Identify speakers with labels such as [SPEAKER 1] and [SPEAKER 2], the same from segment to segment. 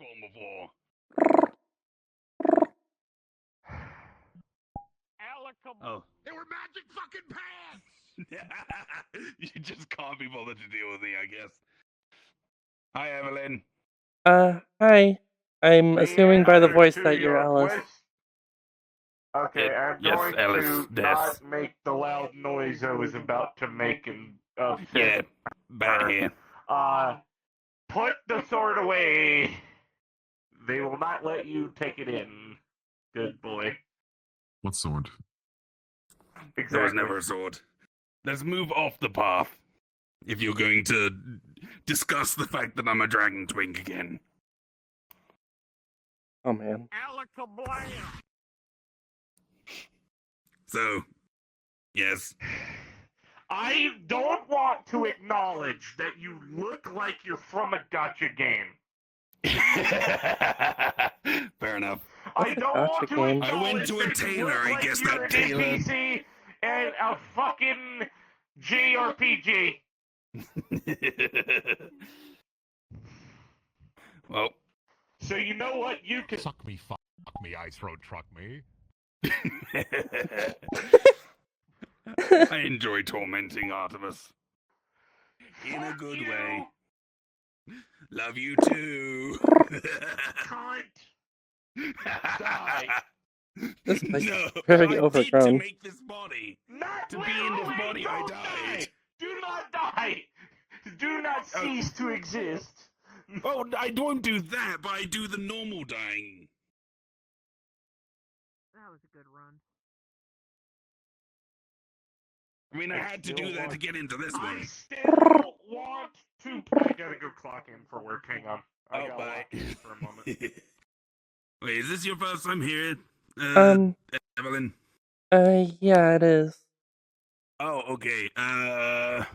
[SPEAKER 1] form before. Oh.
[SPEAKER 2] They were magic fucking pants!
[SPEAKER 1] You just can't be bothered to deal with me, I guess. Hi, Evelyn.
[SPEAKER 3] Hi. I'm assuming by the voice that you're Alice.
[SPEAKER 2] Okay, I'm
[SPEAKER 1] Yes,
[SPEAKER 2] going
[SPEAKER 1] Alice,
[SPEAKER 2] to
[SPEAKER 1] yes.
[SPEAKER 2] not make the loud noise I was about to make and
[SPEAKER 1] Yeah, back here.
[SPEAKER 2] Put the sword away. They will not let you take it in. Good boy.
[SPEAKER 4] What sword?
[SPEAKER 2] Exactly.
[SPEAKER 1] There was never a sword. Let's move off the path. If you're going to discuss the fact that I'm a dragon twink again.
[SPEAKER 3] Oh man.
[SPEAKER 1] So, yes.
[SPEAKER 2] I don't want to acknowledge that you look like you're from a gacha game.
[SPEAKER 1] Fair enough.
[SPEAKER 2] I don't want to
[SPEAKER 3] game?
[SPEAKER 1] I went
[SPEAKER 2] acknowledge
[SPEAKER 1] to a
[SPEAKER 2] that you
[SPEAKER 1] tailor.
[SPEAKER 2] look
[SPEAKER 1] I
[SPEAKER 2] like
[SPEAKER 1] guess
[SPEAKER 2] you're
[SPEAKER 1] that
[SPEAKER 2] an
[SPEAKER 1] tailor.
[SPEAKER 2] NPC and a fucking JRPG.
[SPEAKER 1] Well.
[SPEAKER 2] So you know what? You can
[SPEAKER 4] Suck me, fuck me, I throat truck me.
[SPEAKER 1] I enjoy tormenting Artemis. In a good way. Love you too.
[SPEAKER 2] Cunt. Die.
[SPEAKER 3] This place
[SPEAKER 1] No,
[SPEAKER 3] is very
[SPEAKER 1] I did to
[SPEAKER 3] overgrown.
[SPEAKER 1] make this body.
[SPEAKER 2] Not
[SPEAKER 1] To be in this
[SPEAKER 2] literally,
[SPEAKER 1] body, I
[SPEAKER 2] don't
[SPEAKER 1] died.
[SPEAKER 2] die. Do not die. Do not cease to exist.
[SPEAKER 1] Oh, I won't do that, but I do the normal dying.
[SPEAKER 5] That was a good run.
[SPEAKER 1] I mean, I had to do that to get into this
[SPEAKER 2] I
[SPEAKER 1] one.
[SPEAKER 2] still want to. I gotta go clock in for work. Hang on. I gotta
[SPEAKER 1] bye.
[SPEAKER 2] lock in for a moment.
[SPEAKER 1] Wait, is this your first time here, Evelyn?
[SPEAKER 3] Yeah, it is.
[SPEAKER 1] Oh, okay. I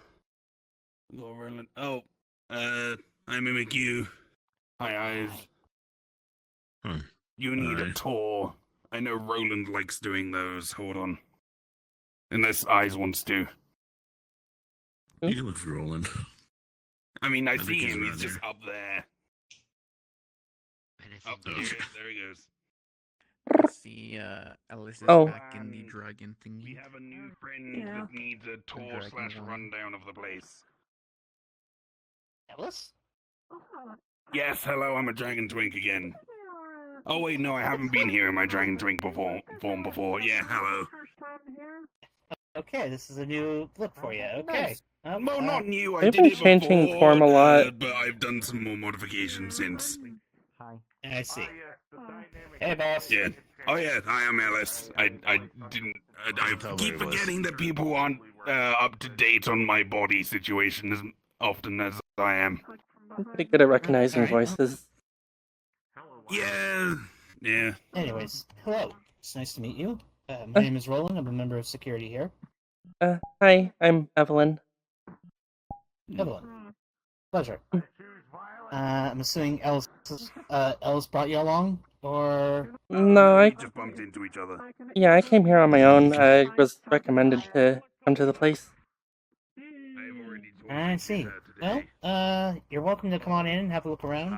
[SPEAKER 1] mimic you. Hi, Eyes.
[SPEAKER 4] Huh.
[SPEAKER 1] You need a
[SPEAKER 4] Alright.
[SPEAKER 1] tour. I know Roland likes doing those. Hold on. Unless Eyes wants to.
[SPEAKER 4] You can look for Roland.
[SPEAKER 1] I mean, I
[SPEAKER 4] I think
[SPEAKER 1] see
[SPEAKER 4] he's
[SPEAKER 1] him.
[SPEAKER 4] around
[SPEAKER 1] He's just
[SPEAKER 4] here.
[SPEAKER 1] up there. Up there.
[SPEAKER 4] Okay.
[SPEAKER 1] There he goes.
[SPEAKER 6] I see Alice is
[SPEAKER 3] Oh.
[SPEAKER 6] back in the dragon
[SPEAKER 1] We
[SPEAKER 6] thingy.
[SPEAKER 1] have a new friend
[SPEAKER 5] Yeah.
[SPEAKER 1] that needs a tour
[SPEAKER 6] Dragon
[SPEAKER 1] / rundown of the place.
[SPEAKER 2] Alice?
[SPEAKER 1] Yes, hello, I'm a dragon twink again. Oh wait, no, I haven't been here in my dragon twink form before. Yeah, hello.
[SPEAKER 7] Okay, this is a new look for you. Okay.
[SPEAKER 1] Well, not new. I
[SPEAKER 3] They've
[SPEAKER 1] did
[SPEAKER 3] been
[SPEAKER 1] it
[SPEAKER 3] changing
[SPEAKER 1] before,
[SPEAKER 3] form a lot.
[SPEAKER 1] but I've done some more modifications since.
[SPEAKER 7] Hi. I see.
[SPEAKER 2] Hey,
[SPEAKER 7] boss.
[SPEAKER 1] Yeah. Oh yeah, I am Alice. I didn't. I keep forgetting that people aren't up to date on my body situation as often as I am.
[SPEAKER 3] I'm pretty good at recognizing
[SPEAKER 7] Alright.
[SPEAKER 3] voices.
[SPEAKER 1] Yeah. Yeah.
[SPEAKER 7] Anyways, hello. It's nice to meet you. My name is Roland. I'm a member of security here.
[SPEAKER 3] Hi, I'm Evelyn.
[SPEAKER 7] Evelyn. Pleasure. I'm assuming Ellis brought you along, or...
[SPEAKER 3] No,
[SPEAKER 1] We just bumped into each other.
[SPEAKER 3] Yeah, I came here on my own. I was recommended to come to the place.
[SPEAKER 1] I've already
[SPEAKER 7] I see. Well, you're welcome to come on in and have a look around.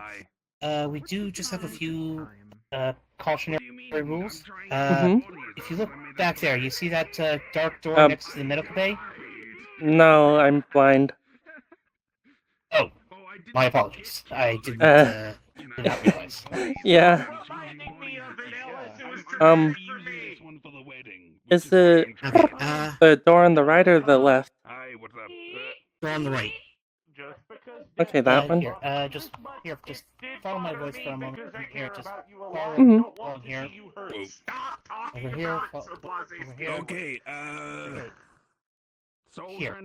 [SPEAKER 1] Hi.
[SPEAKER 7] We do just have a few
[SPEAKER 1] What
[SPEAKER 7] cautionary
[SPEAKER 1] do you mean?
[SPEAKER 7] rules.
[SPEAKER 1] I'm trying to
[SPEAKER 7] If you look back there, you see that dark door
[SPEAKER 3] Um,
[SPEAKER 7] next to the medical bay?
[SPEAKER 3] No, I'm blind.
[SPEAKER 7] Oh, my apologies. I did
[SPEAKER 3] Uh,
[SPEAKER 7] not realize.
[SPEAKER 3] Yeah. Is it
[SPEAKER 7] Okay,
[SPEAKER 3] the door on the right or the left?
[SPEAKER 1] Hi, what's up?
[SPEAKER 7] door on the right.
[SPEAKER 3] Okay, that one.
[SPEAKER 7] Here, just follow my voice for a moment. Here, just follow
[SPEAKER 3] Mhm.
[SPEAKER 7] along here.
[SPEAKER 2] Stop talking
[SPEAKER 7] Over here,
[SPEAKER 2] about
[SPEAKER 7] over
[SPEAKER 2] Blase
[SPEAKER 7] here.
[SPEAKER 1] Okay,
[SPEAKER 7] Here.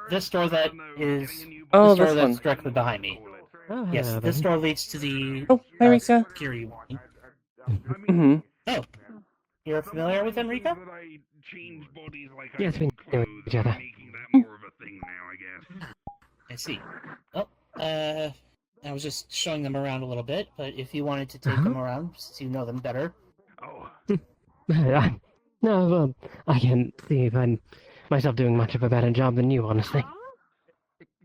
[SPEAKER 7] This door that is...
[SPEAKER 3] Oh,
[SPEAKER 7] this door
[SPEAKER 3] this
[SPEAKER 7] that's
[SPEAKER 3] one.
[SPEAKER 7] directly behind me. Yes, this door leads to the
[SPEAKER 3] Oh, hi, Rika.
[SPEAKER 7] security wing.
[SPEAKER 3] Mhm.
[SPEAKER 7] Oh, you're familiar with Enrica?
[SPEAKER 5] Yes, we know each other.
[SPEAKER 1] Making that more of a thing now, I guess.
[SPEAKER 7] I see. Well, I was just showing them around a little bit, but if you wanted to take them around, since you know them better.
[SPEAKER 1] Oh,
[SPEAKER 5] No, well, I can't see myself doing much of a better job than you, honestly.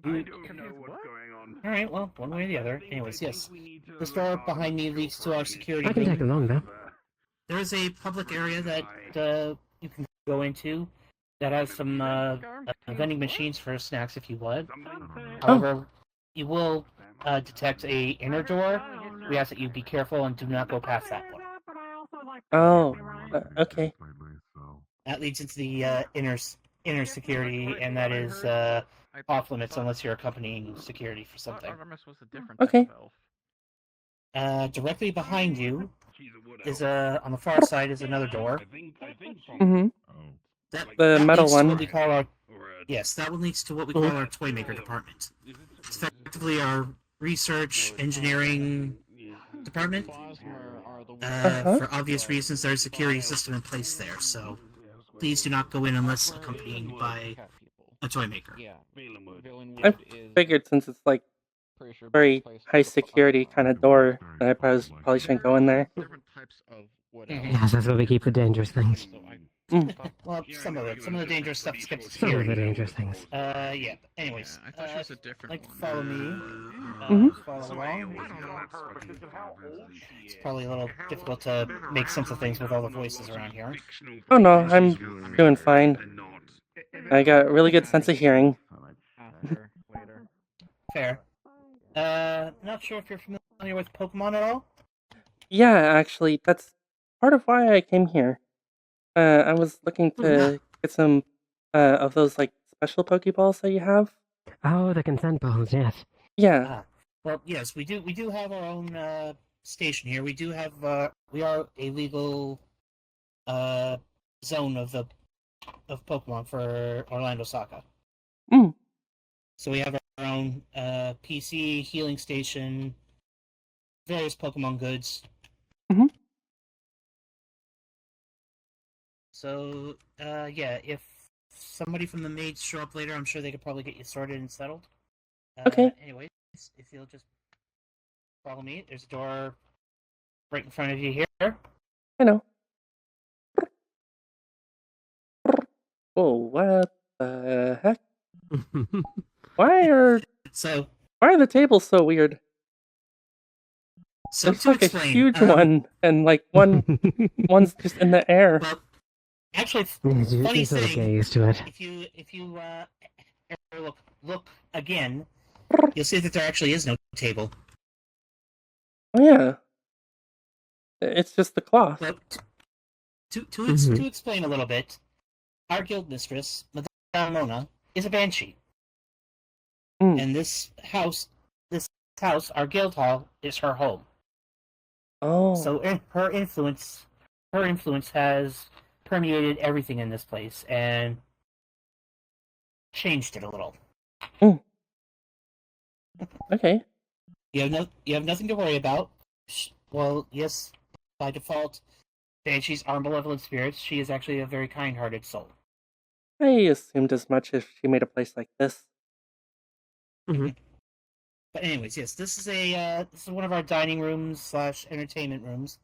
[SPEAKER 1] I don't know what's going on.
[SPEAKER 7] All right. Well, one way or the other. Anyways, yes. This door behind me leads to our security
[SPEAKER 5] I can
[SPEAKER 7] room.
[SPEAKER 5] take along though.
[SPEAKER 7] There is a public area that you can go into that has some vending machines for snacks if you want. However, you will detect a inner door. We ask that you be careful and do not go past that one.
[SPEAKER 3] Oh, okay.
[SPEAKER 7] That leads into the inner security, and that is off limits unless you're accompanying security for something.
[SPEAKER 6] Artemis was a different
[SPEAKER 3] Okay.
[SPEAKER 6] type of elf.
[SPEAKER 7] Directly behind you is on the far side is another door.
[SPEAKER 3] Mm-hmm.
[SPEAKER 7] That,
[SPEAKER 3] The
[SPEAKER 7] that
[SPEAKER 3] metal
[SPEAKER 7] leads to
[SPEAKER 3] one.
[SPEAKER 7] what we call our yes, that one leads to what we call our toy maker department. It's effectively our research engineering department. For obvious reasons, there's a security system in place there, so please do not go in unless accompanied by a toy maker.
[SPEAKER 3] I figured since it's like very high security kind of door, that I probably shouldn't go in there.
[SPEAKER 6] Different types of what
[SPEAKER 7] Mhm.
[SPEAKER 5] Yes, that's where we keep the dangerous things.
[SPEAKER 7] Well, some of it. Some of the dangerous stuff skips
[SPEAKER 5] Some of the
[SPEAKER 7] security.
[SPEAKER 5] dangerous things.
[SPEAKER 7] Yeah. But anyways,
[SPEAKER 6] I thought she was a different
[SPEAKER 7] like
[SPEAKER 6] one.
[SPEAKER 7] follow me.
[SPEAKER 3] Mhm.
[SPEAKER 7] Follow along. It's probably a little difficult to make sense of things with all the voices around here.
[SPEAKER 3] Oh no, I'm doing fine. I got a really good sense of hearing.
[SPEAKER 6] After, later.
[SPEAKER 7] Fair. Not sure if you're familiar with Pokemon at all.
[SPEAKER 3] Yeah, actually, that's part of why I came here. I was looking to get some of those like special Pokeballs that you have.
[SPEAKER 5] Oh, the consent balls, yes.
[SPEAKER 3] Yeah.
[SPEAKER 7] Well, yes, we do have our own station here. We do have we are a legal zone of Pokemon for Orlando Saka.
[SPEAKER 3] Mm.
[SPEAKER 7] So we have our own PC healing station, various Pokemon goods.
[SPEAKER 3] Mhm.
[SPEAKER 7] So yeah, if somebody from the maids show up later, I'm sure they could probably get you sorted and settled.
[SPEAKER 3] Okay.
[SPEAKER 7] Anyways, if you'll just follow me, there's a door right in front of you here.
[SPEAKER 3] I know. Oh, what the heck? Why are
[SPEAKER 7] So
[SPEAKER 3] the tables so weird? There's
[SPEAKER 7] to
[SPEAKER 3] like
[SPEAKER 7] explain,
[SPEAKER 3] a huge one, and like one's just in the air.
[SPEAKER 7] Well, actually,
[SPEAKER 5] Yes, you
[SPEAKER 7] funny
[SPEAKER 5] can sort of
[SPEAKER 7] thing,
[SPEAKER 5] get used to it.
[SPEAKER 7] if you ever look again, you'll see that there actually is no table.
[SPEAKER 3] Oh yeah. It's just the cloth.
[SPEAKER 7] Well, to
[SPEAKER 5] Mhm.
[SPEAKER 7] explain a little bit, our guild mistress, Madame Mona, is a banshee,
[SPEAKER 3] Mm.
[SPEAKER 7] and this house, our guild hall, is her home.
[SPEAKER 3] Oh.
[SPEAKER 7] So her influence has permeated everything in this place and changed it a little.
[SPEAKER 3] Okay.
[SPEAKER 7] You have nothing to worry about. Well, yes, by default, banshees are malevolent spirits. She is actually a very kind-hearted soul.
[SPEAKER 3] I assumed as much if she made a place like this.
[SPEAKER 7] But anyways, yes, this is one of our dining rooms / entertainment rooms.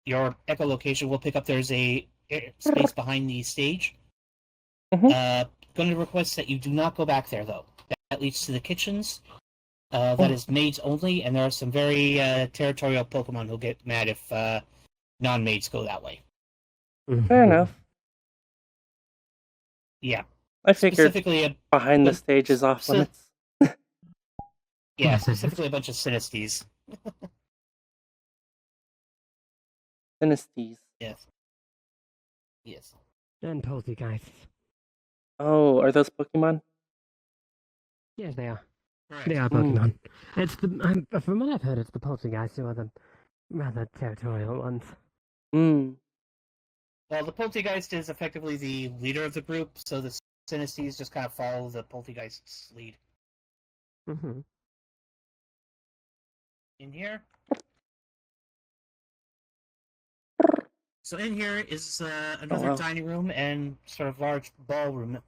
[SPEAKER 7] Your echolocation will pick up. There's a space behind the stage.
[SPEAKER 3] Mhm.
[SPEAKER 7] Going to request that you do not go back there though. That leads to the kitchens. That is maids only, and there are some very territorial Pokemon who'll get mad if non-maids go that way.
[SPEAKER 3] Fair enough.
[SPEAKER 7] Yeah,
[SPEAKER 3] I figured
[SPEAKER 7] specifically
[SPEAKER 3] behind the stage is off
[SPEAKER 7] so-
[SPEAKER 3] limits.
[SPEAKER 7] specifically a bunch of Sinistes.
[SPEAKER 3] Dynasties.
[SPEAKER 7] Yes. Yes.
[SPEAKER 5] And poltergeists.
[SPEAKER 3] Oh, are those Pokemon?
[SPEAKER 5] Yes, they are.
[SPEAKER 7] Correct.
[SPEAKER 5] They are Pokemon. It's from what I've heard, it's the poltergeists who are the rather territorial ones.
[SPEAKER 3] Hmm.
[SPEAKER 7] Well, the Poltergeist is effectively the leader of the group, so the Sinistes just kind of follow the Poltergeist's lead.
[SPEAKER 5] Mm-hmm.
[SPEAKER 7] In here. So in here is another
[SPEAKER 3] wow.
[SPEAKER 7] dining room and sort of large ballroom.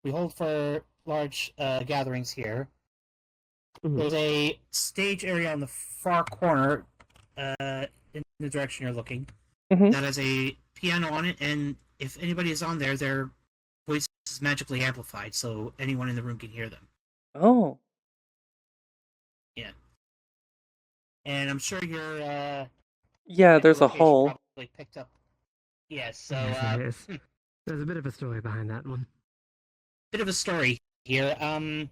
[SPEAKER 7] We hold for large gatherings here.
[SPEAKER 5] Mhm.
[SPEAKER 7] There's a stage area on the far corner, in the direction you're looking,
[SPEAKER 3] Mhm.
[SPEAKER 7] that has a piano on it, and if anybody is on there, their voice is magically amplified, so anyone in the room can hear them.
[SPEAKER 3] Oh.
[SPEAKER 7] And I'm sure your
[SPEAKER 3] Yeah, there's a
[SPEAKER 7] location
[SPEAKER 3] hole.
[SPEAKER 7] probably picked up. Yes, so
[SPEAKER 5] Yes, there is. There's a bit of a story behind that one.
[SPEAKER 7] bit of a story here. One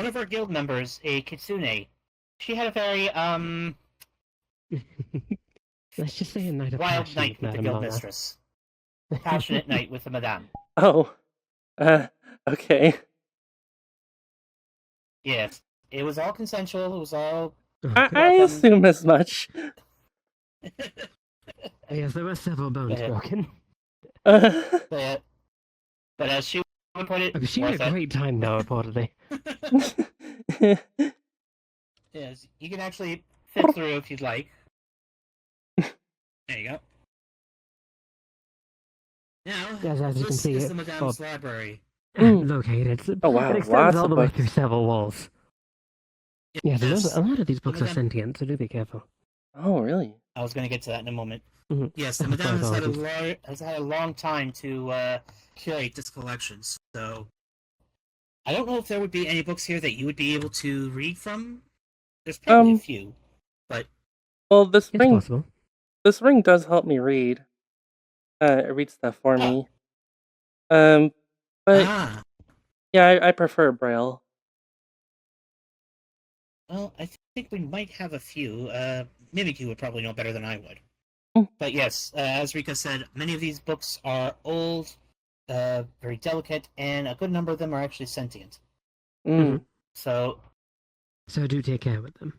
[SPEAKER 7] of our guild members, a kitsune, she had a very
[SPEAKER 5] Let's just say a night of
[SPEAKER 7] wild
[SPEAKER 5] passion
[SPEAKER 7] night with the
[SPEAKER 5] Madame
[SPEAKER 7] guild
[SPEAKER 5] Lana.
[SPEAKER 7] mistress. Passionate night with the madame.
[SPEAKER 3] Oh. Okay.
[SPEAKER 7] Yes, it was all consensual. It was all.
[SPEAKER 3] I assume as much.
[SPEAKER 5] Yes, there were several bones
[SPEAKER 7] Yeah.
[SPEAKER 5] broken.
[SPEAKER 7] But as she would put it,
[SPEAKER 5] She had a great time, though, reportedly.
[SPEAKER 7] Yes, you can actually fit through if you'd like. There you go. Now,
[SPEAKER 5] Yes, as you can
[SPEAKER 7] this
[SPEAKER 5] see,
[SPEAKER 7] is the Madame's library.
[SPEAKER 5] Located.
[SPEAKER 3] Oh, wow,
[SPEAKER 5] It extends
[SPEAKER 3] lots
[SPEAKER 5] all
[SPEAKER 3] of
[SPEAKER 5] the way
[SPEAKER 3] books.
[SPEAKER 5] through several walls. Yes,
[SPEAKER 7] Yes.
[SPEAKER 5] a lot of these books are
[SPEAKER 7] Madame-
[SPEAKER 5] sentient, so do be careful.
[SPEAKER 3] Oh, really?
[SPEAKER 7] I was going to get to that in a moment.
[SPEAKER 5] Mhm.
[SPEAKER 7] Yes, the Madame
[SPEAKER 5] Apologies.
[SPEAKER 7] has had a long time to curate this collection, so I don't know if there would be any books here that you would be able to read from. There's probably a few, but
[SPEAKER 3] Well, this
[SPEAKER 5] It's
[SPEAKER 3] ring,
[SPEAKER 5] possible.
[SPEAKER 3] this ring does help me read. It reads stuff for
[SPEAKER 7] Oh.
[SPEAKER 3] me. But yeah, I prefer Braille.
[SPEAKER 7] Well, I think we might have a few. Mimikyu would probably know better than I would.
[SPEAKER 3] Hmm.
[SPEAKER 7] But yes, as Rika said, many of these books are old, very delicate, and a good number of them are actually sentient.
[SPEAKER 3] Mm.
[SPEAKER 7] So
[SPEAKER 5] So do take care with them.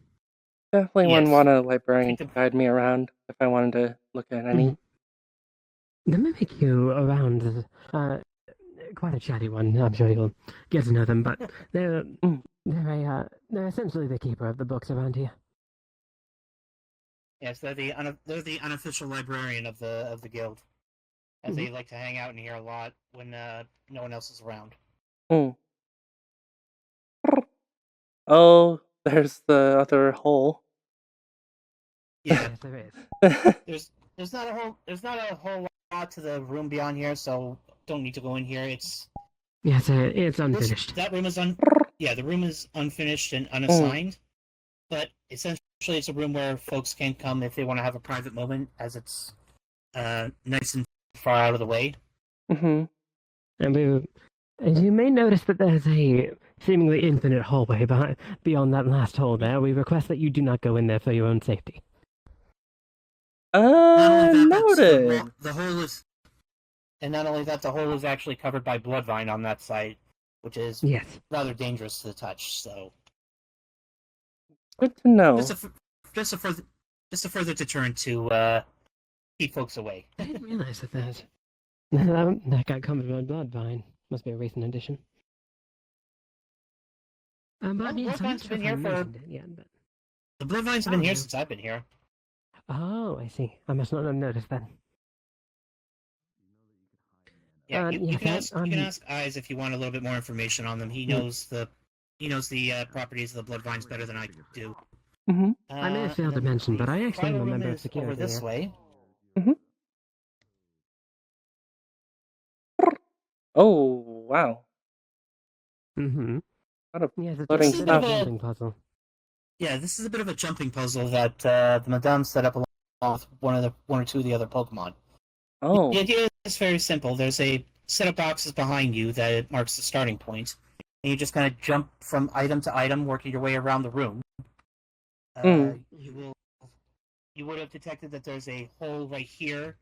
[SPEAKER 3] Definitely
[SPEAKER 7] Yes.
[SPEAKER 3] wouldn't want a librarian
[SPEAKER 7] Take
[SPEAKER 3] to guide me around if I wanted to look at any.
[SPEAKER 5] The Mimikyu around is quite a chatty one. I'm sure you'll get to know them, but they're essentially the keeper of the books around here.
[SPEAKER 7] yes, they're the unofficial librarian of the guild, as they like to hang out in here a lot when no one else is around.
[SPEAKER 3] Mm. Oh, there's the other hole.
[SPEAKER 7] Yeah,
[SPEAKER 5] Yes, there is.
[SPEAKER 7] there's not a whole lot to the room beyond here, so don't need to go in here. It's
[SPEAKER 5] Yes, it's unfinished.
[SPEAKER 7] that room is the room is unfinished and unassigned, but essentially it's a room where folks can come if they want to have a private moment, as it's nice and far out of the way.
[SPEAKER 3] Mm-hmm.
[SPEAKER 5] And you may notice that there's a seemingly infinite hallway beyond that last hole there. We request that you do not go in there for your own safety.
[SPEAKER 3] Noted.
[SPEAKER 7] The hole is, and not only that, the hole is actually covered by bloodvine on that side, which is
[SPEAKER 5] Yes.
[SPEAKER 7] rather dangerous to the touch. So
[SPEAKER 3] Good to know.
[SPEAKER 7] just a further deterrent to keep folks away.
[SPEAKER 5] I didn't realize that that got covered by bloodvine. Must be a recent addition. But yes, I'm not
[SPEAKER 7] Bloodvine's
[SPEAKER 5] sure
[SPEAKER 7] been
[SPEAKER 5] if I
[SPEAKER 7] here for
[SPEAKER 5] mentioned it yet, but...
[SPEAKER 7] the bloodvines have been here since I've been here.
[SPEAKER 5] Oh, I see. I must not have noticed that.
[SPEAKER 7] Yeah, you
[SPEAKER 5] yes,
[SPEAKER 7] can ask Eyes if you want a little bit more information on them. He knows the properties of the bloodvines better than I do.
[SPEAKER 3] Mm-hmm.
[SPEAKER 5] I may have failed to mention, but I actually am a
[SPEAKER 7] Final room
[SPEAKER 5] member of
[SPEAKER 7] is
[SPEAKER 5] security
[SPEAKER 7] over this
[SPEAKER 5] here.
[SPEAKER 7] way.
[SPEAKER 3] Oh, wow.
[SPEAKER 5] Mm-hmm.
[SPEAKER 3] Lot of
[SPEAKER 5] Yes, it's
[SPEAKER 3] floating
[SPEAKER 5] a bit
[SPEAKER 3] stuff.
[SPEAKER 5] of a jumping puzzle.
[SPEAKER 7] Yeah, this is a bit of a jumping puzzle that the Madame set up along with one or two of the other Pokemon.
[SPEAKER 3] Oh.
[SPEAKER 7] The idea is very simple. There's a set of boxes behind you that marks the starting point, and you just kind of jump from item to item, working your way around the room. You would have detected that there's a hole right here.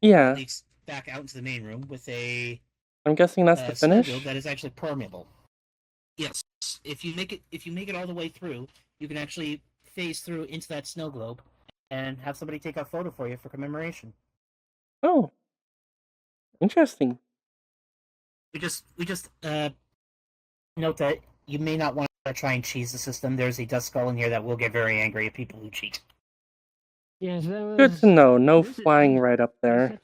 [SPEAKER 3] Yeah.
[SPEAKER 7] That leads back out into the main room with a.
[SPEAKER 3] I'm guessing that's the
[SPEAKER 7] snow
[SPEAKER 3] finish.
[SPEAKER 7] globe that is actually permeable. Yes, if you make it all the way through, you can actually phase through into that snow globe and have somebody take a photo for you for commemoration.
[SPEAKER 3] Oh. Interesting.
[SPEAKER 7] We just note that you may not want to try and cheese the system. There's a dust skull in here that will get very angry at people who cheat.
[SPEAKER 5] Yes,
[SPEAKER 3] Good to know. No flying right up there.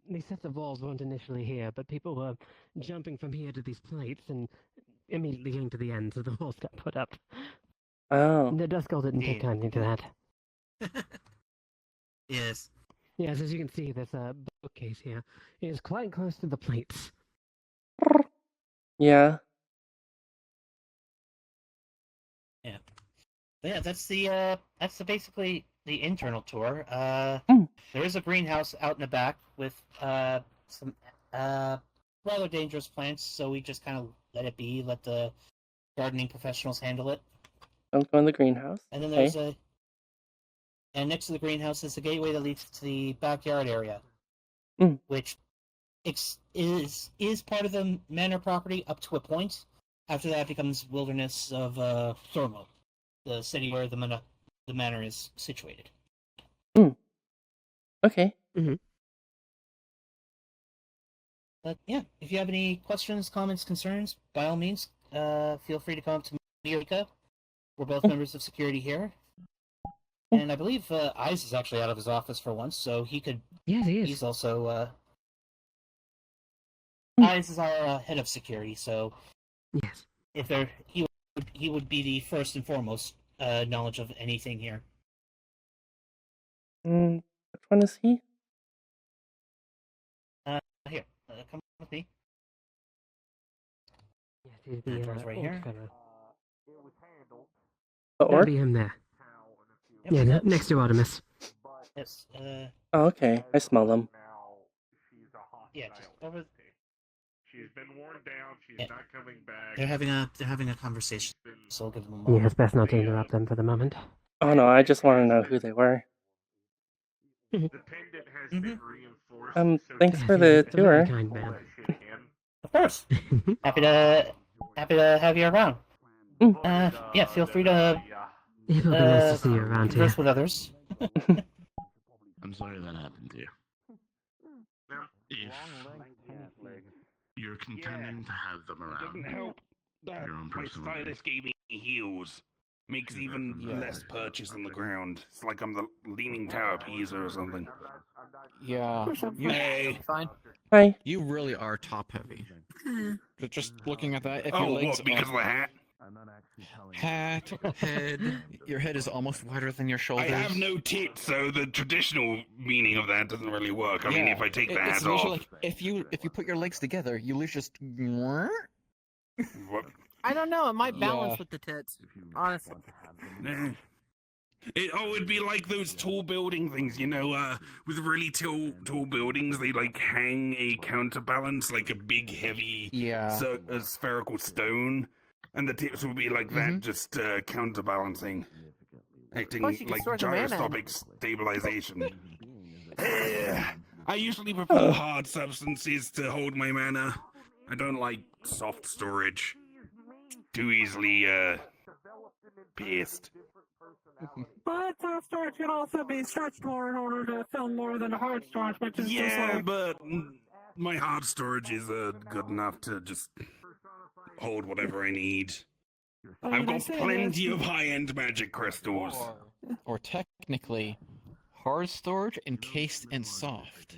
[SPEAKER 5] These sets of walls weren't initially here, but people were jumping from here to these plates and immediately getting to the end, so the walls got put up.
[SPEAKER 3] Oh.
[SPEAKER 5] The dust skull didn't take kindly to that.
[SPEAKER 7] Yes.
[SPEAKER 5] Yes, as you can see, this bookcase here is quite close to the plates.
[SPEAKER 3] Yeah.
[SPEAKER 7] Yeah, that's basically the internal tour. There is a greenhouse out in the back with some rather dangerous plants, so we just kind of let it be, let the gardening professionals handle it.
[SPEAKER 3] Don't go in the greenhouse.
[SPEAKER 7] And then
[SPEAKER 3] Okay.
[SPEAKER 7] and next to the greenhouse is the gateway that leads to the backyard area, which is part of the manor property up to a point. After that, it becomes wilderness of Thormo, the city where the manor is situated.
[SPEAKER 3] Okay.
[SPEAKER 7] But yeah, if you have any questions, comments, concerns, by all means, feel free to come up to me or Rika. We're both members of security here. And I believe Eyes is actually out of his office for once, so he could.
[SPEAKER 5] Yes, he is.
[SPEAKER 7] He's also. Eyes is our head of security, so.
[SPEAKER 5] Yes.
[SPEAKER 7] If there, he would be the first and foremost knowledge of anything here.
[SPEAKER 3] Which one is he?
[SPEAKER 7] Here, come with me.
[SPEAKER 5] Yes, he's the
[SPEAKER 7] Door's right here.
[SPEAKER 5] fellow.
[SPEAKER 3] The
[SPEAKER 5] That'll
[SPEAKER 3] orc?
[SPEAKER 5] be him there.
[SPEAKER 7] Yep,
[SPEAKER 5] Yeah,
[SPEAKER 7] that's-
[SPEAKER 5] next to Artemis.
[SPEAKER 7] Yes.
[SPEAKER 3] Oh, okay. I smell them.
[SPEAKER 7] Yeah, just over.
[SPEAKER 2] She's been worn down. She's
[SPEAKER 7] Yeah.
[SPEAKER 2] not coming back.
[SPEAKER 7] They're having a conversation, so I'll give them a moment.
[SPEAKER 5] Yeah, it's best not to interrupt them for the moment.
[SPEAKER 3] Oh no, I just want to know who they were.
[SPEAKER 2] The pendant has been reinforced. so
[SPEAKER 3] Thanks
[SPEAKER 2] she
[SPEAKER 3] for
[SPEAKER 2] can
[SPEAKER 3] the
[SPEAKER 2] do
[SPEAKER 3] tour.
[SPEAKER 5] Very kind
[SPEAKER 2] all
[SPEAKER 5] man.
[SPEAKER 2] that shit again.
[SPEAKER 7] Of course. Happy to have you around. Yeah, feel free to
[SPEAKER 5] It will be nice to see you around here.
[SPEAKER 7] converse with others.
[SPEAKER 4] I'm sorry that happened to you. If you're contending to have them
[SPEAKER 1] It doesn't
[SPEAKER 4] around,
[SPEAKER 1] help that
[SPEAKER 4] your own
[SPEAKER 1] my
[SPEAKER 4] personal
[SPEAKER 1] stylist gave me heels. Makes even less purchase on the ground. It's like I'm the leaning tower of Pisa or something.
[SPEAKER 6] Yeah.
[SPEAKER 1] Hey.
[SPEAKER 6] Fine.
[SPEAKER 3] Hi.
[SPEAKER 6] You really are top heavy. But just looking at that, if
[SPEAKER 1] Oh,
[SPEAKER 6] your legs
[SPEAKER 1] what? Because of the hat?
[SPEAKER 6] hat, head, your head is almost wider than your shoulders.
[SPEAKER 1] I have no tits, so the traditional meaning of that doesn't really work. I mean,
[SPEAKER 6] Yeah,
[SPEAKER 1] if I take the
[SPEAKER 6] it's
[SPEAKER 1] hat
[SPEAKER 6] literally
[SPEAKER 1] off.
[SPEAKER 6] like if you put your legs together, you lose just.
[SPEAKER 1] What?
[SPEAKER 8] I don't know. It might balance
[SPEAKER 6] Yeah.
[SPEAKER 8] with the tits. Honestly.
[SPEAKER 1] It'd be like those tall building things, you know, with really tall buildings, they like hang a counterbalance, like a big heavy
[SPEAKER 6] Yeah.
[SPEAKER 1] spherical stone, and the tips would be like that, just counterbalancing, acting
[SPEAKER 8] Plus you can
[SPEAKER 1] like
[SPEAKER 8] store the mana in.
[SPEAKER 1] gyroscopic stabilization. I usually prefer hard substances to hold my mana. I don't like soft storage. Too easily pierced.
[SPEAKER 8] But soft storage can also be stretched more in order to fill more than a hard storage, which is
[SPEAKER 1] Yeah, but my hard storage is good enough to just hold whatever I need. I've got plenty of high-end magic crystals.
[SPEAKER 6] Or technically, hard storage encased in soft.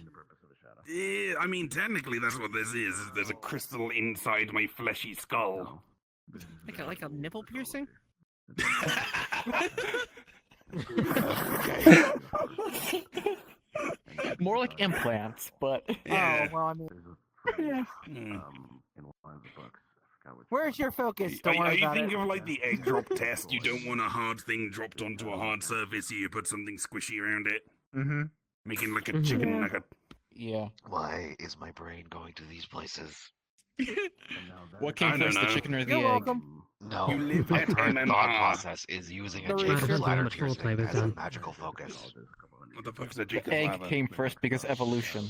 [SPEAKER 1] Yeah, I mean, technically that's what this is. There's a crystal inside my fleshy skull.
[SPEAKER 8] like a nipple piercing.
[SPEAKER 6] More like implants, but
[SPEAKER 1] Yeah.
[SPEAKER 8] Oh well, I mean, yeah.
[SPEAKER 1] Hmm.
[SPEAKER 8] Where's your focus? Don't
[SPEAKER 1] Are
[SPEAKER 8] worry
[SPEAKER 1] you
[SPEAKER 8] about
[SPEAKER 1] thinking
[SPEAKER 8] it.
[SPEAKER 1] of like the egg drop test? You don't want a hard thing dropped onto a hard surface, so you put something squishy around it, making like a chicken
[SPEAKER 8] Yeah.
[SPEAKER 1] nugget.
[SPEAKER 6] yeah.
[SPEAKER 9] Why is my brain going to these places?
[SPEAKER 6] What
[SPEAKER 1] I
[SPEAKER 6] came
[SPEAKER 1] don't
[SPEAKER 6] first, the
[SPEAKER 1] know.
[SPEAKER 6] chicken or the
[SPEAKER 8] You're
[SPEAKER 6] egg?
[SPEAKER 8] welcome.
[SPEAKER 9] No,
[SPEAKER 1] You live
[SPEAKER 9] my
[SPEAKER 1] at
[SPEAKER 9] current
[SPEAKER 1] MMR.
[SPEAKER 9] thought process is using
[SPEAKER 8] The
[SPEAKER 9] a chicken
[SPEAKER 8] research
[SPEAKER 9] bladder
[SPEAKER 5] and
[SPEAKER 9] piercing
[SPEAKER 5] foreplay was
[SPEAKER 9] as a
[SPEAKER 5] done.
[SPEAKER 9] magical focus.
[SPEAKER 1] What the fuck's a
[SPEAKER 6] The
[SPEAKER 1] chicken
[SPEAKER 6] egg
[SPEAKER 1] bladder?
[SPEAKER 6] came first because evolution.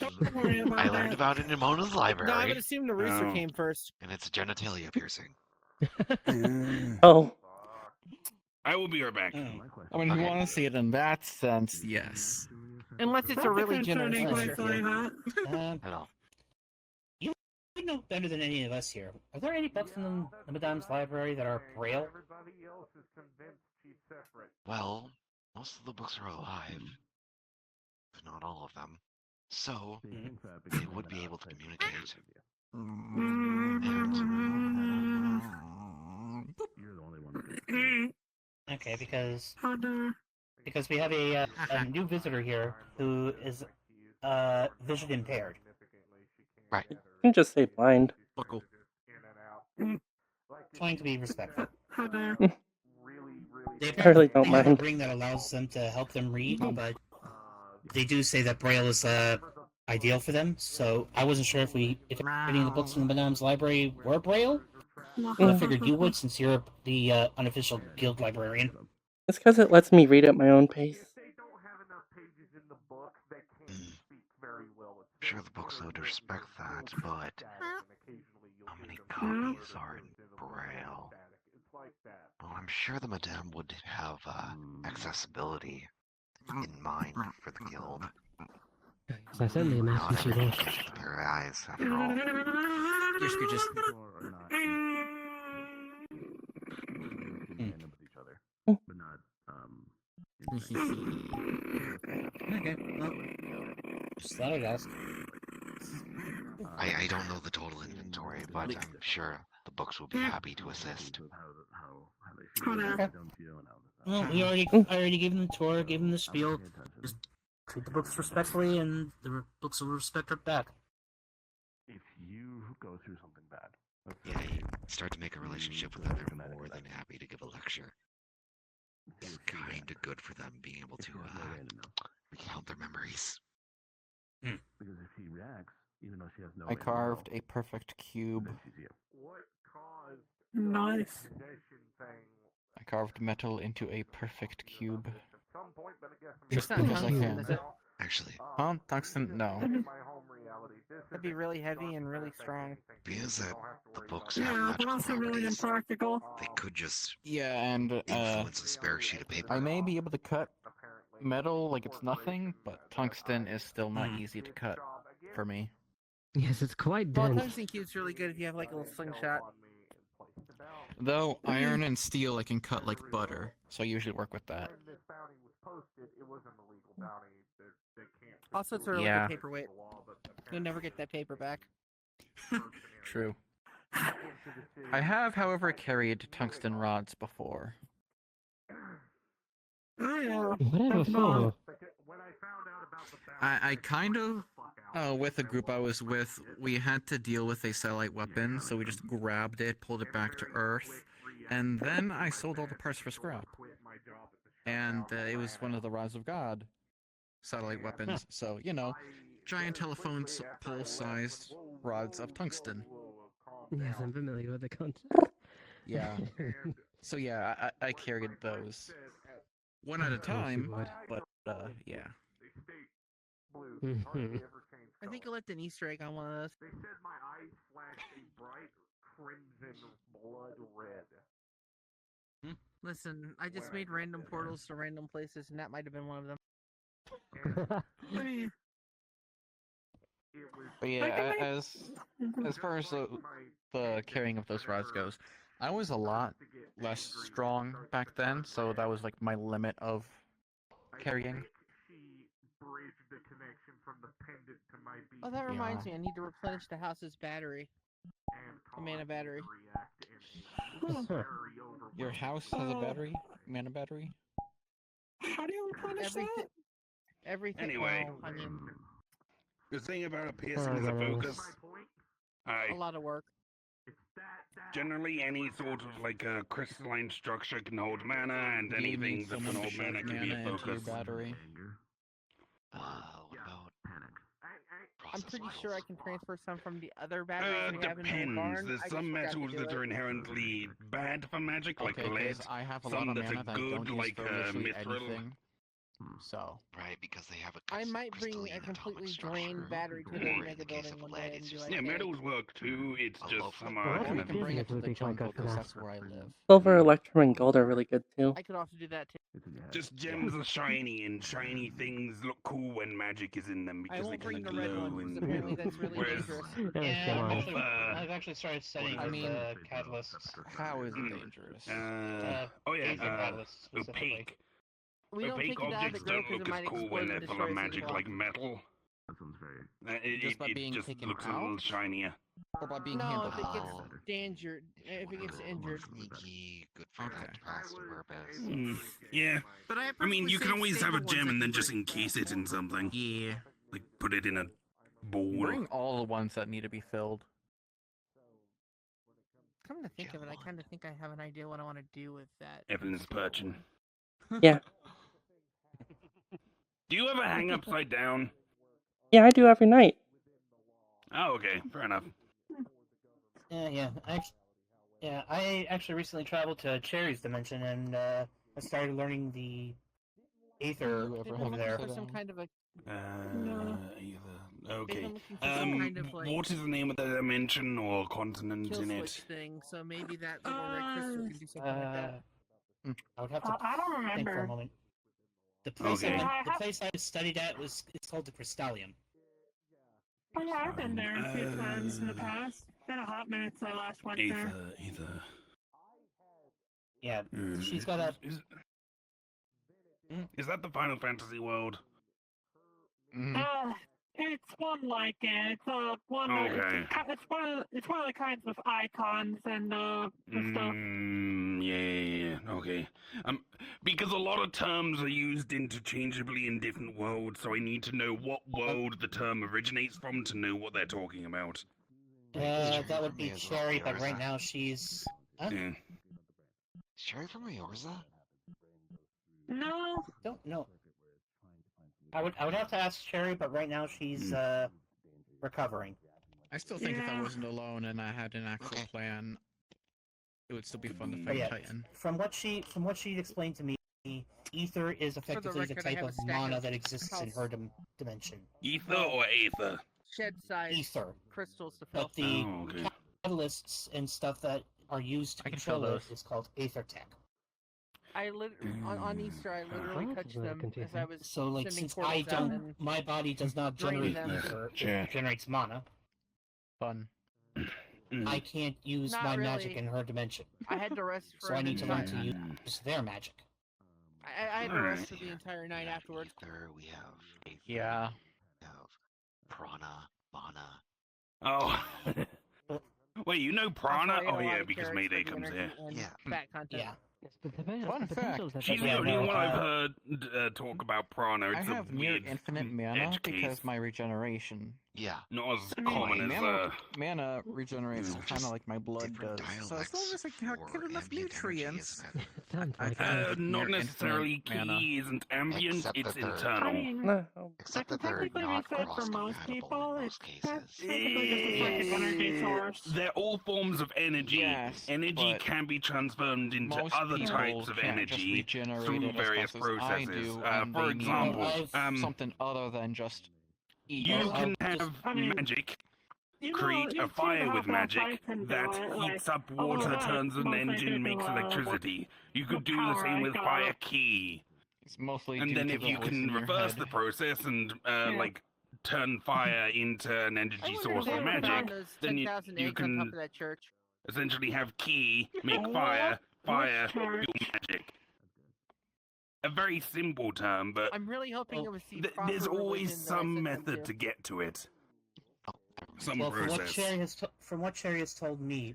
[SPEAKER 8] Don't worry about
[SPEAKER 9] I learned
[SPEAKER 8] that.
[SPEAKER 9] about it in Mona's
[SPEAKER 8] No, I
[SPEAKER 9] library,
[SPEAKER 8] would assume the rooster
[SPEAKER 1] Oh.
[SPEAKER 8] came first.
[SPEAKER 9] and it's a genitalia piercing.
[SPEAKER 3] Oh,
[SPEAKER 1] I will be right back.
[SPEAKER 6] I mean, if you
[SPEAKER 9] Okay.
[SPEAKER 6] want to see it in that sense, yes.
[SPEAKER 8] Unless it's a really generous rooster.
[SPEAKER 9] Hello.
[SPEAKER 7] You know better than any of us here. Are there any books in the Madame's library that are braille?
[SPEAKER 2] Everybody else is convinced she's separate.
[SPEAKER 9] Well, most of the books are alive, if not all of them. So they would be able to communicate.
[SPEAKER 7] Okay, because we have a new visitor here who is vision impaired.
[SPEAKER 9] Right.
[SPEAKER 3] you can just say blind.
[SPEAKER 6] Buckle.
[SPEAKER 7] Trying to be respectful.
[SPEAKER 2] Really
[SPEAKER 7] They
[SPEAKER 3] I really don't
[SPEAKER 7] have a
[SPEAKER 3] mind.
[SPEAKER 7] ring that allows them to help them read, but they do say that Braille is ideal for them. So I wasn't sure if any of the books in the Madame's library were Braille. But I figured you would, since you're the unofficial guild librarian.
[SPEAKER 3] It's because it lets me read at my own pace.
[SPEAKER 9] I'm sure the books would respect that, but how many copies are in Braille? Well, I'm sure the Madame would have accessibility in mind for the guild.
[SPEAKER 5] So I certainly imagine
[SPEAKER 9] Not
[SPEAKER 5] she
[SPEAKER 9] everyone
[SPEAKER 5] will.
[SPEAKER 9] comes with a pair of eyes, after all.
[SPEAKER 6] Your screeches.
[SPEAKER 7] Okay, well, just thought I'd ask.
[SPEAKER 9] I don't know the total inventory, but I'm sure the books will be happy to assist.
[SPEAKER 7] Okay. Well, I already gave them the tour, gave them the spiel. Just treat the books respectfully, and the books will respect her back.
[SPEAKER 2] If you go through something bad,
[SPEAKER 9] Yeah, you start to make a relationship with them, they're more than happy to give a lecture. It's kind of good for them being able to recount their memories.
[SPEAKER 2] because if she reacts, even though she has no
[SPEAKER 6] I carved a perfect cube.
[SPEAKER 2] What caused
[SPEAKER 8] Nice.
[SPEAKER 6] I carved metal into a perfect cube.
[SPEAKER 10] It's
[SPEAKER 6] Just
[SPEAKER 10] not
[SPEAKER 6] because I
[SPEAKER 10] tungsten,
[SPEAKER 6] can.
[SPEAKER 10] is it?
[SPEAKER 9] Actually,
[SPEAKER 6] Huh? Tungsten? No.
[SPEAKER 10] That'd be really heavy and really strong.
[SPEAKER 9] because that the books
[SPEAKER 8] Yeah,
[SPEAKER 9] have
[SPEAKER 8] but
[SPEAKER 9] magical
[SPEAKER 8] also really
[SPEAKER 9] properties,
[SPEAKER 8] impractical.
[SPEAKER 9] they could just
[SPEAKER 6] Yeah, and
[SPEAKER 9] influence a spare sheet of paper.
[SPEAKER 6] I may be able to cut metal like it's nothing, but tungsten is still not easy to cut for me.
[SPEAKER 5] Yes, it's quite
[SPEAKER 10] Well,
[SPEAKER 5] dense.
[SPEAKER 10] tungsten cube's really good if you have like a little slingshot.
[SPEAKER 6] Though iron and steel I can cut like butter, so I usually work with that.
[SPEAKER 10] Also, it's a really
[SPEAKER 6] Yeah.
[SPEAKER 10] good paperweight. You'll never get that paper back.
[SPEAKER 6] True. I have, however, carried tungsten rods before.
[SPEAKER 5] Whatever for.
[SPEAKER 6] I kind of, with a group I was with, we had to deal with a satellite weapon, so we just grabbed it, pulled it back to Earth, and then I sold all the parts for scrap. And it was one of the Rods of God satellite weapons, so, you know, giant telephone pole-sized rods of tungsten.
[SPEAKER 5] Yes, I'm familiar with the concept.
[SPEAKER 6] Yeah. So yeah, I carried those. One at a
[SPEAKER 5] Of course you
[SPEAKER 6] time,
[SPEAKER 5] would.
[SPEAKER 6] but, yeah.
[SPEAKER 5] Mhm.
[SPEAKER 10] I think I left an Easter egg on one of those.
[SPEAKER 2] They said my eyes flashed a bright crimson blood red.
[SPEAKER 10] Listen, I just made random portals to random places, and that might have been one of them.
[SPEAKER 6] But yeah, as far as the carrying of those rods goes, I was a lot less strong back then, so that was like my limit of carrying.
[SPEAKER 10] Oh, that reminds me, I need to replenish the house's battery. The mana battery.
[SPEAKER 6] Your house has a battery? Mana battery?
[SPEAKER 8] How do you replenish that?
[SPEAKER 10] Everything.
[SPEAKER 1] Anyway.
[SPEAKER 10] Well, I mean,
[SPEAKER 1] The thing about a piercing as a focus,
[SPEAKER 10] a lot of work.
[SPEAKER 1] generally any sort of like a crystalline structure can hold mana, and
[SPEAKER 6] You
[SPEAKER 1] anything
[SPEAKER 6] need
[SPEAKER 1] that
[SPEAKER 6] someone
[SPEAKER 1] can
[SPEAKER 6] to
[SPEAKER 1] hold
[SPEAKER 6] shove
[SPEAKER 1] mana can be a
[SPEAKER 6] mana into your
[SPEAKER 1] focus.
[SPEAKER 6] battery.
[SPEAKER 9] What about
[SPEAKER 10] I'm pretty
[SPEAKER 9] process
[SPEAKER 10] sure I
[SPEAKER 9] metals?
[SPEAKER 10] can transfer some from the other batteries we have in the
[SPEAKER 1] Depends.
[SPEAKER 10] barn.
[SPEAKER 1] There's
[SPEAKER 10] I just
[SPEAKER 1] some
[SPEAKER 10] forgot to
[SPEAKER 1] metals
[SPEAKER 10] do
[SPEAKER 1] that
[SPEAKER 10] it.
[SPEAKER 1] are inherently bad for magic, like
[SPEAKER 6] Okay,
[SPEAKER 1] lead.
[SPEAKER 6] 'cause I have a
[SPEAKER 1] Some
[SPEAKER 6] lot of
[SPEAKER 1] that are
[SPEAKER 6] mana that I
[SPEAKER 1] good,
[SPEAKER 6] don't use
[SPEAKER 1] like
[SPEAKER 6] for literally
[SPEAKER 1] mithril.
[SPEAKER 6] anything. So,
[SPEAKER 9] Right, because they have a
[SPEAKER 10] I might bring
[SPEAKER 9] crystalline
[SPEAKER 10] a
[SPEAKER 9] atomic
[SPEAKER 10] completely
[SPEAKER 9] structure.
[SPEAKER 10] drained battery to
[SPEAKER 9] Or
[SPEAKER 10] the
[SPEAKER 9] in
[SPEAKER 10] mega
[SPEAKER 9] the case
[SPEAKER 10] building
[SPEAKER 9] of
[SPEAKER 10] one
[SPEAKER 9] lead,
[SPEAKER 10] day and
[SPEAKER 9] it's
[SPEAKER 10] be
[SPEAKER 9] just
[SPEAKER 10] like,
[SPEAKER 1] Yeah,
[SPEAKER 10] hey,
[SPEAKER 1] metals work too. It's
[SPEAKER 9] a
[SPEAKER 1] just
[SPEAKER 9] loaf
[SPEAKER 1] some
[SPEAKER 9] of
[SPEAKER 1] are
[SPEAKER 5] Well,
[SPEAKER 6] or you
[SPEAKER 5] that's
[SPEAKER 6] can bring it to
[SPEAKER 5] would
[SPEAKER 6] the
[SPEAKER 5] be quite
[SPEAKER 6] jungle,
[SPEAKER 5] good for
[SPEAKER 6] 'cause
[SPEAKER 5] that.
[SPEAKER 6] that's where I live.
[SPEAKER 3] Silver, electrum, and gold are really good too.
[SPEAKER 10] I could also do that too.
[SPEAKER 1] Just gems are shiny, and shiny things look cool when magic is in them
[SPEAKER 10] I
[SPEAKER 1] because they
[SPEAKER 10] won't bring
[SPEAKER 1] kind of
[SPEAKER 10] the red
[SPEAKER 1] glow.
[SPEAKER 10] one because
[SPEAKER 1] And
[SPEAKER 10] apparently that's really
[SPEAKER 1] whereas
[SPEAKER 10] dangerous.
[SPEAKER 5] Yeah,
[SPEAKER 1] I've
[SPEAKER 11] actually started studying
[SPEAKER 6] I
[SPEAKER 11] with
[SPEAKER 6] mean,
[SPEAKER 11] catalysts.
[SPEAKER 6] How is it dangerous?
[SPEAKER 11] Catalysts specifically.
[SPEAKER 1] opaque.
[SPEAKER 10] We don't
[SPEAKER 1] Opaque
[SPEAKER 10] take it out of the
[SPEAKER 1] objects
[SPEAKER 10] grow
[SPEAKER 1] don't
[SPEAKER 10] because
[SPEAKER 1] look
[SPEAKER 10] it
[SPEAKER 1] as
[SPEAKER 10] might
[SPEAKER 1] cool
[SPEAKER 10] explode
[SPEAKER 1] when
[SPEAKER 10] and
[SPEAKER 1] they're full
[SPEAKER 10] destroy
[SPEAKER 1] of
[SPEAKER 10] a city
[SPEAKER 1] magic
[SPEAKER 10] block.
[SPEAKER 1] like metal.
[SPEAKER 6] Just by
[SPEAKER 1] It
[SPEAKER 6] being
[SPEAKER 1] just
[SPEAKER 6] taken
[SPEAKER 1] looks a little
[SPEAKER 6] out?
[SPEAKER 1] shinier.
[SPEAKER 6] Or by being
[SPEAKER 10] No,
[SPEAKER 6] handled
[SPEAKER 10] if it gets
[SPEAKER 6] well?
[SPEAKER 10] injured, if it gets injured.
[SPEAKER 9] Sneaky, good for
[SPEAKER 6] Okay.
[SPEAKER 9] past purpose.
[SPEAKER 1] Yeah.
[SPEAKER 10] But
[SPEAKER 1] I mean, you can always have a gem and then just encase it in something.
[SPEAKER 6] Yeah.
[SPEAKER 1] Like, put it in a bowl.
[SPEAKER 6] Bring all the ones that need to be filled.
[SPEAKER 10] Come to think of it, I kind of think I have an idea what I want to do with that.
[SPEAKER 1] Evelyn's perching.
[SPEAKER 3] Yeah.
[SPEAKER 1] Do you ever hang upside down?
[SPEAKER 3] Yeah, I do every night.
[SPEAKER 1] Oh, okay, fair enough.
[SPEAKER 7] Yeah. I actually recently traveled to Cherry's dimension and I started learning the Aether
[SPEAKER 10] They've been
[SPEAKER 7] over
[SPEAKER 10] looking
[SPEAKER 7] there.
[SPEAKER 10] for some kind of a
[SPEAKER 1] Okay.
[SPEAKER 10] like,
[SPEAKER 1] what is the name of the dimension or continent
[SPEAKER 10] kill
[SPEAKER 1] in
[SPEAKER 10] switch
[SPEAKER 1] it?
[SPEAKER 10] thing, so maybe that little red crystal can do something like that.
[SPEAKER 7] I would have to
[SPEAKER 8] I don't
[SPEAKER 7] think for a
[SPEAKER 8] remember.
[SPEAKER 7] moment. The place
[SPEAKER 1] Okay.
[SPEAKER 7] the place I studied at it's called the Crystallium.
[SPEAKER 8] Oh yeah, I've been there a few times in the past. Been a hot minute since I last went there.
[SPEAKER 1] Ether.
[SPEAKER 7] Yeah, she's got a.
[SPEAKER 1] Is that the Final Fantasy world?
[SPEAKER 8] It's one like it. It's one.
[SPEAKER 1] Okay.
[SPEAKER 8] It's one of the kinds with icons and stuff.
[SPEAKER 1] Yeah. Okay. Because a lot of terms are used interchangeably in different worlds, so I need to know what world the term originates from to know what they're talking about.
[SPEAKER 7] That would be Cherry, but right now she's. Huh?
[SPEAKER 1] Yeah.
[SPEAKER 9] Is Cherry from Eorza?
[SPEAKER 8] No.
[SPEAKER 7] Don't know. I would have to ask Cherry, but right now she's recovering.
[SPEAKER 6] I still think if I wasn't alone and I had an actual plan, it would still be fun to fight Titan.
[SPEAKER 7] From what she explained to me, Ether is effectively the type of mana that exists in her dimension.
[SPEAKER 1] Ether or Aether?
[SPEAKER 10] Shed size
[SPEAKER 7] Ether.
[SPEAKER 10] Crystals to fill.
[SPEAKER 7] But the catalysts and stuff that are used to control it is called Aether Tech.
[SPEAKER 10] I on Easter, I literally touched them as I was sending
[SPEAKER 7] since
[SPEAKER 10] portals out and
[SPEAKER 7] my body does not generate ether, it generates mana.
[SPEAKER 6] Fun.
[SPEAKER 7] I can't use my magic in her dimension.
[SPEAKER 10] I had to rest for
[SPEAKER 7] so I need to learn to use their magic.
[SPEAKER 10] I had to rest for the entire night afterwards.
[SPEAKER 9] We have Aether,
[SPEAKER 6] We
[SPEAKER 9] have Prana, Mana.
[SPEAKER 1] Oh. Wait, you know Prana? Oh yeah, because Mayday comes here.
[SPEAKER 10] Fat content.
[SPEAKER 7] Yeah.
[SPEAKER 6] Fun fact.
[SPEAKER 1] She's the only one I've heard talk about Prana. It's
[SPEAKER 6] I have near
[SPEAKER 1] weird
[SPEAKER 6] infinite mana because my regeneration.
[SPEAKER 9] Yeah.
[SPEAKER 1] Not as common as
[SPEAKER 6] mana regenerates kind of like my blood does. So as long as I get enough nutrients,
[SPEAKER 1] not necessarily key isn't ambient, it's internal.
[SPEAKER 8] I mean,
[SPEAKER 9] Except that they're not
[SPEAKER 8] for most people,
[SPEAKER 9] in
[SPEAKER 8] it's
[SPEAKER 9] most cases.
[SPEAKER 8] basically just a fucking energy source.
[SPEAKER 1] They're all forms of energy.
[SPEAKER 6] Yes,
[SPEAKER 1] energy can be transformed into other types of energy through various processes. For example,
[SPEAKER 6] something other than just
[SPEAKER 1] you can have magic, create a fire with magic that heats up water, turns an engine, makes electricity. You could do the same with fire key.
[SPEAKER 6] It's mostly
[SPEAKER 1] and then if you can reverse the process and like turn fire into an energy source for magic, then you can essentially have key, make fire, do magic. A very simple term, but
[SPEAKER 10] I'm really hoping it was
[SPEAKER 1] there's always some method to get to it. Some process.
[SPEAKER 7] From what Cherry has told me,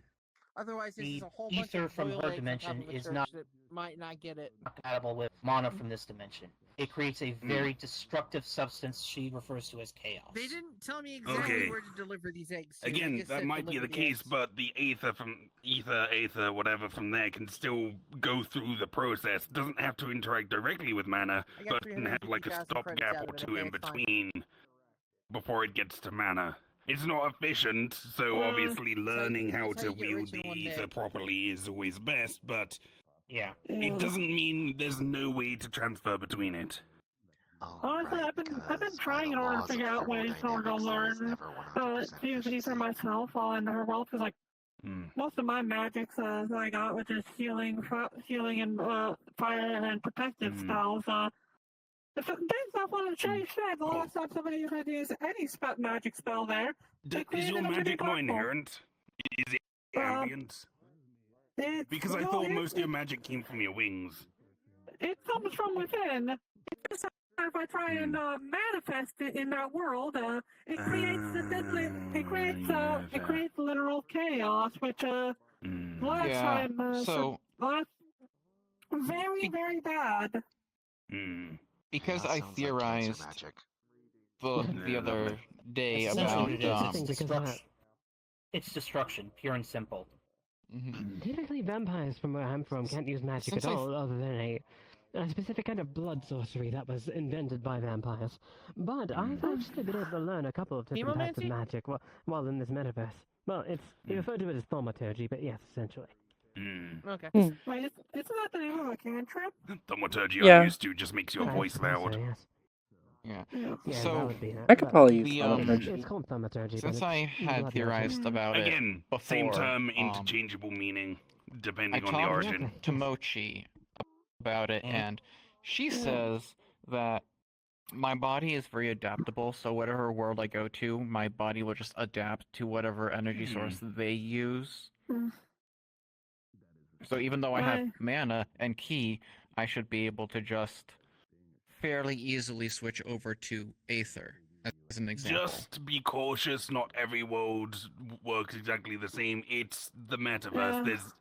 [SPEAKER 10] otherwise
[SPEAKER 7] the
[SPEAKER 10] a whole
[SPEAKER 7] ether
[SPEAKER 10] bunch
[SPEAKER 7] from
[SPEAKER 10] of
[SPEAKER 7] her dimension is not
[SPEAKER 10] that might not get it.
[SPEAKER 7] compatible with mana from this dimension. It creates a very destructive substance she refers to as chaos.
[SPEAKER 10] They didn't tell me exactly where to deliver these eggs.
[SPEAKER 1] Again, that might be the case, but the Aether from Aether, whatever from there can still go through the process. Doesn't have to interact directly with mana, but can have like a stopgap or two in between before it gets to mana. It's not efficient, so obviously learning how to wield the Aether properly is always best, but it doesn't mean there's no way to transfer between it.
[SPEAKER 8] Honestly, I've been trying in order to figure out ways in order to learn to use Ether myself in her world, because like most of my magics that I got, which is healing and fire and protective spells. Based off what Jay said, the last time somebody had to use any magic spell there.
[SPEAKER 1] Is your magic not inherent? Is it ambient? Because I thought most of your magic came from your wings.
[SPEAKER 8] It comes from within. It's just if I try and manifest it in that world, it creates it creates literal chaos, which last time last very bad.
[SPEAKER 6] Because I theorized the other day
[SPEAKER 7] Essentially
[SPEAKER 6] about
[SPEAKER 7] it's destruction, pure and simple.
[SPEAKER 5] Typically, vampires from where I'm from can't use magic at all, other than a specific kind of blood sorcery that was invented by vampires. But I've actually been able to learn a couple of different types of magic while in this metaverse. Well, you refer to it as thaumaturgy, but yes, essentially.
[SPEAKER 10] Okay.
[SPEAKER 8] Wait, isn't that the name of a cantrip?
[SPEAKER 1] Thaumaturgy
[SPEAKER 3] Yeah.
[SPEAKER 1] I'm used to just makes your voice loud.
[SPEAKER 5] Yes.
[SPEAKER 6] Yeah.
[SPEAKER 5] Yeah,
[SPEAKER 6] So
[SPEAKER 5] that would be that.
[SPEAKER 3] I could probably use
[SPEAKER 6] the,
[SPEAKER 3] thaumaturgy.
[SPEAKER 5] It's called thaumaturgy.
[SPEAKER 6] since
[SPEAKER 5] but
[SPEAKER 6] I
[SPEAKER 5] it's
[SPEAKER 6] had
[SPEAKER 5] blood
[SPEAKER 6] theorized
[SPEAKER 5] magic.
[SPEAKER 6] about it
[SPEAKER 1] Again,
[SPEAKER 6] before,
[SPEAKER 1] same term, interchangeable meaning,
[SPEAKER 6] I
[SPEAKER 1] depending on the
[SPEAKER 6] talked
[SPEAKER 1] origin.
[SPEAKER 6] to Mochi about it, and she says that my body is very adaptable, so whatever world I go to, my body will just adapt to whatever energy source they use. So even though I have mana and ki, I should be able to just fairly easily switch over to Aether, as an example.
[SPEAKER 1] Just be cautious, not every world works exactly the same. It's the metaverse. There's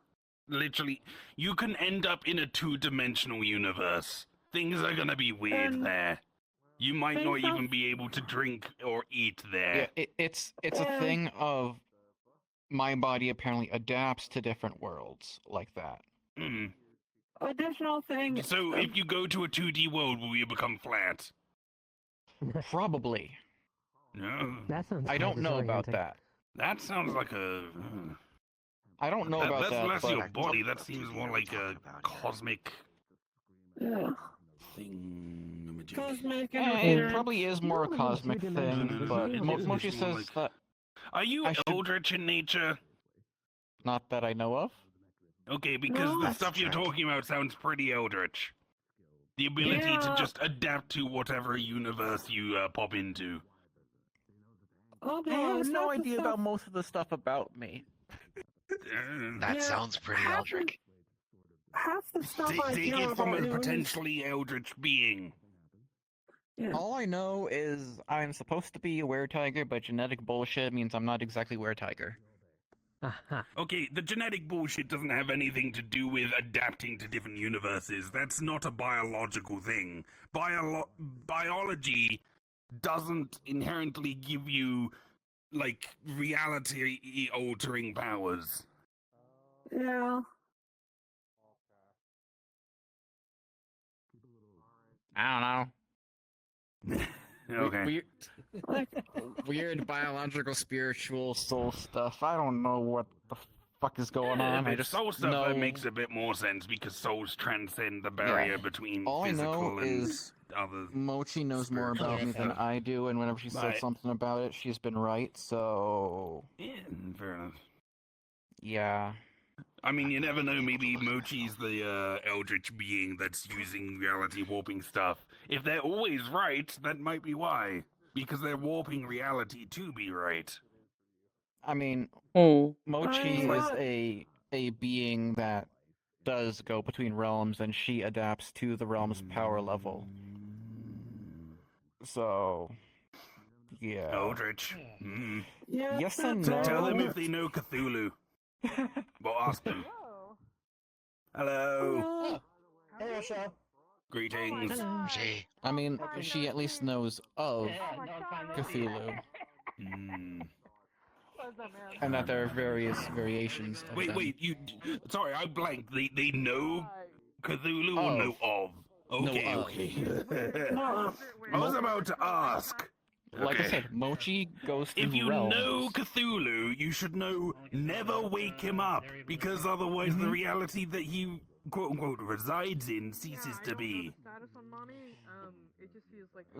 [SPEAKER 1] literally... You can end up in a two-dimensional universe. Things are gonna be weird there. You might not even be able to drink or eat there.
[SPEAKER 6] Yeah, it's a thing of my body apparently adapts to different worlds like that.
[SPEAKER 8] Additional thing.
[SPEAKER 1] So if you go to a 2D world, will you become flat?
[SPEAKER 6] Probably.
[SPEAKER 1] No.
[SPEAKER 5] That sounds
[SPEAKER 6] I don't know about that.
[SPEAKER 1] That sounds like a...
[SPEAKER 6] I don't know about
[SPEAKER 1] that's
[SPEAKER 6] that,
[SPEAKER 1] less
[SPEAKER 6] but...
[SPEAKER 1] your body. That seems more like a cosmic thing.
[SPEAKER 8] Cosmic
[SPEAKER 6] it probably is more a cosmic thing, but Mochi says that...
[SPEAKER 1] Are you Eldritch in nature?
[SPEAKER 6] Not that I know of.
[SPEAKER 1] Okay, because the stuff you're talking about sounds pretty Eldritch. The ability to just adapt to whatever universe you pop into.
[SPEAKER 8] Oh,
[SPEAKER 6] I have no idea about most of the stuff about me.
[SPEAKER 9] That sounds pretty Eldritch.
[SPEAKER 8] Half the stuff I
[SPEAKER 1] Take
[SPEAKER 8] know
[SPEAKER 1] it from
[SPEAKER 8] about
[SPEAKER 1] a
[SPEAKER 8] you
[SPEAKER 1] potentially Eldritch being.
[SPEAKER 6] All I know is I'm supposed to be a were-tiger, but genetic bullshit means I'm not exactly were-tiger.
[SPEAKER 1] Okay, the genetic bullshit doesn't have anything to do with adapting to different universes. That's not a biological thing. Biology doesn't inherently give you, like, reality-altering powers.
[SPEAKER 8] Yeah.
[SPEAKER 6] I don't know.
[SPEAKER 1] Okay.
[SPEAKER 6] Weird biological, spiritual, soul stuff. I don't know what the fuck is going on. I just
[SPEAKER 1] soul stuff
[SPEAKER 6] know...
[SPEAKER 1] that makes a bit more sense because souls transcend the barrier between
[SPEAKER 6] all
[SPEAKER 1] physical
[SPEAKER 6] I know
[SPEAKER 1] and
[SPEAKER 6] is
[SPEAKER 1] other.
[SPEAKER 6] Mochi knows more about me than I do, and whenever she said something about it, she's been right. So
[SPEAKER 1] yeah, fair enough.
[SPEAKER 6] Yeah.
[SPEAKER 1] I mean, you never know, maybe Mochi's the Eldritch being that's using reality warping stuff. If they're always right, that might be why. Because they're warping reality to be right.
[SPEAKER 6] I mean, Mochi is a being that does go between realms, and she adapts to the realm's power level. So, yeah.
[SPEAKER 1] Eldritch.
[SPEAKER 6] Yes and no.
[SPEAKER 1] Tell them if they know Cthulhu. Well, ask them. Hello.
[SPEAKER 10] Hey, Rochelle.
[SPEAKER 1] Greetings.
[SPEAKER 6] I mean, she at least knows of Cthulhu. And that there are various variations of them.
[SPEAKER 1] Wait, sorry, I blanked. They know Cthulhu or know of? Okay, okay. I was about to ask.
[SPEAKER 6] Like I said, Mochi goes through
[SPEAKER 1] If you
[SPEAKER 6] realms.
[SPEAKER 1] know Cthulhu, you should know never wake him up, because otherwise the reality that he quote-unquote resides in ceases to be.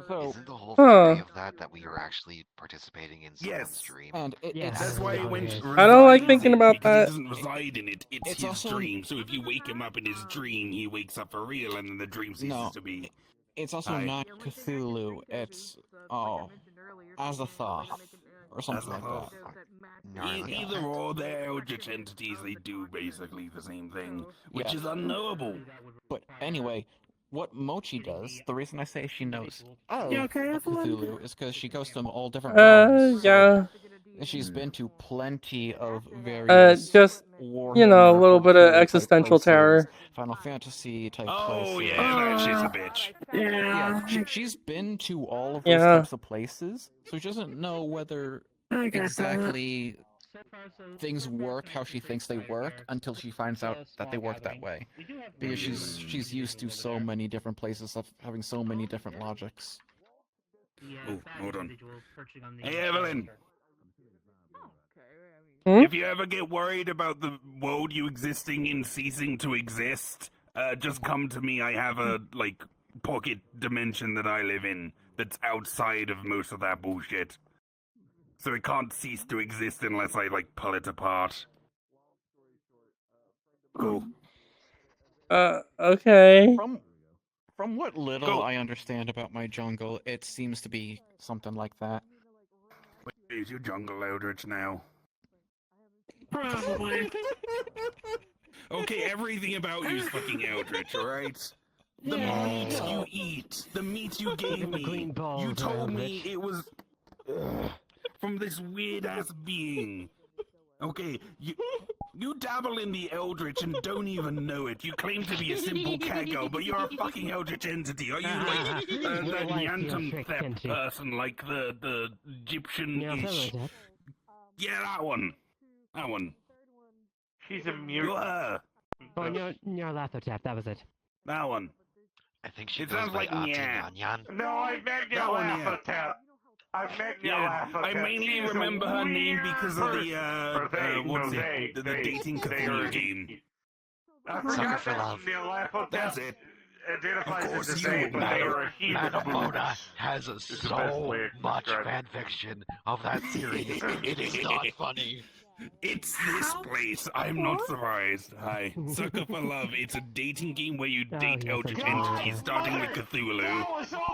[SPEAKER 6] So,
[SPEAKER 9] isn't the whole theory of that we were actually participating in someone's stream?
[SPEAKER 6] And
[SPEAKER 1] That's why it went.
[SPEAKER 3] I don't like thinking about
[SPEAKER 1] because
[SPEAKER 3] that.
[SPEAKER 1] He doesn't reside in it. It's his
[SPEAKER 6] also...
[SPEAKER 1] dream. So if you wake him up in his dream, he wakes up for real, and then the dream ceases to be.
[SPEAKER 6] It's also not Cthulhu. It's Azathoth or something like that.
[SPEAKER 1] Either or, they're Eldritch entities. They do basically the same thing, which is unknowable.
[SPEAKER 6] But anyway, what Mochi does, the reason I say she knows
[SPEAKER 8] Cthulhu
[SPEAKER 6] is because she goes to all different realms.
[SPEAKER 3] Yeah.
[SPEAKER 6] She's been to plenty of various
[SPEAKER 3] just,
[SPEAKER 6] Warhammer,
[SPEAKER 3] a little bit of
[SPEAKER 6] Cthulhu-type
[SPEAKER 3] existential
[SPEAKER 6] places,
[SPEAKER 3] terror.
[SPEAKER 6] Final Fantasy type
[SPEAKER 1] Oh,
[SPEAKER 6] places.
[SPEAKER 1] yeah, she's a bitch.
[SPEAKER 6] Yeah, she's been to all of those types of places, so she doesn't know whether exactly things work how she thinks they work until she finds out that they work that way. Because she's used to so many different places of having so many different logics.
[SPEAKER 1] Oh, hold on. Hey, Evelyn.
[SPEAKER 3] Hmm?
[SPEAKER 1] If you ever get worried about the world you existing in ceasing to exist, just come to me. I have a, pocket dimension that I live in that's outside of most of that bullshit. So it can't cease to exist unless I, pull it apart. Cool.
[SPEAKER 3] Okay.
[SPEAKER 6] From what little I understand about my jungle, it seems to be something like that.
[SPEAKER 1] Wait, is your jungle Eldritch now?
[SPEAKER 8] Probably.
[SPEAKER 1] Okay, everything about you is fucking Eldritch, alright? The meat you eat, the meat you gave me, you told me it was from this weird-ass being. Okay, you dabble in the Eldritch and don't even know it. You claim to be a simple cat girl, but you're a fucking Eldritch entity. Are you like that Nyantumthep person, like the Egyptian-ish? Yeah, that one. That one.
[SPEAKER 2] She's a mutant.
[SPEAKER 5] Oh, Nyarlathotep, that was it.
[SPEAKER 1] That one.
[SPEAKER 9] I think she
[SPEAKER 1] It
[SPEAKER 9] goes
[SPEAKER 1] sounds
[SPEAKER 9] by
[SPEAKER 1] like
[SPEAKER 9] Auntie
[SPEAKER 1] Nya.
[SPEAKER 9] Nyan.
[SPEAKER 2] No, I met
[SPEAKER 1] That one, yeah.
[SPEAKER 2] Nyarlathotep. I met
[SPEAKER 1] Yeah,
[SPEAKER 2] Nyarlathotep.
[SPEAKER 1] I mainly remember her name because of the dating Cthulhu game.
[SPEAKER 2] I
[SPEAKER 9] Sucker
[SPEAKER 2] forgot
[SPEAKER 9] for
[SPEAKER 2] that
[SPEAKER 9] love.
[SPEAKER 2] Nyarlathotep
[SPEAKER 1] That's it.
[SPEAKER 2] identifies
[SPEAKER 1] Of course
[SPEAKER 2] as the
[SPEAKER 1] you
[SPEAKER 2] same, but they are a human.
[SPEAKER 9] Manamona has
[SPEAKER 2] the best
[SPEAKER 9] so
[SPEAKER 2] way to
[SPEAKER 9] much
[SPEAKER 2] describe it.
[SPEAKER 9] fan fiction of that series. It is not funny.
[SPEAKER 1] It's this place. I'm not surprised. Hi. Sucker for Love. It's a dating game where you date Eldritch entities, starting with Cthulhu.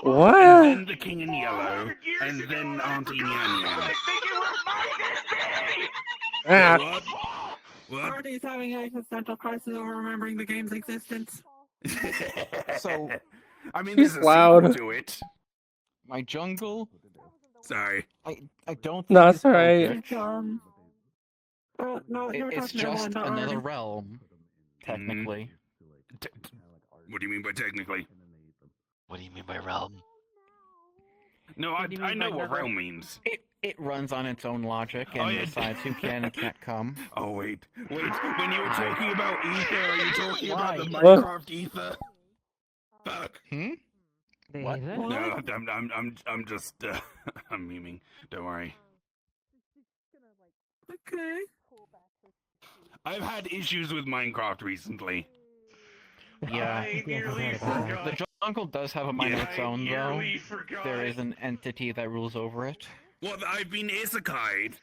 [SPEAKER 3] What?
[SPEAKER 1] And then the King in Yellow. And then Auntie Nyan.
[SPEAKER 3] Ah.
[SPEAKER 1] What?
[SPEAKER 8] Artie's having an existential crisis over remembering the game's existence.
[SPEAKER 6] So,
[SPEAKER 1] I mean,
[SPEAKER 3] She's
[SPEAKER 1] there's a
[SPEAKER 3] loud.
[SPEAKER 1] sequel to it.
[SPEAKER 6] my jungle,
[SPEAKER 1] Sorry.
[SPEAKER 6] I don't think
[SPEAKER 3] No,
[SPEAKER 6] it's
[SPEAKER 3] it's alright.
[SPEAKER 6] Eldritch.
[SPEAKER 8] No, you're
[SPEAKER 6] It's
[SPEAKER 8] talking about
[SPEAKER 6] just
[SPEAKER 8] one,
[SPEAKER 6] another
[SPEAKER 8] Artie.
[SPEAKER 6] realm, technically.
[SPEAKER 1] What do you mean by technically?
[SPEAKER 9] What do you mean by realm?
[SPEAKER 1] No, I know what realm means.
[SPEAKER 6] It runs on its own logic
[SPEAKER 1] Oh,
[SPEAKER 6] and
[SPEAKER 1] yeah.
[SPEAKER 6] decides who can and can't come.
[SPEAKER 1] Oh, wait. When you were talking about ether, are you talking about the
[SPEAKER 6] Why?
[SPEAKER 1] Minecraft ether? Fuck.
[SPEAKER 6] What?
[SPEAKER 1] No, I'm just, I'm memeing. Don't worry.
[SPEAKER 8] Okay.
[SPEAKER 1] I've had issues with Minecraft recently.
[SPEAKER 6] Yeah. The jungle does have a mind of its own, though. There is an entity that rules over it.
[SPEAKER 1] What, I've been isekai'd?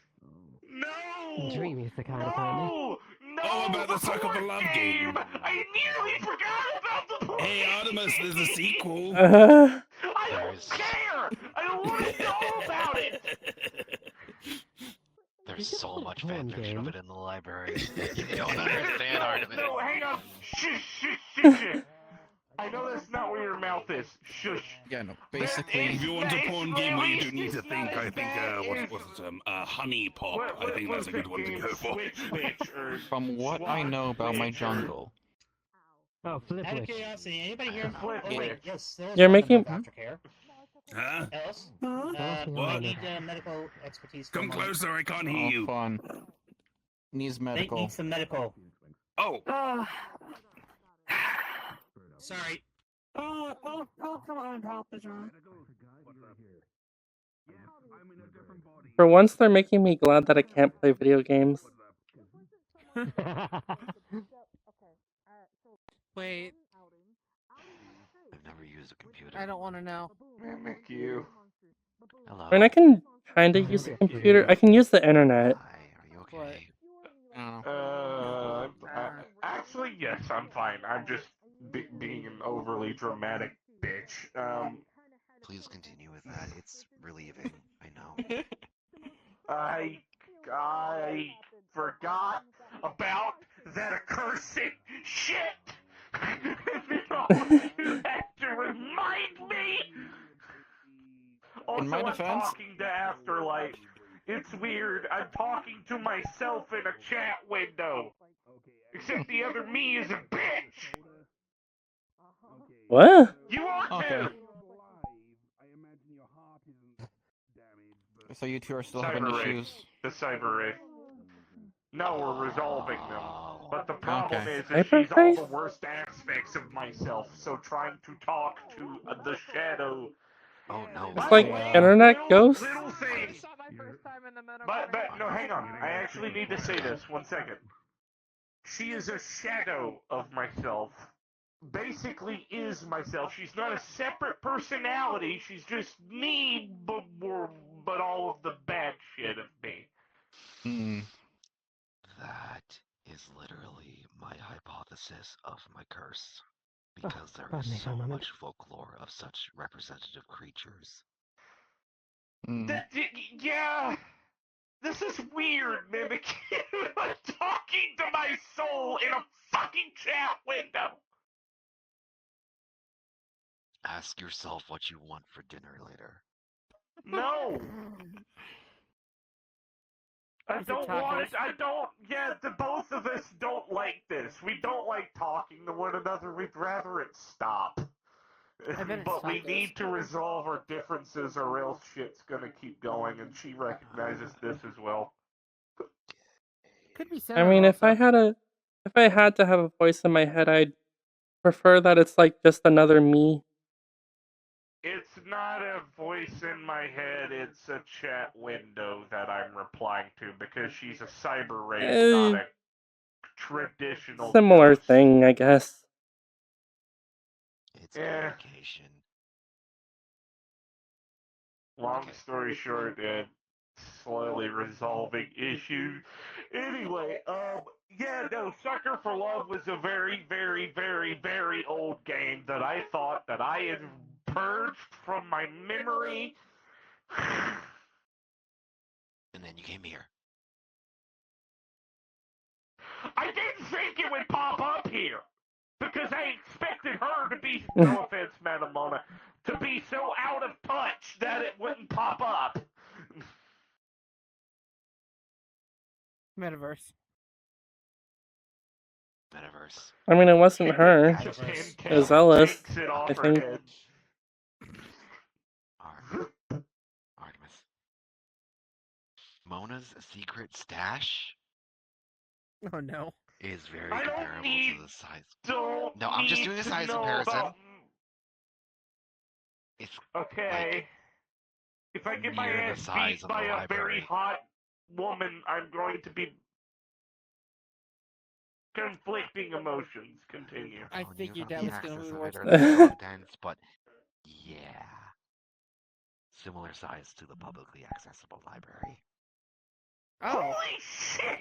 [SPEAKER 2] No!
[SPEAKER 5] Dream is the kind of apparently.
[SPEAKER 2] No!
[SPEAKER 1] Oh, about the Sucker for Love game.
[SPEAKER 2] I immediately forgot about the
[SPEAKER 1] Hey, Artemis, there's a sequel.
[SPEAKER 2] I don't care! I don't want to know about it!
[SPEAKER 9] There's so much fan fiction of it in the library. You don't understand, Artemis.
[SPEAKER 2] No, hang on. Shush. I know that's not where your mouth is. Shush.
[SPEAKER 6] Yeah, no, basically...
[SPEAKER 1] If you want a porn game where you do need to think, I think, what's it, Honey Pop, I think that's a good one to go for.
[SPEAKER 6] From what I know about my jungle...
[SPEAKER 5] Oh, Flip
[SPEAKER 7] Out of
[SPEAKER 5] Witch.
[SPEAKER 7] curiosity, anybody here? Yes, there was
[SPEAKER 3] You're
[SPEAKER 7] one
[SPEAKER 3] making-
[SPEAKER 7] about aftercare.
[SPEAKER 1] Huh?
[SPEAKER 7] Ellis?
[SPEAKER 1] What?
[SPEAKER 7] Need medical expertise.
[SPEAKER 1] Come closer, I can't hear
[SPEAKER 6] Oh,
[SPEAKER 1] you.
[SPEAKER 6] fun. Needs
[SPEAKER 7] They
[SPEAKER 6] medical.
[SPEAKER 7] need some medical.
[SPEAKER 1] Oh.
[SPEAKER 7] Sorry.
[SPEAKER 8] Oh, come on, help is wrong.
[SPEAKER 3] For once, they're making me glad that I can't play video games.
[SPEAKER 10] Wait,
[SPEAKER 9] I've never used a computer.
[SPEAKER 10] I don't want to know.
[SPEAKER 2] Mimic you.
[SPEAKER 9] Hello.
[SPEAKER 3] I mean, I can kinda use a computer. I can use the internet.
[SPEAKER 9] Hi, are you okay?
[SPEAKER 2] Actually, yes, I'm fine. I'm just being an overly dramatic bitch.
[SPEAKER 9] Please continue with that. It's relieving. I know.
[SPEAKER 2] I forgot about that accursed shit! You had to remind me! Also,
[SPEAKER 6] In my
[SPEAKER 2] I'm
[SPEAKER 6] defense-
[SPEAKER 2] talking to Afterlife. It's weird. I'm talking to myself in a chat window. Except the other me is a bitch!
[SPEAKER 3] What?
[SPEAKER 2] You are
[SPEAKER 6] Okay.
[SPEAKER 2] too!
[SPEAKER 6] So you two are still having
[SPEAKER 2] Cyber Ray.
[SPEAKER 6] issues.
[SPEAKER 2] The Cyber Ray. No, we're resolving them. But the problem is
[SPEAKER 3] Hyper
[SPEAKER 2] she's all
[SPEAKER 3] face?
[SPEAKER 2] the worst aspects of myself, so trying to talk to the shadow.
[SPEAKER 9] Oh no.
[SPEAKER 3] It's like internet ghosts?
[SPEAKER 2] Little thing. But no, hang on. I actually need to say this. 1 second. She is a shadow of myself. Basically is myself. She's not a separate personality. She's just me, but all of the bad shit of me.
[SPEAKER 9] That is literally my hypothesis of my curse. Because there
[SPEAKER 5] pardon me
[SPEAKER 9] is
[SPEAKER 5] for a
[SPEAKER 9] so
[SPEAKER 5] moment.
[SPEAKER 9] much folklore of such representative creatures.
[SPEAKER 2] Yeah. This is weird, Mimic. I'm talking to my soul in a fucking chat window.
[SPEAKER 9] Ask yourself what you want for dinner later.
[SPEAKER 2] No. I don't want it. The both of us don't like this. We don't like talking to one another. We'd rather it stop. But we need to resolve our differences or else shit's gonna keep going, and she recognizes this as well.
[SPEAKER 10] Could be
[SPEAKER 3] I mean, if I had to have a voice in my head, I'd prefer that it's like just another me.
[SPEAKER 2] It's not a voice in my head, it's a chat window that I'm replying to because she's a cyber race, not a traditional
[SPEAKER 3] Similar
[SPEAKER 2] ghost.
[SPEAKER 3] thing, I guess.
[SPEAKER 9] It's communication.
[SPEAKER 2] Long story short, slowly resolving issues. Anyway, yeah, no, Sucker for Love was a very, very, very, very old game that I thought that I had purged from my memory.
[SPEAKER 9] And then you came here.
[SPEAKER 2] I didn't think it would pop up here. Because I expected her to be, no offense, Madam Mona, to be so out of touch that it wouldn't pop up.
[SPEAKER 10] Metaverse.
[SPEAKER 3] I mean, it wasn't her. It was Ellis, I think.
[SPEAKER 9] Artemis. Mona's secret stash
[SPEAKER 10] Oh no.
[SPEAKER 9] is very comparable to the size. No, I'm just doing a size comparison. It's
[SPEAKER 2] okay. If I get my ass beat by a very hot woman, I'm going to be conflicting emotions. Continue.
[SPEAKER 10] I figured that was going to be worse.
[SPEAKER 9] Dense, but yeah, similar size to the publicly accessible library.
[SPEAKER 10] Oh.
[SPEAKER 2] Holy shit!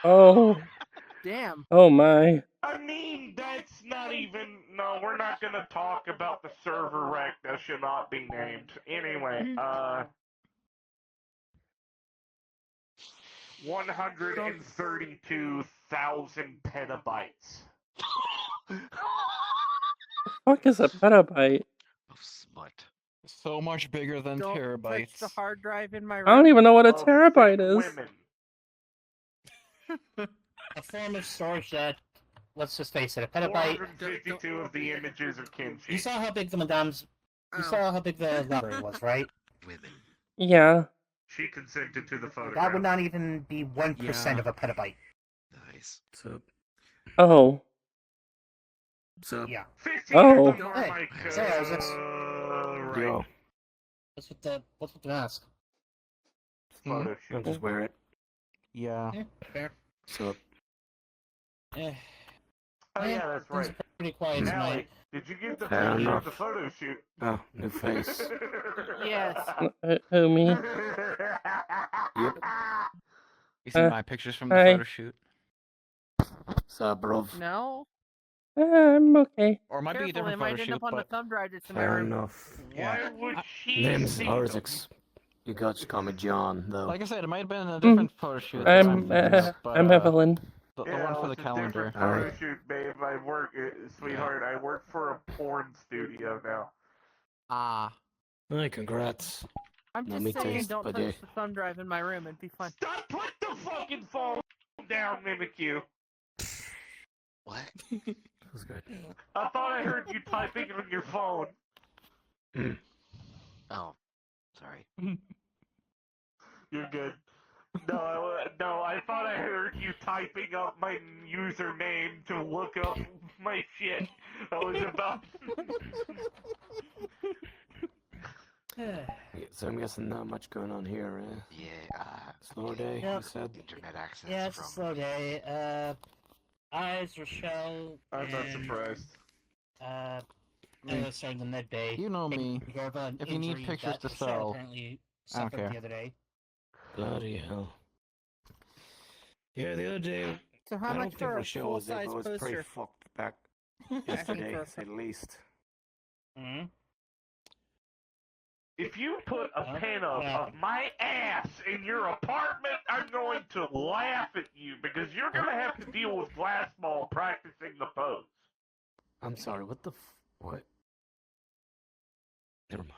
[SPEAKER 3] Oh.
[SPEAKER 10] Damn.
[SPEAKER 3] Oh my.
[SPEAKER 2] I mean, that's not even. No, we're not gonna talk about the server wreck that should not be named. Anyway, 132,000 petabytes.
[SPEAKER 3] The fuck is a petabyte?
[SPEAKER 9] Of smut.
[SPEAKER 6] So much bigger than terabytes.
[SPEAKER 10] Touch the hard drive in my room.
[SPEAKER 3] I don't even know what a terabyte is.
[SPEAKER 7] A form of storage that, let's just face it, a petabyte.
[SPEAKER 2] 452 of the images of kimchi.
[SPEAKER 7] You saw how big the madame's. You saw how big the library was, right?
[SPEAKER 9] Women.
[SPEAKER 3] Yeah.
[SPEAKER 2] She consented to the photograph.
[SPEAKER 7] That would not even be 1% of a petabyte.
[SPEAKER 9] Nice.
[SPEAKER 11] So.
[SPEAKER 3] Oh.
[SPEAKER 11] So.
[SPEAKER 7] Yeah.
[SPEAKER 3] Oh.
[SPEAKER 7] Hey, so how's this?
[SPEAKER 11] Yo.
[SPEAKER 7] What's with the mask?
[SPEAKER 11] I'll just wear it.
[SPEAKER 6] Yeah.
[SPEAKER 7] Fair.
[SPEAKER 11] So.
[SPEAKER 2] Oh yeah, that's right.
[SPEAKER 7] Things are pretty quiet tonight.
[SPEAKER 2] Did you get the
[SPEAKER 11] Fair
[SPEAKER 2] picture of
[SPEAKER 11] enough.
[SPEAKER 2] the photo shoot?
[SPEAKER 11] Oh, new face.
[SPEAKER 10] Yes.
[SPEAKER 3] Who, me?
[SPEAKER 11] Yep.
[SPEAKER 6] You see my pictures from the
[SPEAKER 3] hi.
[SPEAKER 6] photo shoot?
[SPEAKER 11] Sup, bro?
[SPEAKER 10] No.
[SPEAKER 3] I'm okay.
[SPEAKER 6] Or it might be a
[SPEAKER 10] Careful,
[SPEAKER 6] different
[SPEAKER 10] it might
[SPEAKER 6] photo
[SPEAKER 10] end
[SPEAKER 6] shoot,
[SPEAKER 10] up on the
[SPEAKER 6] but
[SPEAKER 10] thumb drive that's in my
[SPEAKER 11] Fair
[SPEAKER 10] room.
[SPEAKER 11] enough.
[SPEAKER 6] yeah.
[SPEAKER 2] Why would she
[SPEAKER 11] Name's
[SPEAKER 2] see
[SPEAKER 11] Arzix. You got to call me John, though.
[SPEAKER 6] Like I said, it might have been a different photo shoot. that
[SPEAKER 3] I'm
[SPEAKER 6] thinking of, but,
[SPEAKER 3] I'm Evelyn.
[SPEAKER 6] The
[SPEAKER 2] Yeah,
[SPEAKER 6] one for the
[SPEAKER 2] it's a
[SPEAKER 6] calendar.
[SPEAKER 2] different photo shoot, babe. I work, sweetheart. I work for a porn studio now.
[SPEAKER 6] Ah.
[SPEAKER 11] Hey, congrats.
[SPEAKER 10] I'm
[SPEAKER 11] Let
[SPEAKER 10] just
[SPEAKER 11] me
[SPEAKER 10] saying,
[SPEAKER 11] taste
[SPEAKER 10] don't
[SPEAKER 11] the
[SPEAKER 10] touch
[SPEAKER 11] day.
[SPEAKER 10] the thumb drive in my room. It'd be fun.
[SPEAKER 2] Stop! Put the fucking phone down, Mimic you.
[SPEAKER 9] What?
[SPEAKER 11] Feels good.
[SPEAKER 2] I thought I heard you typing on your phone.
[SPEAKER 9] Oh, sorry.
[SPEAKER 2] You're good. No, I thought I heard you typing up my username to look up my shit. I was about...
[SPEAKER 11] So I'm guessing not much going on here, eh?
[SPEAKER 9] Yeah,
[SPEAKER 11] Slow day,
[SPEAKER 12] Yep.
[SPEAKER 11] you said?
[SPEAKER 9] internet access
[SPEAKER 12] Yeah, it's a
[SPEAKER 9] from...
[SPEAKER 12] slow day. Eyes, Rochelle,
[SPEAKER 2] I'm not
[SPEAKER 12] and,
[SPEAKER 2] surprised.
[SPEAKER 12] sorry, the med bay.
[SPEAKER 6] You know me. If you need pictures to sell,
[SPEAKER 12] apparently
[SPEAKER 6] I don't
[SPEAKER 12] suffered
[SPEAKER 6] care.
[SPEAKER 12] the other day.
[SPEAKER 11] Bloody hell. Yeah, the other day,
[SPEAKER 10] So how
[SPEAKER 11] I
[SPEAKER 10] much
[SPEAKER 11] don't think
[SPEAKER 10] for a
[SPEAKER 11] Rochelle was there,
[SPEAKER 10] full-size
[SPEAKER 11] but I was pretty
[SPEAKER 10] poster?
[SPEAKER 11] fucked back
[SPEAKER 10] Asking
[SPEAKER 11] yesterday,
[SPEAKER 10] for a
[SPEAKER 11] to say the least.
[SPEAKER 12] Hmm?
[SPEAKER 2] If you put a pin-up of my ass in your apartment, I'm going to laugh at you because you're going to have to deal with glass ball practicing the pose.
[SPEAKER 11] I'm sorry, what? Never mind.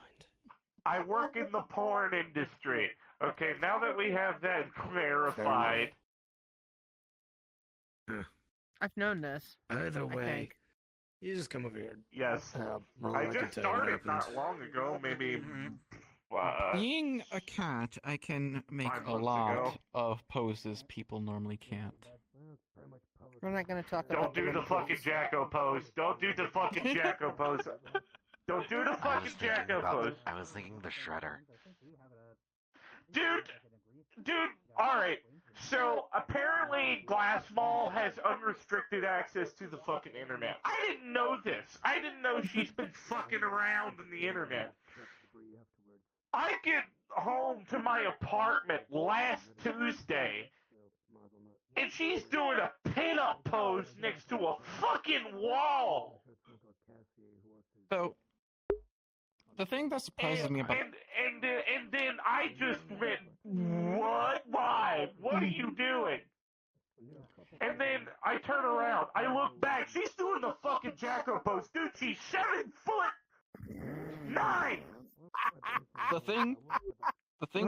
[SPEAKER 2] I work in the porn industry. Okay, now that we have that clarified...
[SPEAKER 10] I've known this.
[SPEAKER 11] Either
[SPEAKER 10] I
[SPEAKER 11] way,
[SPEAKER 10] think.
[SPEAKER 11] you just come over here.
[SPEAKER 2] Yes.
[SPEAKER 11] Ron,
[SPEAKER 2] I
[SPEAKER 11] can
[SPEAKER 2] just
[SPEAKER 11] tell you what
[SPEAKER 2] started
[SPEAKER 11] happened.
[SPEAKER 2] not long ago, maybe...
[SPEAKER 6] Being a cat, I can make
[SPEAKER 2] 5
[SPEAKER 6] a
[SPEAKER 2] months
[SPEAKER 6] lot
[SPEAKER 2] ago.
[SPEAKER 6] of poses people normally can't.
[SPEAKER 10] We're not going to talk
[SPEAKER 2] Don't
[SPEAKER 10] about
[SPEAKER 2] do the fucking Jacko pose. Don't do the fucking Jacko pose. Don't do the fucking Jacko pose.
[SPEAKER 9] I was thinking the shredder.
[SPEAKER 2] Dude, alright. So, apparently Glass Mall has unrestricted access to the fucking internet. I didn't know this. I didn't know she's been fucking around in the internet. I get home to my apartment last Tuesday, and she's doing a pin-up pose next to a fucking wall.
[SPEAKER 6] So, the thing that surprises me about...
[SPEAKER 2] And then I just went, what? Why? What are you doing? And then I turn around, I look back, she's doing the fucking Jacko pose. Dude, she's 7'9".
[SPEAKER 6] The thing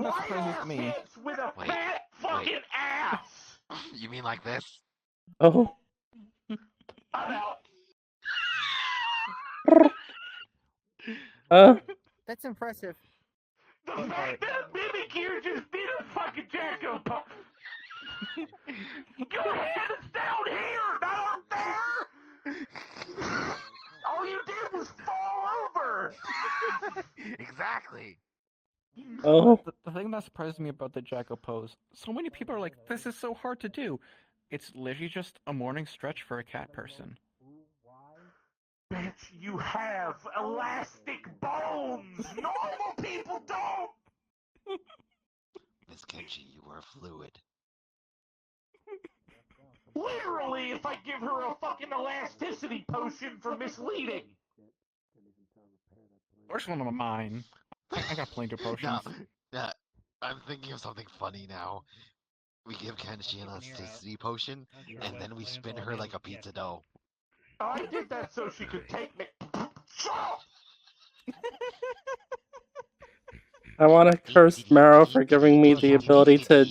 [SPEAKER 6] that surprises me...
[SPEAKER 2] With a fat fucking ass!
[SPEAKER 9] You mean like this?
[SPEAKER 3] Oh.
[SPEAKER 2] I'm out.
[SPEAKER 10] That's impressive.
[SPEAKER 2] The fact that Mimic here just did a fucking Jacko pose. Your head is down here, not up there! All you did was fall over!
[SPEAKER 9] Exactly.
[SPEAKER 3] Oh.
[SPEAKER 6] The thing that surprises me about the Jacko pose, so many people are like, this is so hard to do. It's literally just a morning stretch for a cat person.
[SPEAKER 2] Bitch, you have elastic bones! Normal people don't!
[SPEAKER 9] Miss Kenji, you are fluid.
[SPEAKER 2] Literally, if I give her a fucking elasticity potion for misleading.
[SPEAKER 6] Where's one of mine? I got plenty of potions.
[SPEAKER 9] No, I'm thinking of something funny now. We give Kenji an elasticity potion, and then we spin her like a pizza dough.
[SPEAKER 2] I did that so she could take me.
[SPEAKER 3] I want to curse Marrow for giving me the ability to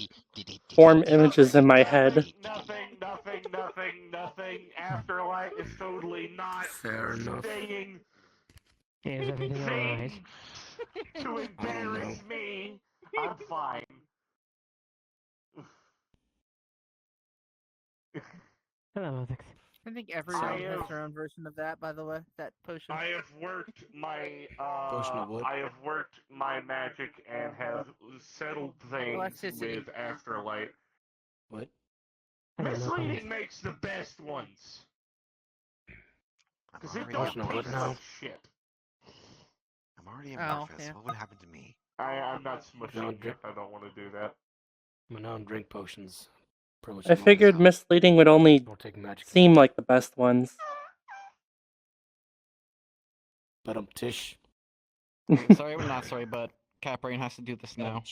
[SPEAKER 3] form images in my head.
[SPEAKER 2] Nothing. Afterlife is totally not staying
[SPEAKER 5] Is everything alright?
[SPEAKER 2] to embarrass me. I'm fine.
[SPEAKER 5] Hello, Alex.
[SPEAKER 10] I think everyone has their own version of that, by the way. That potion.
[SPEAKER 2] I have worked my magic and have settled things
[SPEAKER 10] Elasticity.
[SPEAKER 2] with Afterlight.
[SPEAKER 11] What?
[SPEAKER 2] Misleading makes the best ones. Because it don't taste like shit.
[SPEAKER 9] I'm already amorphous. What would happen to me?
[SPEAKER 2] I'm not smushy. I don't want to do that.
[SPEAKER 11] I don't drink potions.
[SPEAKER 3] I figured misleading would only seem like the best ones.
[SPEAKER 11] But Tish.
[SPEAKER 6] Sorry, I'm not sorry, but Catbrain has to do this now.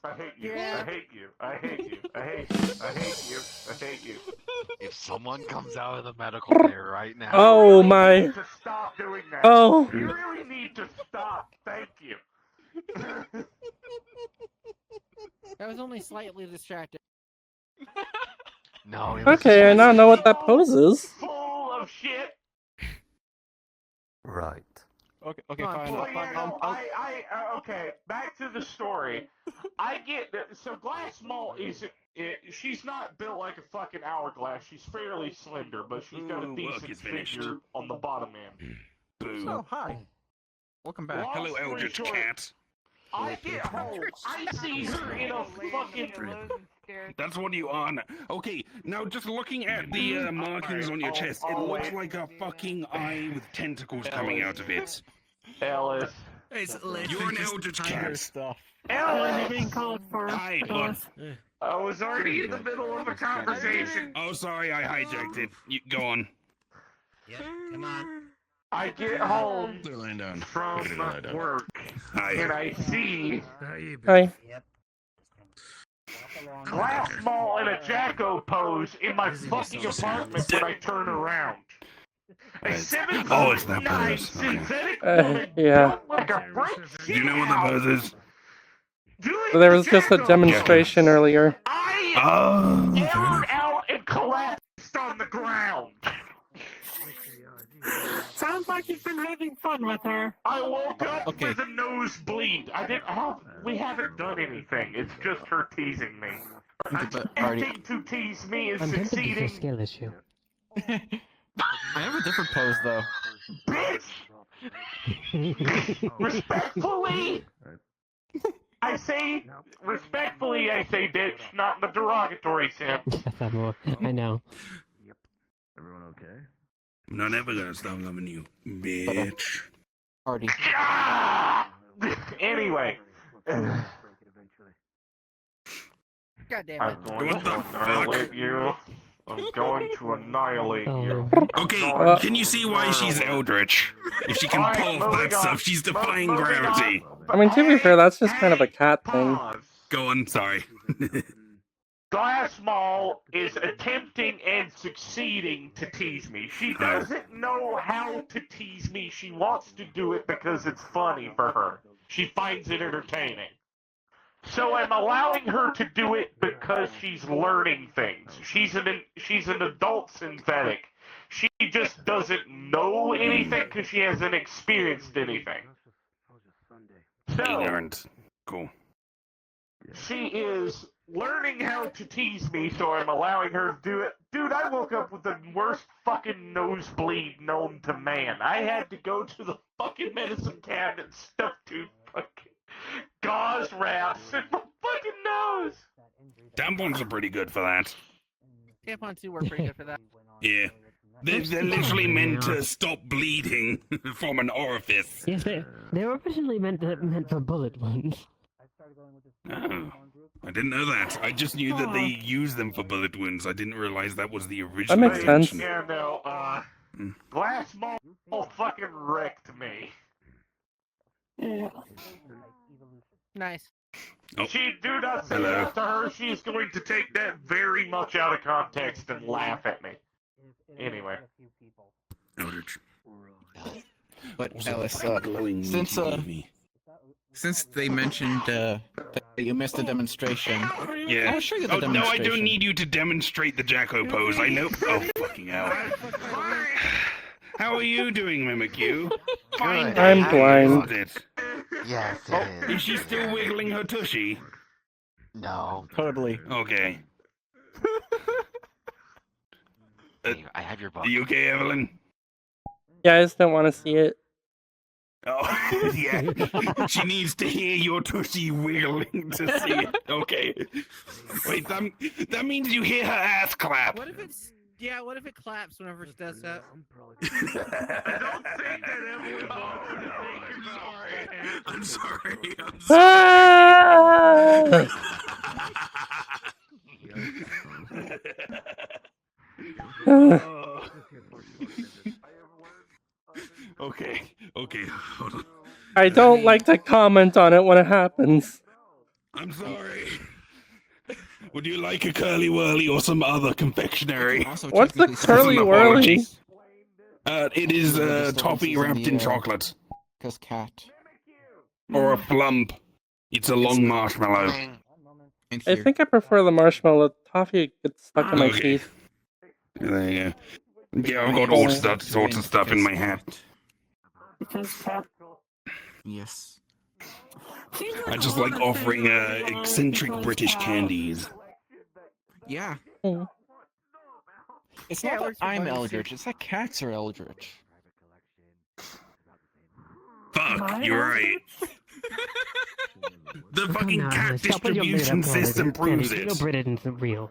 [SPEAKER 2] I hate you. I hate you. I hate you. I hate you. I hate you. I hate you.
[SPEAKER 9] If someone comes out of the medical care right now...
[SPEAKER 3] Oh my...
[SPEAKER 2] You need to stop doing that.
[SPEAKER 3] Oh.
[SPEAKER 2] You really need to stop. Thank you.
[SPEAKER 10] That was only slightly distracted.
[SPEAKER 9] No.
[SPEAKER 3] Okay, I now know what that pose is.
[SPEAKER 2] Full of shit.
[SPEAKER 11] Right.
[SPEAKER 13] Okay,
[SPEAKER 2] Well,
[SPEAKER 13] fine.
[SPEAKER 2] Okay, back to the story. I get that. So Glass Malt she's not built like a fucking hourglass. She's fairly slender, but she's got a decent figure on the bottom end.
[SPEAKER 1] Boo.
[SPEAKER 6] Oh, hi. Welcome back.
[SPEAKER 1] Hello, Eldritch cat.
[SPEAKER 2] I get home. I see her in a fucking.
[SPEAKER 1] That's what you are. Okay, now just looking at the markings on your chest, it looks like a fucking eye with tentacles coming out of it.
[SPEAKER 2] Ellis.
[SPEAKER 1] You're an Eldritch cat.
[SPEAKER 13] Stuff.
[SPEAKER 2] Ellis!
[SPEAKER 8] Being called for.
[SPEAKER 1] Hi, bud.
[SPEAKER 2] I was already in the middle of a conversation.
[SPEAKER 1] Oh, sorry, I hijacked it. Go on.
[SPEAKER 12] Yep, come on.
[SPEAKER 2] I get home
[SPEAKER 4] They're laying down.
[SPEAKER 2] from work,
[SPEAKER 1] Hi.
[SPEAKER 2] and I see
[SPEAKER 3] Hi.
[SPEAKER 12] Yep.
[SPEAKER 2] Glass Mall in a Jacko pose in my fucking apartment when I turn around. A 7'9"
[SPEAKER 1] Oh, it's that pose.
[SPEAKER 2] synthetic
[SPEAKER 1] Okay.
[SPEAKER 2] woman
[SPEAKER 3] Yeah.
[SPEAKER 2] built like a brick
[SPEAKER 1] Do you know what that pose is?
[SPEAKER 3] So there was just a demonstration earlier.
[SPEAKER 1] Oh.
[SPEAKER 2] aired out and collapsed on the ground.
[SPEAKER 8] Sounds like you've been having fun with her.
[SPEAKER 2] I woke up with a nosebleed. We haven't done anything. It's just her teasing me. Attempting to tease me is
[SPEAKER 5] I'm tempted to
[SPEAKER 2] succeeding.
[SPEAKER 5] a skill issue.
[SPEAKER 6] I have a different pose, though.
[SPEAKER 2] Bitch! Respectfully! I say bitch, not in the derogatory sense.
[SPEAKER 5] I know.
[SPEAKER 4] Everyone okay?
[SPEAKER 1] I'm not ever gonna stop loving you, bitch.
[SPEAKER 6] Party.
[SPEAKER 2] Anyway.
[SPEAKER 10] God damn
[SPEAKER 2] I'm
[SPEAKER 10] it.
[SPEAKER 2] going to annihilate you. I'm going to annihilate you.
[SPEAKER 1] Okay, can you see why she's Eldritch? If she can pull off that stuff, she's defying gravity.
[SPEAKER 3] I mean, to be fair, that's just kind of a cat thing.
[SPEAKER 1] Go on, sorry.
[SPEAKER 2] Glass Mall is attempting and succeeding to tease me. She doesn't know how to tease me. She wants to do it because it's funny for her. She finds it entertaining. So I'm allowing her to do it because she's learning things. She's an adult synthetic. She just doesn't know anything because she hasn't experienced anything. So
[SPEAKER 1] Ignorant. Cool.
[SPEAKER 2] she is learning how to tease me, so I'm allowing her to do it. Dude, I woke up with the worst fucking nosebleed known to man. I had to go to the fucking medicine cabinet, stuff to fucking gauze wraps in my fucking nose.
[SPEAKER 1] Tampons are pretty good for that.
[SPEAKER 10] Tampons do work pretty good for that.
[SPEAKER 1] Yeah. They're literally meant to stop bleeding from an orifice.
[SPEAKER 5] Yes, they were originally meant for bullet wounds.
[SPEAKER 1] Oh, I didn't know that. I just knew that they use them for bullet wounds. I didn't realize that was the original.
[SPEAKER 3] That makes sense.
[SPEAKER 2] Yeah, no, Glass Mall fucking wrecked me.
[SPEAKER 10] Nice.
[SPEAKER 1] Oh.
[SPEAKER 2] She do not say that to her. She's going to take that very much out of context and laugh at me. Anyway.
[SPEAKER 1] Eldritch.
[SPEAKER 6] But Alice, since they mentioned that you missed the demonstration,
[SPEAKER 1] Yeah.
[SPEAKER 6] I'll show you the
[SPEAKER 1] Oh, no, I
[SPEAKER 6] demonstration.
[SPEAKER 1] don't need you to demonstrate the Jacko pose. I know. Oh, fucking hell. How are you doing, Mimikyu? Fine.
[SPEAKER 9] Good.
[SPEAKER 3] I'm
[SPEAKER 1] day,
[SPEAKER 3] blind.
[SPEAKER 1] isn't it?
[SPEAKER 9] Yes, it
[SPEAKER 1] Is she still wiggling her tushy?
[SPEAKER 9] No.
[SPEAKER 13] Totally.
[SPEAKER 1] Okay.
[SPEAKER 9] I have your book.
[SPEAKER 1] Are you okay, Evelyn?
[SPEAKER 3] Yeah, I just don't want to see it.
[SPEAKER 1] Oh, yeah. She needs to hear your tushy wiggling to see it. Okay. Wait, that means you hear her ass clap.
[SPEAKER 10] What if it's... Yeah, what if it claps whenever she does that?
[SPEAKER 2] I don't think that Evelyn
[SPEAKER 1] I'm sorry. I'm Okay, hold on.
[SPEAKER 3] I don't like to comment on it when it happens.
[SPEAKER 1] I'm sorry. Would you like a curly whirly or some other confectionery?
[SPEAKER 3] What's the curly whirly?
[SPEAKER 1] It is toffee wrapped in chocolate.
[SPEAKER 6] Because cat.
[SPEAKER 1] Or a flump. It's a long marshmallow.
[SPEAKER 3] I think I prefer the marshmallow. Toffee gets stuck in my
[SPEAKER 1] Okay.
[SPEAKER 3] teeth.
[SPEAKER 1] There you go. Yeah, I've got all sorts of stuff in my hat.
[SPEAKER 8] Because cat
[SPEAKER 6] Yes.
[SPEAKER 1] I just like offering eccentric British candies.
[SPEAKER 6] Yeah.
[SPEAKER 3] Mm.
[SPEAKER 6] It's
[SPEAKER 10] Yeah,
[SPEAKER 6] not
[SPEAKER 10] it
[SPEAKER 6] that
[SPEAKER 10] works for
[SPEAKER 6] I'm
[SPEAKER 10] bunnies, too.
[SPEAKER 6] Eldritch, it's that cats are Eldritch.
[SPEAKER 1] Fuck, you're right. The
[SPEAKER 5] Come
[SPEAKER 1] fucking
[SPEAKER 5] now,
[SPEAKER 1] cat
[SPEAKER 5] Evelyn, stop with your
[SPEAKER 1] distribution
[SPEAKER 5] made-up knowledge.
[SPEAKER 1] system
[SPEAKER 5] Candy,
[SPEAKER 1] proves
[SPEAKER 5] you know
[SPEAKER 1] it.
[SPEAKER 5] Britain isn't real.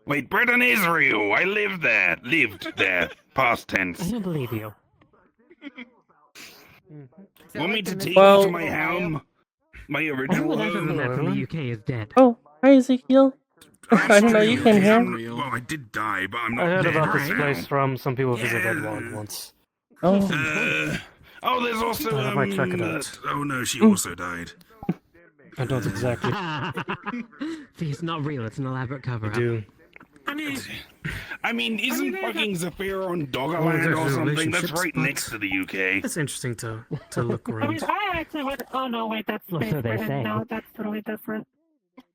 [SPEAKER 1] Wait, Britain is real. I lived there. Past tense.
[SPEAKER 5] I don't believe you.
[SPEAKER 1] Want me to take you
[SPEAKER 3] Well-
[SPEAKER 1] to my home? My original
[SPEAKER 5] Everyone from
[SPEAKER 1] home?
[SPEAKER 5] the UK is dead.
[SPEAKER 3] Oh, hi Ezekiel. I didn't know you came here.
[SPEAKER 1] Well, I did die, but I'm
[SPEAKER 11] I
[SPEAKER 1] not
[SPEAKER 11] heard
[SPEAKER 1] dead
[SPEAKER 11] about
[SPEAKER 1] right
[SPEAKER 11] this
[SPEAKER 1] now.
[SPEAKER 11] place from some people who visited one once.
[SPEAKER 3] Oh,
[SPEAKER 1] There's also
[SPEAKER 11] I might check it out.
[SPEAKER 1] oh no, she also died.
[SPEAKER 11] I don't exactly
[SPEAKER 5] See, it's not real. It's an elaborate cover-up.
[SPEAKER 11] do.
[SPEAKER 1] I mean, isn't fucking Zafira on
[SPEAKER 11] Well,
[SPEAKER 1] Doggerland
[SPEAKER 11] there's
[SPEAKER 1] or something? That's
[SPEAKER 11] relationships,
[SPEAKER 1] right
[SPEAKER 11] but
[SPEAKER 1] next to the UK.
[SPEAKER 11] It's interesting to look
[SPEAKER 8] I mean,
[SPEAKER 11] around.
[SPEAKER 8] I actually went. Oh no, wait, that's
[SPEAKER 5] Well, so
[SPEAKER 8] Space
[SPEAKER 5] they
[SPEAKER 8] Britain.
[SPEAKER 5] say.
[SPEAKER 8] No, that's totally different.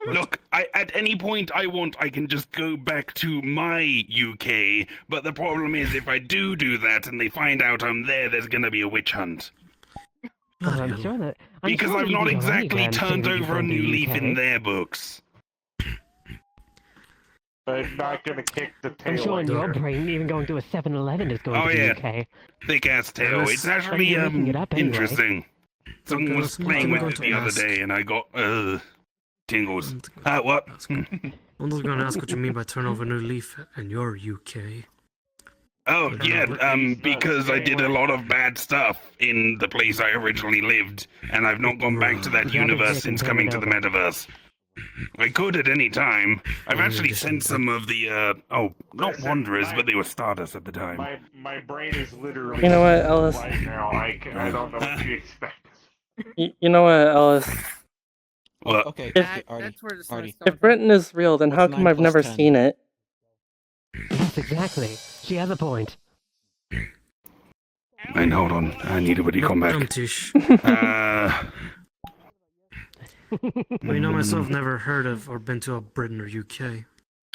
[SPEAKER 1] Look, at any point I want, I can just go back to my UK. But the problem is, if I do that and they find out I'm there, there's gonna be a witch hunt.
[SPEAKER 5] Well, I'm sure that... I'm
[SPEAKER 1] Because
[SPEAKER 5] sure
[SPEAKER 1] I've
[SPEAKER 5] you'd
[SPEAKER 1] not
[SPEAKER 5] be alright,
[SPEAKER 1] exactly
[SPEAKER 5] saying
[SPEAKER 1] turned
[SPEAKER 5] that you're
[SPEAKER 1] over a
[SPEAKER 5] from the
[SPEAKER 1] new leaf
[SPEAKER 5] UK.
[SPEAKER 1] in their books.
[SPEAKER 2] I'm not gonna kick the tail.
[SPEAKER 5] I'm sure in
[SPEAKER 2] end.
[SPEAKER 5] your brain, even going to a 7-Eleven is going
[SPEAKER 1] Oh,
[SPEAKER 5] to the
[SPEAKER 1] yeah.
[SPEAKER 5] UK.
[SPEAKER 1] Thick ass tail.
[SPEAKER 11] Yes.
[SPEAKER 1] It's actually
[SPEAKER 5] you're making it up anyway.
[SPEAKER 1] interesting. Someone
[SPEAKER 11] Okay,
[SPEAKER 1] was
[SPEAKER 11] let's
[SPEAKER 1] playing
[SPEAKER 11] move
[SPEAKER 1] with
[SPEAKER 11] on
[SPEAKER 1] it
[SPEAKER 11] to
[SPEAKER 1] the other
[SPEAKER 11] ask.
[SPEAKER 1] day, and I got tingles. What?
[SPEAKER 11] I'm not going to ask what you mean by turn over a new leaf in your UK.
[SPEAKER 1] Oh yeah, because I did a lot of bad stuff in the place I originally lived, and I've not gone back to that
[SPEAKER 5] You gotta
[SPEAKER 1] universe
[SPEAKER 5] take
[SPEAKER 1] since
[SPEAKER 5] and
[SPEAKER 1] coming to
[SPEAKER 5] turn
[SPEAKER 1] the
[SPEAKER 5] it over.
[SPEAKER 1] metaverse. I could at any time. I've
[SPEAKER 11] Yeah,
[SPEAKER 1] actually
[SPEAKER 11] just
[SPEAKER 1] sent some of the not
[SPEAKER 2] Listen,
[SPEAKER 1] Wanderers,
[SPEAKER 2] my-
[SPEAKER 1] but they were Stardust at the time.
[SPEAKER 2] My brain is literally.
[SPEAKER 3] You know what, Ellis?
[SPEAKER 2] Right now, I don't know what you expect.
[SPEAKER 3] you know what, Ellis?
[SPEAKER 1] Well,
[SPEAKER 6] Okay,
[SPEAKER 3] If-
[SPEAKER 6] okay, Artie.
[SPEAKER 10] That's where the
[SPEAKER 6] Artie.
[SPEAKER 3] If Britain is real, then
[SPEAKER 6] What's
[SPEAKER 3] how come
[SPEAKER 6] 9
[SPEAKER 3] I've
[SPEAKER 6] plus
[SPEAKER 3] never
[SPEAKER 6] 10?
[SPEAKER 3] seen it?
[SPEAKER 5] Yes, exactly. She has a point.
[SPEAKER 1] and hold on, I need everybody to come back.
[SPEAKER 11] Tish.
[SPEAKER 3] Mm.
[SPEAKER 11] Well, you know myself, never heard of or been to a Britain or UK.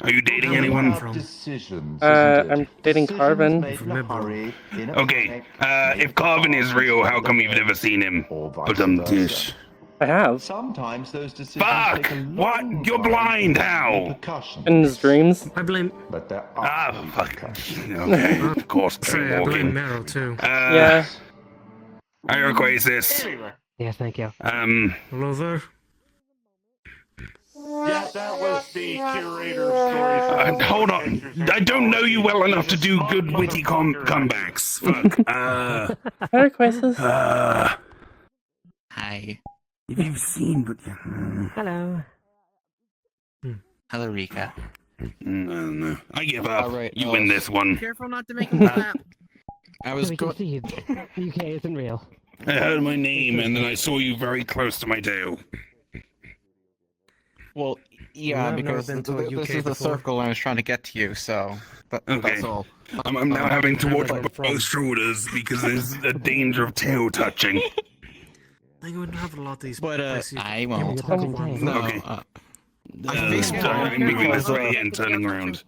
[SPEAKER 1] Are you dating anyone?
[SPEAKER 3] I'm dating Carvin.
[SPEAKER 1] Okay, if Carvin is real, how come you've never seen him? Dish.
[SPEAKER 3] I have.
[SPEAKER 13] Sometimes those decisions
[SPEAKER 1] Fuck!
[SPEAKER 13] take a long
[SPEAKER 1] What? You're
[SPEAKER 13] time
[SPEAKER 1] blind,
[SPEAKER 13] to
[SPEAKER 1] how?
[SPEAKER 13] repercussions.
[SPEAKER 3] In his dreams.
[SPEAKER 11] I blame.
[SPEAKER 13] But there are
[SPEAKER 1] Fuck. Okay, of course,
[SPEAKER 11] Sorry, I blame
[SPEAKER 1] walking.
[SPEAKER 11] Meryl too.
[SPEAKER 3] Yeah.
[SPEAKER 1] Iroquoisis.
[SPEAKER 5] Yes, thank you.
[SPEAKER 11] Hello there.
[SPEAKER 2] Yeah, that was the curator of stories.
[SPEAKER 1] Hold on. I don't know you well enough to do good witty comebacks. Fuck.
[SPEAKER 3] Iroquoisis.
[SPEAKER 6] Hi.
[SPEAKER 1] If you've seen, but
[SPEAKER 5] Hello.
[SPEAKER 6] Hello, Rika.
[SPEAKER 1] no, I give up.
[SPEAKER 6] Alright,
[SPEAKER 1] You win this one.
[SPEAKER 10] Careful not to make him clap.
[SPEAKER 6] I
[SPEAKER 5] So
[SPEAKER 6] was
[SPEAKER 5] we
[SPEAKER 6] going.
[SPEAKER 5] can see the UK isn't real.
[SPEAKER 1] I heard my name, and then I saw you very close to my tail.
[SPEAKER 6] Well, yeah,
[SPEAKER 11] I've never
[SPEAKER 6] because
[SPEAKER 11] been to a
[SPEAKER 6] this
[SPEAKER 11] UK
[SPEAKER 6] is the
[SPEAKER 11] before.
[SPEAKER 6] circle I was trying to get to you, so
[SPEAKER 1] Okay.
[SPEAKER 6] that's all.
[SPEAKER 1] I'm now having to watch
[SPEAKER 11] Where I'm from.
[SPEAKER 1] both shoulders because there's a danger of tail touching.
[SPEAKER 11] I wouldn't have a lot of these
[SPEAKER 6] But
[SPEAKER 11] places.
[SPEAKER 6] I won't.
[SPEAKER 5] You're talking tail.
[SPEAKER 6] No.
[SPEAKER 1] Okay.
[SPEAKER 6] I
[SPEAKER 1] I'm moving this way and turning around.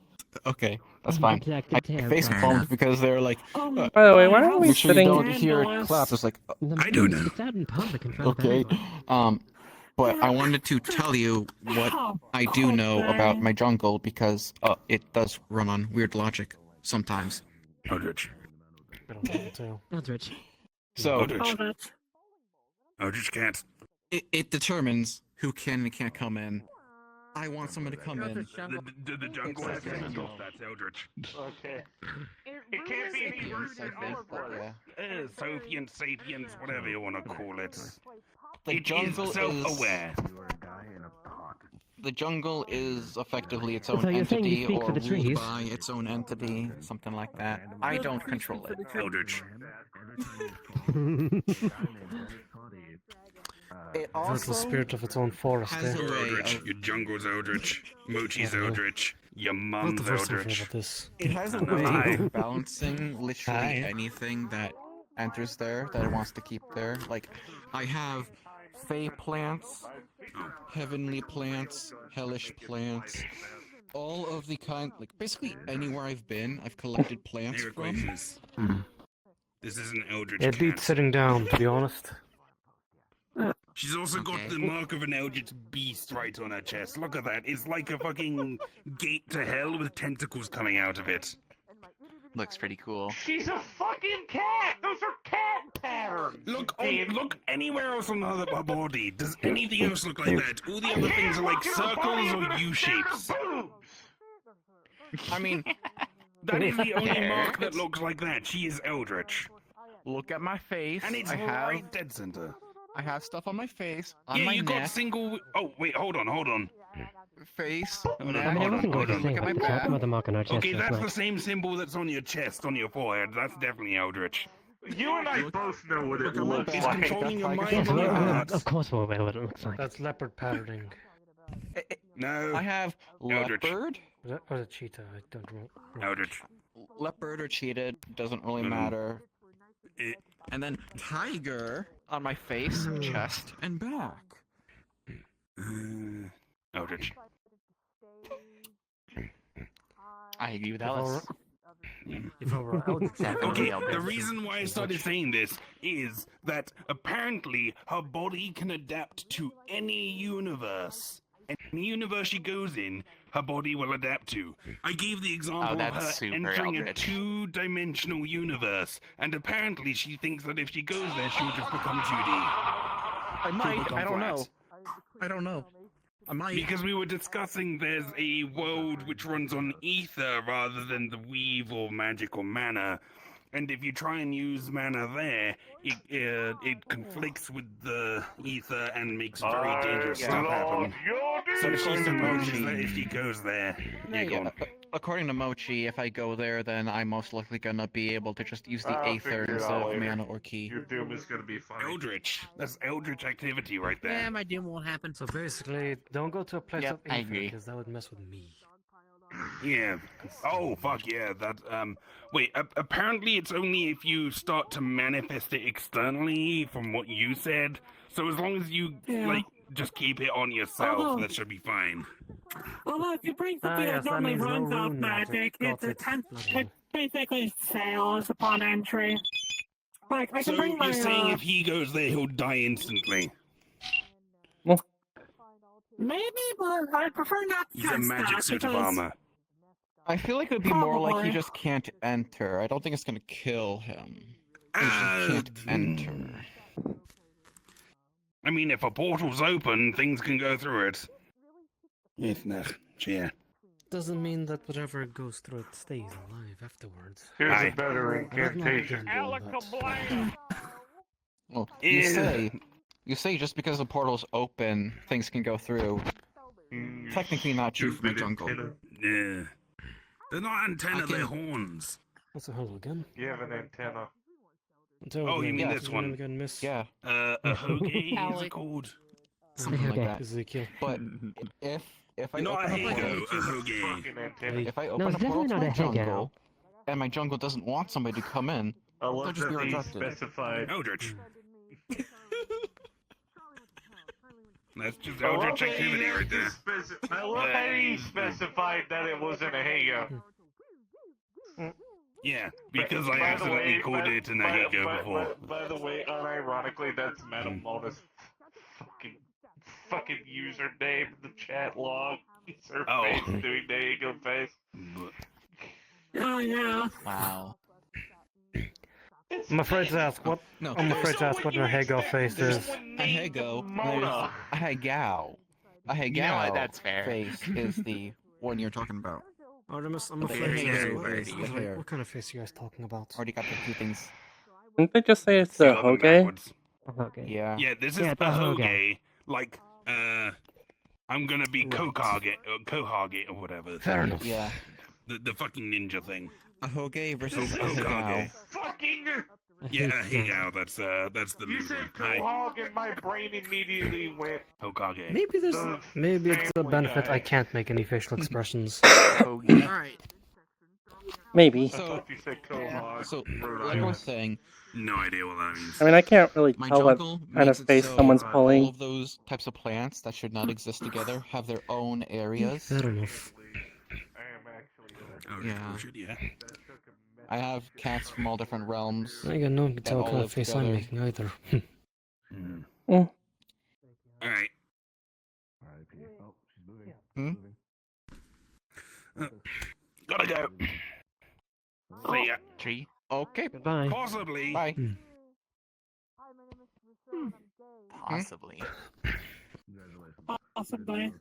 [SPEAKER 6] Okay, that's fine.
[SPEAKER 5] Protected
[SPEAKER 6] I
[SPEAKER 5] tail
[SPEAKER 6] face
[SPEAKER 5] clap.
[SPEAKER 6] palmed because they're like,
[SPEAKER 3] By the way, why aren't we
[SPEAKER 6] make sure you
[SPEAKER 3] sitting?
[SPEAKER 6] don't hear it clap. It's like,
[SPEAKER 1] I do know.
[SPEAKER 5] It's out in public in front of
[SPEAKER 6] okay.
[SPEAKER 5] everyone.
[SPEAKER 6] But I wanted to tell you what I do know about my jungle because it does run on weird logic sometimes.
[SPEAKER 1] Eldritch.
[SPEAKER 11] I don't know too.
[SPEAKER 5] Eldritch.
[SPEAKER 6] So
[SPEAKER 1] Eldritch. Eldritch can't.
[SPEAKER 6] it determines who can and can't come in. I want someone to come in.
[SPEAKER 1] The jungle is elemental. That's Eldritch.
[SPEAKER 2] Okay. It can't be any worse than
[SPEAKER 6] Yeah.
[SPEAKER 1] Sophians, sapiens, whatever you want to call it.
[SPEAKER 6] The
[SPEAKER 1] It is
[SPEAKER 6] jungle
[SPEAKER 1] self-aware.
[SPEAKER 6] The jungle is effectively its own
[SPEAKER 5] So you're saying you
[SPEAKER 6] entity
[SPEAKER 5] speak
[SPEAKER 6] or
[SPEAKER 5] for the
[SPEAKER 6] ruled
[SPEAKER 5] trees?
[SPEAKER 6] by its own entity, something like that. I don't control it.
[SPEAKER 1] Eldritch.
[SPEAKER 6] It
[SPEAKER 11] Vertical
[SPEAKER 6] also
[SPEAKER 11] spirit of its own forest.
[SPEAKER 6] has
[SPEAKER 11] Eh?
[SPEAKER 6] a way
[SPEAKER 1] Eldritch.
[SPEAKER 6] of
[SPEAKER 1] Your jungle's Eldritch. Mochi's Eldritch. Your
[SPEAKER 11] Not the
[SPEAKER 1] mum's
[SPEAKER 11] first time
[SPEAKER 1] Eldritch.
[SPEAKER 11] about this.
[SPEAKER 6] It has a
[SPEAKER 1] No,
[SPEAKER 6] way
[SPEAKER 1] hi.
[SPEAKER 6] of balancing literally
[SPEAKER 11] Hi.
[SPEAKER 6] anything that enters there that it wants to keep there. Like, I have fey plants, heavenly plants, hellish plants, all of the kind, like, basically anywhere I've been, I've collected plants from.
[SPEAKER 1] Iroquoises. This is an Eldritch
[SPEAKER 11] It beats
[SPEAKER 1] cat.
[SPEAKER 11] sitting down, to be honest.
[SPEAKER 1] She's also got the mark of an Eldritch beast right on her chest. Look at that. It's like a fucking gate to hell with tentacles coming out of it.
[SPEAKER 14] Looks pretty cool.
[SPEAKER 2] She's a fucking cat! Those are cat patterns!
[SPEAKER 1] Look anywhere else on her body. Does anything else look like that? All the other things are like circles or U-shapes.
[SPEAKER 6] I mean,
[SPEAKER 1] that is the only mark that looks like that. She is Eldritch.
[SPEAKER 6] Look at my face.
[SPEAKER 1] And it's right dead center.
[SPEAKER 6] I have stuff on my face, on
[SPEAKER 1] yeah,
[SPEAKER 6] my
[SPEAKER 1] you
[SPEAKER 6] neck.
[SPEAKER 1] got single... Oh, wait, hold on.
[SPEAKER 6] Face,
[SPEAKER 1] Hold
[SPEAKER 6] neck,
[SPEAKER 1] on.
[SPEAKER 6] look at my back.
[SPEAKER 5] About the mark on our chest
[SPEAKER 1] Okay,
[SPEAKER 5] last
[SPEAKER 1] that's
[SPEAKER 5] night.
[SPEAKER 1] the same symbol that's on your chest, on your forehead. That's definitely Eldritch.
[SPEAKER 2] You and I both know what it looks
[SPEAKER 1] It's
[SPEAKER 2] like.
[SPEAKER 1] controlling your mind
[SPEAKER 5] Yes,
[SPEAKER 1] and your heart.
[SPEAKER 5] of course we're aware what it looks like.
[SPEAKER 11] That's leopard patterning.
[SPEAKER 1] No.
[SPEAKER 6] I have
[SPEAKER 1] Eldritch.
[SPEAKER 6] leopard.
[SPEAKER 11] Or the cheetah, I don't know.
[SPEAKER 1] Eldritch.
[SPEAKER 6] Leopard or cheetah, doesn't really matter. And then tiger on my face, chest, and back.
[SPEAKER 1] Eldritch.
[SPEAKER 14] I agree with Alice.
[SPEAKER 1] Okay, the reason why I started saying this is that apparently her body can adapt to any universe. Any universe she goes in, her body will adapt to. I gave the example of
[SPEAKER 14] that's
[SPEAKER 1] her
[SPEAKER 14] super
[SPEAKER 1] entering a
[SPEAKER 14] Eldritch.
[SPEAKER 1] two-dimensional universe, and apparently she thinks that if she goes there, she'll just become 2D.
[SPEAKER 6] I might,
[SPEAKER 1] become
[SPEAKER 6] I don't
[SPEAKER 1] flat.
[SPEAKER 6] know. I don't know. I might.
[SPEAKER 1] Because we were discussing there's a world which runs on ether rather than the weave or magic or mana. And if you try and use mana there, it conflicts with the ether and makes very dangerous stuff happen. So she supposes that if she goes there, you're gone.
[SPEAKER 6] According to Mochi, if I go there, then I'm most likely gonna be able to just use the Aether instead of mana or key.
[SPEAKER 2] Your doom is gonna be fine.
[SPEAKER 1] Eldritch. That's Eldritch activity right there.
[SPEAKER 10] Yeah, my doom won't happen.
[SPEAKER 11] So basically, don't go to a place of
[SPEAKER 14] I
[SPEAKER 11] ether,
[SPEAKER 14] agree.
[SPEAKER 11] because that would mess with me.
[SPEAKER 1] Yeah. Oh, fuck yeah. That, wait, apparently it's only if you start to manifest it externally, from what you said. So as long as you, like, just keep it on yourself, that should be fine.
[SPEAKER 8] Although if you bring something
[SPEAKER 11] yes,
[SPEAKER 8] that
[SPEAKER 11] that
[SPEAKER 8] normally
[SPEAKER 11] means no
[SPEAKER 8] runs off
[SPEAKER 11] rune
[SPEAKER 8] magic,
[SPEAKER 11] magic.
[SPEAKER 8] it basically fails upon entry. Like, I
[SPEAKER 1] So
[SPEAKER 8] can bring my,
[SPEAKER 1] you're saying if he goes there, he'll die instantly?
[SPEAKER 8] maybe, but I prefer not to
[SPEAKER 1] He's a
[SPEAKER 8] test
[SPEAKER 1] magic
[SPEAKER 8] that
[SPEAKER 1] suit of
[SPEAKER 8] because-
[SPEAKER 1] armor.
[SPEAKER 6] I feel like it would be more like he
[SPEAKER 8] Probably.
[SPEAKER 6] just can't enter. I don't think it's gonna kill him. He just can't enter.
[SPEAKER 1] I mean, if a portal's open, things can go through it. Yeah.
[SPEAKER 11] Doesn't mean that whatever goes through it stays alive afterwards.
[SPEAKER 2] Here's
[SPEAKER 1] Aye.
[SPEAKER 2] a better incantation.
[SPEAKER 6] Well,
[SPEAKER 1] Yeah.
[SPEAKER 6] you say just because the portal's open, things can go through. Technically not true for my jungle.
[SPEAKER 1] Yeah. They're not antenna, they're horns.
[SPEAKER 11] What's the hell again?
[SPEAKER 2] You have an antenna.
[SPEAKER 1] Oh, you mean this one?
[SPEAKER 11] Again, miss?
[SPEAKER 6] Yeah.
[SPEAKER 1] A hoagie is it called?
[SPEAKER 6] Something like that.
[SPEAKER 11] Ezekiel.
[SPEAKER 6] But if I
[SPEAKER 1] Not a
[SPEAKER 6] open a
[SPEAKER 1] Hago,
[SPEAKER 6] portal,
[SPEAKER 1] a hoagie.
[SPEAKER 6] if I
[SPEAKER 5] No,
[SPEAKER 6] open
[SPEAKER 5] it's
[SPEAKER 6] a portal
[SPEAKER 5] definitely
[SPEAKER 6] to
[SPEAKER 5] not
[SPEAKER 6] my
[SPEAKER 5] a Hago.
[SPEAKER 6] jungle, and my jungle doesn't want somebody to come in,
[SPEAKER 2] I
[SPEAKER 6] they'll
[SPEAKER 2] love
[SPEAKER 6] just be
[SPEAKER 2] that he
[SPEAKER 6] rejected.
[SPEAKER 2] specified.
[SPEAKER 1] Eldritch. That's just
[SPEAKER 2] I love
[SPEAKER 1] Eldritch
[SPEAKER 2] that
[SPEAKER 1] activity
[SPEAKER 2] he
[SPEAKER 1] right there.
[SPEAKER 2] I love that he specified that it wasn't a Hago.
[SPEAKER 1] Yeah, because I
[SPEAKER 2] By the
[SPEAKER 1] accidentally
[SPEAKER 2] way,
[SPEAKER 1] called it an Ahigo before.
[SPEAKER 2] By the way, unironically, that's Madam Mona's fucking username in the chat log. It's her face doing the Hago face.
[SPEAKER 8] Oh, yeah.
[SPEAKER 14] Wow.
[SPEAKER 11] I'm afraid to ask what.
[SPEAKER 6] No.
[SPEAKER 11] I'm afraid to ask what a Hago face is.
[SPEAKER 6] A Hago,
[SPEAKER 2] Mona.
[SPEAKER 6] a Hagao. A Hagao
[SPEAKER 14] You know what, that's fair.
[SPEAKER 6] face is the one you're talking about.
[SPEAKER 11] Artemis, I'm
[SPEAKER 6] Okay,
[SPEAKER 11] afraid to ask
[SPEAKER 6] very,
[SPEAKER 11] what,
[SPEAKER 6] very
[SPEAKER 11] is,
[SPEAKER 6] good hair.
[SPEAKER 11] what kind of face are you guys talking about?
[SPEAKER 6] Already got the two things.
[SPEAKER 3] Didn't they just say it's a
[SPEAKER 1] Spell them
[SPEAKER 3] hoge?
[SPEAKER 1] backwards.
[SPEAKER 5] Okay.
[SPEAKER 6] Yeah.
[SPEAKER 1] Yeah, this is
[SPEAKER 5] Yeah,
[SPEAKER 1] a
[SPEAKER 5] it's a hoge.
[SPEAKER 1] hoge. Like, I'm gonna be Kohage or whatever.
[SPEAKER 11] Fair enough.
[SPEAKER 6] Yeah.
[SPEAKER 1] The fucking ninja thing.
[SPEAKER 6] A Hoge versus a
[SPEAKER 1] Hokage.
[SPEAKER 6] Hagao.
[SPEAKER 2] Fucking!
[SPEAKER 1] Yeah, Higao, that's the
[SPEAKER 2] You
[SPEAKER 1] move.
[SPEAKER 2] said
[SPEAKER 1] Hi,
[SPEAKER 2] Quahog and my brain immediately went.
[SPEAKER 1] Hokage.
[SPEAKER 11] Maybe there's
[SPEAKER 2] The
[SPEAKER 11] maybe it's a
[SPEAKER 2] family
[SPEAKER 11] benefit
[SPEAKER 2] guy.
[SPEAKER 11] I can't make any facial expressions.
[SPEAKER 10] Alright.
[SPEAKER 3] Maybe.
[SPEAKER 2] I thought you said Quahog.
[SPEAKER 6] So,
[SPEAKER 2] Rhode
[SPEAKER 6] like I
[SPEAKER 2] Island.
[SPEAKER 6] was saying,
[SPEAKER 1] No idea what that means.
[SPEAKER 3] I mean, I can't really
[SPEAKER 6] my
[SPEAKER 3] tell what
[SPEAKER 6] jungle
[SPEAKER 3] kind of
[SPEAKER 6] makes it
[SPEAKER 3] face
[SPEAKER 6] so
[SPEAKER 3] someone's
[SPEAKER 6] all
[SPEAKER 3] pulling.
[SPEAKER 6] of those types of plants that should not exist together have their own areas.
[SPEAKER 11] Fair enough.
[SPEAKER 2] I am actually
[SPEAKER 1] Oh,
[SPEAKER 6] Yeah.
[SPEAKER 1] bullshit, yeah.
[SPEAKER 6] I have cats from all different realms.
[SPEAKER 11] I got no
[SPEAKER 6] that
[SPEAKER 11] tell what
[SPEAKER 6] all
[SPEAKER 11] kind of
[SPEAKER 6] live
[SPEAKER 11] face I'm
[SPEAKER 6] together.
[SPEAKER 11] making either.
[SPEAKER 1] Mm. Gotta go. See ya.
[SPEAKER 14] Tree.
[SPEAKER 6] Okay.
[SPEAKER 5] Goodbye.
[SPEAKER 1] Possibly.
[SPEAKER 6] Bye.
[SPEAKER 14] Possibly.
[SPEAKER 8] Possibly.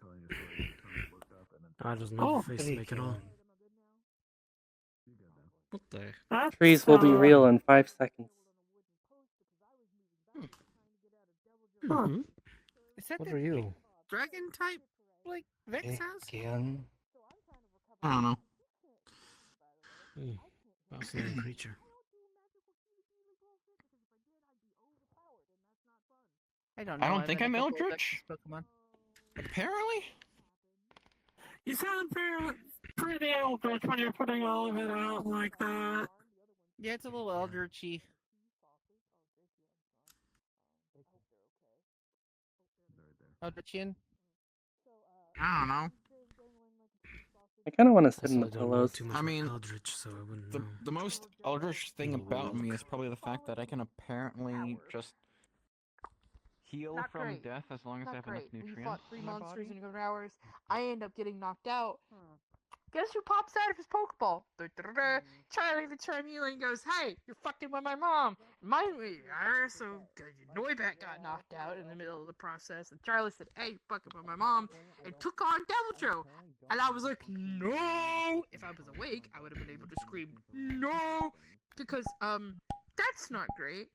[SPEAKER 11] I doesn't have a face to make it on.
[SPEAKER 6] What the?
[SPEAKER 3] Trees will be real in 5 seconds.
[SPEAKER 11] Mm-hmm.
[SPEAKER 10] Is that
[SPEAKER 11] What
[SPEAKER 10] the
[SPEAKER 11] are you?
[SPEAKER 10] dragon type, like, Vex house?
[SPEAKER 11] Again?
[SPEAKER 6] I don't know.
[SPEAKER 11] Fascinating creature.
[SPEAKER 10] I don't know.
[SPEAKER 14] I don't
[SPEAKER 10] I've
[SPEAKER 14] think
[SPEAKER 10] had a
[SPEAKER 14] I'm
[SPEAKER 10] couple of
[SPEAKER 14] Eldritch.
[SPEAKER 10] Vexus Pokemon.
[SPEAKER 6] Apparently.
[SPEAKER 8] You sound pretty Eldritch when you're putting all of it out like that.
[SPEAKER 10] Yeah, it's a little Eldritchy. Eldritchian?
[SPEAKER 6] I don't know.
[SPEAKER 3] I kind of want to sit in
[SPEAKER 11] Also,
[SPEAKER 3] the
[SPEAKER 11] I don't know
[SPEAKER 3] pillows.
[SPEAKER 11] too much
[SPEAKER 6] I mean,
[SPEAKER 11] about Eldritch, so I wouldn't know.
[SPEAKER 6] The most Eldritch thing about me is probably the fact that I can apparently just heal
[SPEAKER 10] Not
[SPEAKER 6] from
[SPEAKER 10] great.
[SPEAKER 6] death as long as I
[SPEAKER 10] Not
[SPEAKER 6] have enough
[SPEAKER 10] great. You
[SPEAKER 6] nutrients
[SPEAKER 10] fought 3
[SPEAKER 6] in my
[SPEAKER 10] monsters
[SPEAKER 6] body.
[SPEAKER 10] in a couple hours. I end up getting knocked out. Guess who pops out of his Pokeball? Charlie the Charmeleon goes, "Hey, you're fucking with my mom." Mind me, so Noibat got knocked out in the middle of the process, and Charlie said, "Hey, you're fucking with my mom," and took on Deviljho. And I was like, "No!" If I was awake, I would have been able to scream, "No!" Because, that's not great.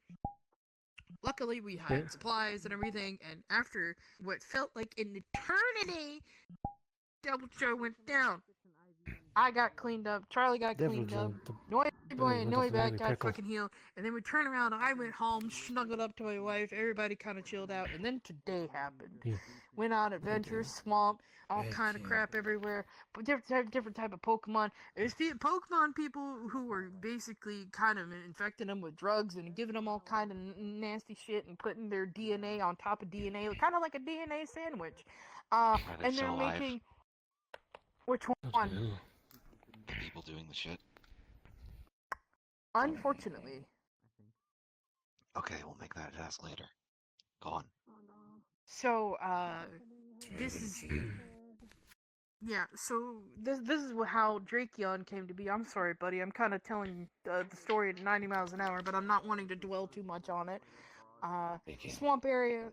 [SPEAKER 10] Luckily, we had supplies and everything, and after what felt like an eternity, Deviljho went down. I got cleaned up. Charlie got cleaned up. Noibat got fucking healed. And then we turned around. I went home, snuggled up to my wife. Everybody kind of chilled out. And then today happened. Went on adventure, swamp, all kind of crap everywhere. But different type of Pokemon. There's Pokemon people who were basically kind of infecting them with drugs and giving them all kind of nasty shit and putting their DNA on top of DNA, kind of like a DNA sandwich. And they're making. Which one?
[SPEAKER 9] The people doing the shit.
[SPEAKER 10] Unfortunately.
[SPEAKER 9] Okay, we'll make that a task later. Go on.
[SPEAKER 10] So, this is... Yeah, so this is how Drakeon came to be. I'm sorry, buddy. I'm kind of telling the story at 90 miles an hour, but I'm not wanting to dwell too much on it. Swamp area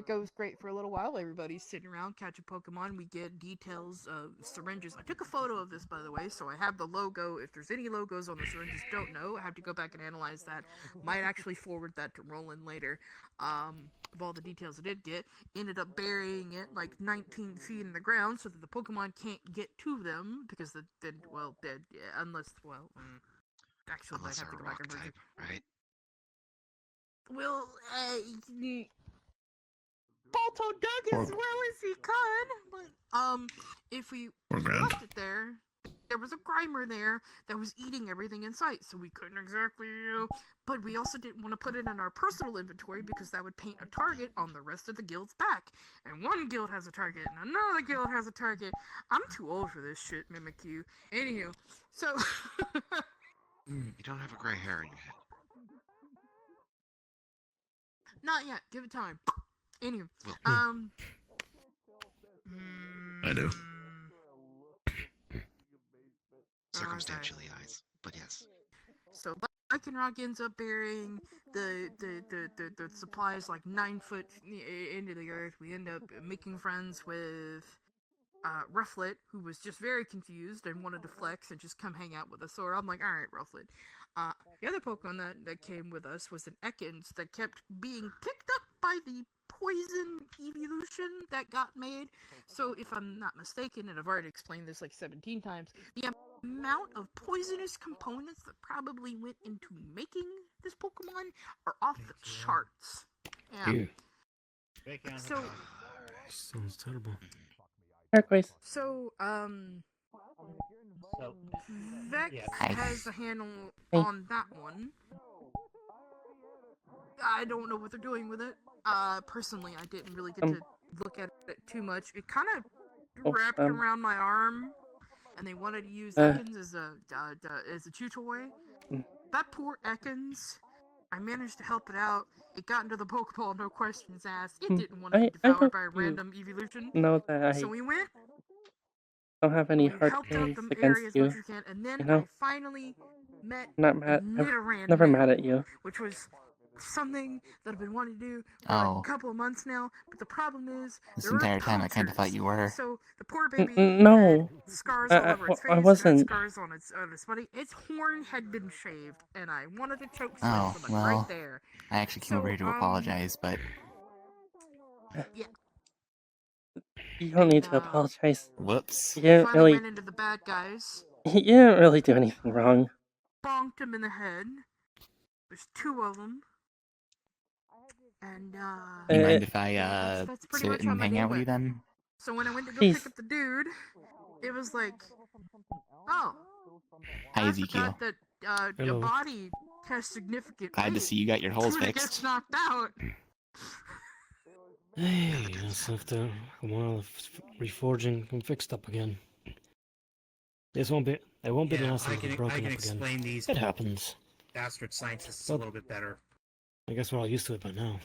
[SPEAKER 10] goes great for a little while. Everybody's sitting around catching Pokemon. We get details of syringes. I took a photo of this, by the way, so I have the logo. If there's any logos on the syringes, don't know. I have to go back and analyze that. Might actually forward that to Roland later. Of all the details I did get, ended up burying it like 19 feet in the ground so that the Pokemon can't get to them because unless
[SPEAKER 9] Unless
[SPEAKER 10] I have to
[SPEAKER 9] they're
[SPEAKER 10] go
[SPEAKER 9] a
[SPEAKER 10] back
[SPEAKER 9] rock
[SPEAKER 10] and
[SPEAKER 9] type, right?
[SPEAKER 10] Well, Balto dug as well as he could, but if we left it there, there was a Grimer there that was eating everything in sight, so we couldn't exactly, but we also didn't want to put it in our personal inventory because that would paint a target on the rest of the guild's back. And one guild has a target, and another guild has a target. I'm too old for this shit, Mimikyu. Anywho, so...
[SPEAKER 9] You don't have a gray hair in your head.
[SPEAKER 10] Not yet. Give it time. Anyway,
[SPEAKER 11] I do.
[SPEAKER 9] Circumstantially, eyes, but yes.
[SPEAKER 10] So Lycanroc ends up burying the supplies like 9 foot into the earth. We end up making friends with Rufflet, who was just very confused and wanted to flex and just come hang out with us. So I'm like, alright, Rufflet. The other Pokemon that came with us was an Ekans that kept being picked up by the poison evolution that got made. So if I'm not mistaken, and I've already explained this like 17 times, the amount of poisonous components that probably went into making this Pokemon are off the charts. Yeah. So...
[SPEAKER 11] Sounds terrible.
[SPEAKER 3] Turquoise.
[SPEAKER 10] So, Vex has a handle
[SPEAKER 3] Hey.
[SPEAKER 10] on that one. I don't know what they're doing with it. Personally, I didn't really get to look at it too much. It kind of wrapped around my arm, and they wanted to use Ekans as a chew toy. That poor Ekans. I managed to help it out. It got into the Pokeball, no questions asked. It didn't want to be devoured by a random evolution.
[SPEAKER 3] Know that
[SPEAKER 10] So we went,
[SPEAKER 3] don't have any
[SPEAKER 10] We've
[SPEAKER 3] hard
[SPEAKER 10] helped out
[SPEAKER 3] feelings
[SPEAKER 10] the
[SPEAKER 3] against
[SPEAKER 10] area as
[SPEAKER 3] you.
[SPEAKER 10] much as we can, and then
[SPEAKER 3] You know,
[SPEAKER 10] I finally met
[SPEAKER 3] I'm not mad. I'm
[SPEAKER 10] Nidoran
[SPEAKER 3] never mad
[SPEAKER 10] now,
[SPEAKER 3] at you.
[SPEAKER 10] which was something that I've been wanting to do for
[SPEAKER 14] Oh.
[SPEAKER 10] a couple of months now. But the problem is
[SPEAKER 14] This
[SPEAKER 10] there are
[SPEAKER 14] entire time I kind of thought
[SPEAKER 10] poachers.
[SPEAKER 14] you were.
[SPEAKER 10] So the poor baby
[SPEAKER 3] No,
[SPEAKER 10] had scars all over its face.
[SPEAKER 3] I
[SPEAKER 10] It had
[SPEAKER 3] wasn't.
[SPEAKER 10] scars on its body. Its horn had been shaved, and I wanted to choke slam
[SPEAKER 14] Oh,
[SPEAKER 10] someone
[SPEAKER 14] well,
[SPEAKER 10] right there.
[SPEAKER 14] I actually came over here to apologize, but...
[SPEAKER 10] Yeah.
[SPEAKER 3] You don't need to apologize.
[SPEAKER 14] Whoops.
[SPEAKER 3] You didn't
[SPEAKER 10] Finally
[SPEAKER 3] really.
[SPEAKER 10] ran into the bad guys.
[SPEAKER 3] You didn't really do anything wrong.
[SPEAKER 10] Bonked him in the head. There's 2 of them. And,
[SPEAKER 14] You mind if I,
[SPEAKER 10] that's pretty
[SPEAKER 14] sit
[SPEAKER 10] much how
[SPEAKER 14] and
[SPEAKER 10] my
[SPEAKER 14] hang
[SPEAKER 10] day
[SPEAKER 14] out with you
[SPEAKER 10] went.
[SPEAKER 14] then?
[SPEAKER 10] So when I went to go
[SPEAKER 3] Jeez.
[SPEAKER 10] pick up the dude, it was like, oh,
[SPEAKER 14] Hi,
[SPEAKER 10] I
[SPEAKER 14] Ezekiel.
[SPEAKER 10] forgot that your
[SPEAKER 11] Hello.
[SPEAKER 10] body has significant
[SPEAKER 14] Glad to
[SPEAKER 10] weight
[SPEAKER 14] see you got your holes
[SPEAKER 10] when it
[SPEAKER 14] fixed.
[SPEAKER 10] gets knocked out.
[SPEAKER 11] Hey, let's have to while reforging and fixed up again. It won't be the last time it's broken
[SPEAKER 7] I can
[SPEAKER 11] up
[SPEAKER 7] explain
[SPEAKER 11] again.
[SPEAKER 7] these
[SPEAKER 11] It happens.
[SPEAKER 7] bastard scientists a
[SPEAKER 11] Well,
[SPEAKER 7] little bit better.
[SPEAKER 11] I guess we're all used to it by now.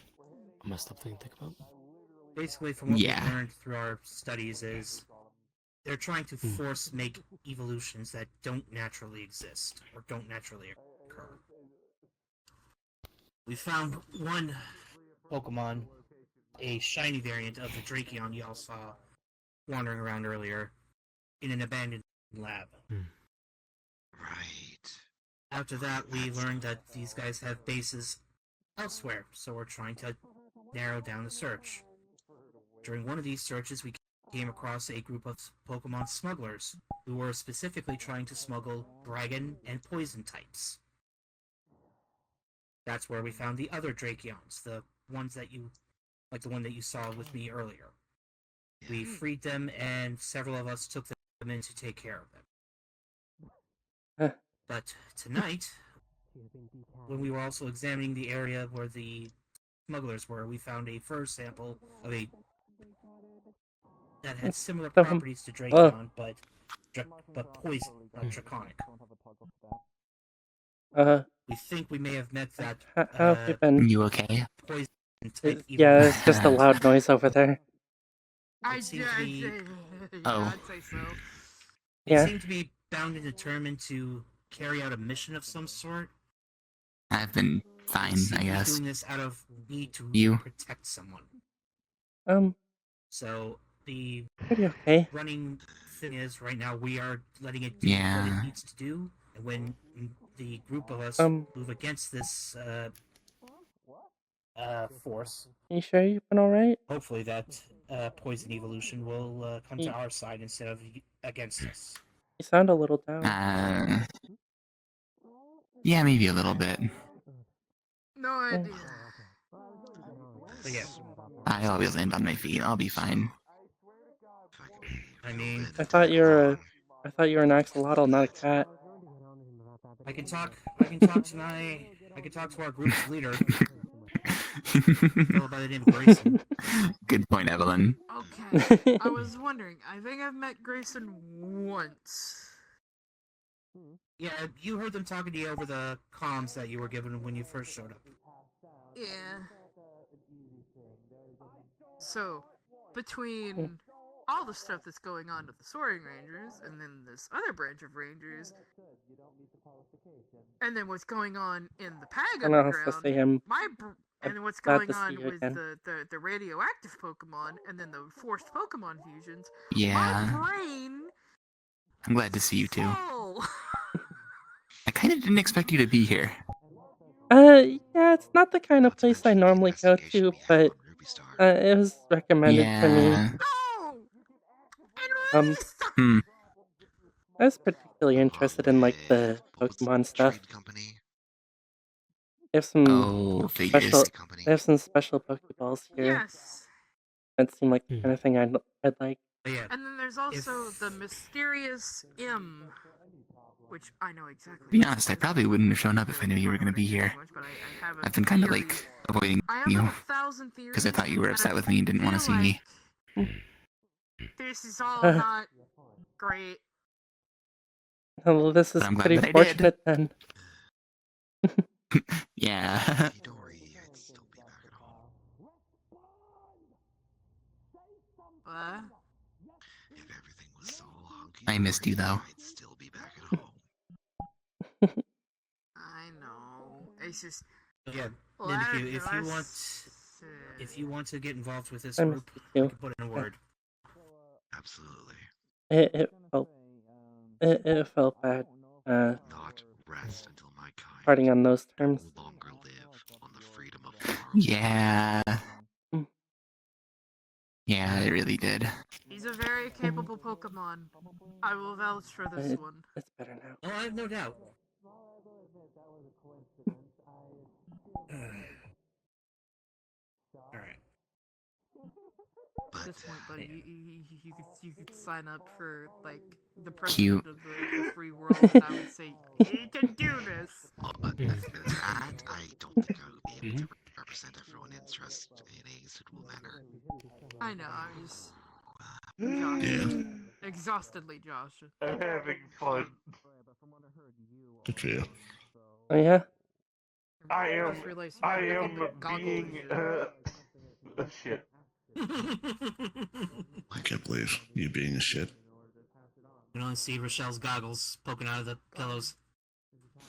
[SPEAKER 11] I messed up thing to think about.
[SPEAKER 7] Basically, from what
[SPEAKER 14] Yeah.
[SPEAKER 7] we've learned through our studies is they're trying to force make evolutions that don't naturally exist or don't naturally occur. We found one Pokemon, a shiny variant of the Drakeon y'all saw wandering around earlier, in an abandoned lab.
[SPEAKER 9] Right.
[SPEAKER 7] After that, we learned that these guys have bases elsewhere, so we're trying to narrow down the search. During one of these searches, we came across a group of Pokemon smugglers who were specifically trying to smuggle dragon and poison types. That's where we found the other Drakeons, the ones that you, like the one that you saw with me earlier. We freed them, and several of us took them in to take care of them. But tonight, when we were also examining the area where the smugglers were, we found a fur sample of a that had similar properties to Drakeon, but poison, draconic. We think we may have met that.
[SPEAKER 3] How have you been?
[SPEAKER 14] You okay?
[SPEAKER 7] Poison type.
[SPEAKER 3] Yeah, it's just a loud noise over there.
[SPEAKER 10] I'd
[SPEAKER 7] say
[SPEAKER 14] Oh.
[SPEAKER 10] so.
[SPEAKER 3] Yeah.
[SPEAKER 7] They seem to be bound and determined to carry out a mission of some sort.
[SPEAKER 14] I've been fine, I guess.
[SPEAKER 7] Doing this out of need to
[SPEAKER 14] You?
[SPEAKER 7] protect someone. So the
[SPEAKER 3] Pretty okay.
[SPEAKER 7] running thing is right now we are letting it do what
[SPEAKER 14] Yeah.
[SPEAKER 7] it needs to do, and when the group of us move against this force,
[SPEAKER 3] You sure you've been alright?
[SPEAKER 7] hopefully that poison evolution will come to our side instead of against us.
[SPEAKER 3] You sound a little down.
[SPEAKER 14] Yeah, maybe a little bit.
[SPEAKER 10] No idea.
[SPEAKER 7] But yeah,
[SPEAKER 14] I'll always land on my feet. I'll be fine.
[SPEAKER 7] I mean,
[SPEAKER 3] I thought you were an axolotl, not a cat.
[SPEAKER 7] I can talk to our group's leader. Fellow by the name of Grayson.
[SPEAKER 14] Good point, Evelyn.
[SPEAKER 10] Okay, I was wondering. I think I've met Grayson once.
[SPEAKER 7] Yeah, you heard them talking to you over the comms that you were given when you first showed up.
[SPEAKER 10] Yeah. So, between all the stuff that's going on with the Soaring Rangers, and then this other branch of Rangers, and then what's going on in the Pag
[SPEAKER 3] I don't know how to
[SPEAKER 10] Underground,
[SPEAKER 3] say I'm
[SPEAKER 10] and then what's
[SPEAKER 3] glad
[SPEAKER 10] going
[SPEAKER 3] to see
[SPEAKER 10] on
[SPEAKER 3] you
[SPEAKER 10] with
[SPEAKER 3] again.
[SPEAKER 10] the radioactive Pokemon, and then the forced Pokemon fusions,
[SPEAKER 14] Yeah.
[SPEAKER 10] my brain
[SPEAKER 14] I'm glad to see you too.
[SPEAKER 10] full.
[SPEAKER 14] I kind of didn't expect you to be here.
[SPEAKER 3] Yeah, it's not the kind of place I normally go to, but it was recommended to me.
[SPEAKER 14] Yeah.
[SPEAKER 3] I was particularly interested in like the Pokemon stuff. They have some special Pokeballs here.
[SPEAKER 10] Yes.
[SPEAKER 3] That seemed like the kind of thing I'd like.
[SPEAKER 7] Yeah.
[SPEAKER 10] And then there's also the mysterious M, which I know exactly.
[SPEAKER 14] To be honest, I probably wouldn't have shown up if I knew you were going to be here. I've been kind of like avoiding you because I thought you were upset with me and didn't want to see me.
[SPEAKER 10] This is all not great.
[SPEAKER 3] Well, this is
[SPEAKER 14] But I'm glad
[SPEAKER 3] pretty
[SPEAKER 14] that I
[SPEAKER 3] fortunate then.
[SPEAKER 14] Yeah.
[SPEAKER 10] What?
[SPEAKER 9] If everything was so
[SPEAKER 14] I missed you though.
[SPEAKER 9] I'd still be back at home.
[SPEAKER 10] I know. It's just.
[SPEAKER 7] Yeah,
[SPEAKER 10] Well,
[SPEAKER 7] and
[SPEAKER 10] I don't
[SPEAKER 7] if
[SPEAKER 10] know,
[SPEAKER 7] you want,
[SPEAKER 10] it's,
[SPEAKER 7] if you want to get involved with this
[SPEAKER 3] I missed
[SPEAKER 7] group,
[SPEAKER 3] you
[SPEAKER 7] I
[SPEAKER 3] too.
[SPEAKER 7] can put in a word.
[SPEAKER 9] Absolutely.
[SPEAKER 3] It felt bad.
[SPEAKER 9] Not rest until my
[SPEAKER 3] Parting on those
[SPEAKER 9] kind
[SPEAKER 3] terms.
[SPEAKER 9] no longer live on the freedom of tomorrow.
[SPEAKER 14] Yeah. Yeah, it really did.
[SPEAKER 10] He's a very capable Pokemon. I will vouch for this one.
[SPEAKER 3] It's better now.
[SPEAKER 7] Oh, I have no doubt. Alright.
[SPEAKER 10] At this point, buddy, you could sign up for like the
[SPEAKER 14] Cute.
[SPEAKER 10] president of the free world, and I would say you can do this.
[SPEAKER 9] That I don't think I would be able to represent everyone's interest in a suitable manner.
[SPEAKER 10] I know. I'm just exhaustedly, Josh.
[SPEAKER 2] I'm having fun.
[SPEAKER 15] Good for you.
[SPEAKER 3] Oh yeah.
[SPEAKER 2] I am
[SPEAKER 10] being
[SPEAKER 2] a shit.
[SPEAKER 15] I can't believe you being a shit.
[SPEAKER 7] You can only see Rochelle's goggles poking out of the pillows.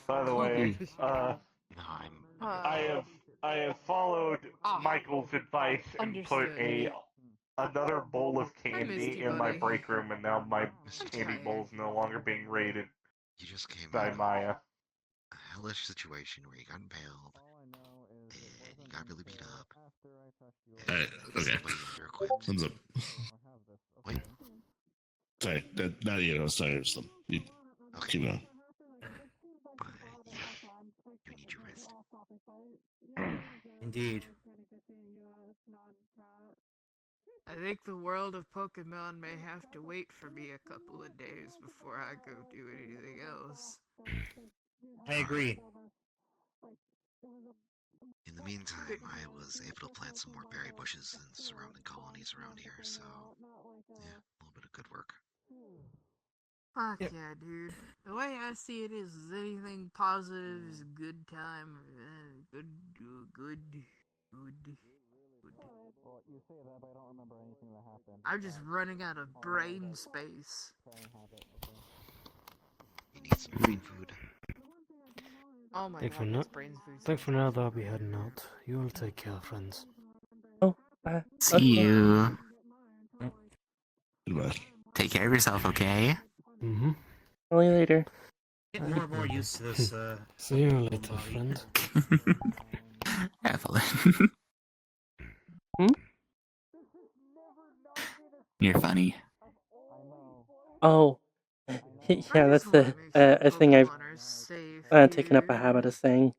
[SPEAKER 2] By the way, I have followed Michael's advice and put another bowl of candy in my break room, and now my candy bowl is no longer being raided.
[SPEAKER 9] You just came
[SPEAKER 2] by
[SPEAKER 9] out of
[SPEAKER 2] Maya.
[SPEAKER 9] a hellish situation where you got impaled, and you got really beat up.
[SPEAKER 15] Alright, okay. Thumbs up.
[SPEAKER 9] Wait.
[SPEAKER 15] Sorry, not you. I was sorry. You keep going.
[SPEAKER 9] You need your rest.
[SPEAKER 7] Indeed.
[SPEAKER 10] I think the world of Pokemon may have to wait for me a couple of days before I go do anything else.
[SPEAKER 7] I agree.
[SPEAKER 9] In the meantime, I was able to plant some more berry bushes in the surrounding colonies around here, so yeah, a little bit of good work.
[SPEAKER 10] Fuck yeah, dude. The way I see it is anything positive is a good time. Good. I'm just running out of brain space.
[SPEAKER 9] You need some brain food.
[SPEAKER 10] Oh my
[SPEAKER 11] Think
[SPEAKER 10] god,
[SPEAKER 11] for
[SPEAKER 10] that's brain food.
[SPEAKER 11] Think for now that I'll be heading out. You will take care, friends.
[SPEAKER 3] Oh,
[SPEAKER 14] See you.
[SPEAKER 15] Goodbye.
[SPEAKER 14] Take care of yourself, okay?
[SPEAKER 11] Mm-hmm.
[SPEAKER 3] See you later.
[SPEAKER 7] Get more and more used to this.
[SPEAKER 11] See you later, friend.
[SPEAKER 14] Evelyn. You're funny.
[SPEAKER 3] Oh, yeah, that's a thing I've taken up a habit of saying.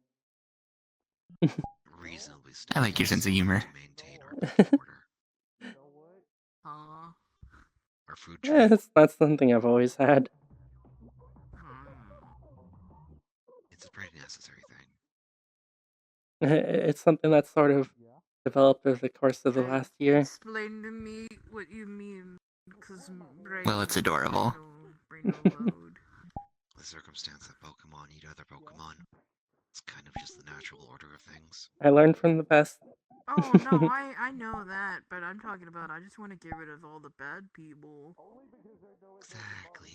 [SPEAKER 9] Reasonably
[SPEAKER 14] I like your sense of humor.
[SPEAKER 9] Our food
[SPEAKER 3] Yeah, that's something I've always had.
[SPEAKER 9] It's a pretty necessary thing.
[SPEAKER 3] It's something that's sort of developed over the course of the last year.
[SPEAKER 10] Explain to me what you mean, because
[SPEAKER 14] Well, it's adorable.
[SPEAKER 9] The circumstance that Pokemon eat other Pokemon. It's kind of just the natural order of things.
[SPEAKER 3] I learned from the best.
[SPEAKER 10] Oh no, I know that, but I'm talking about I just want to get rid of all the bad people.
[SPEAKER 9] Exactly.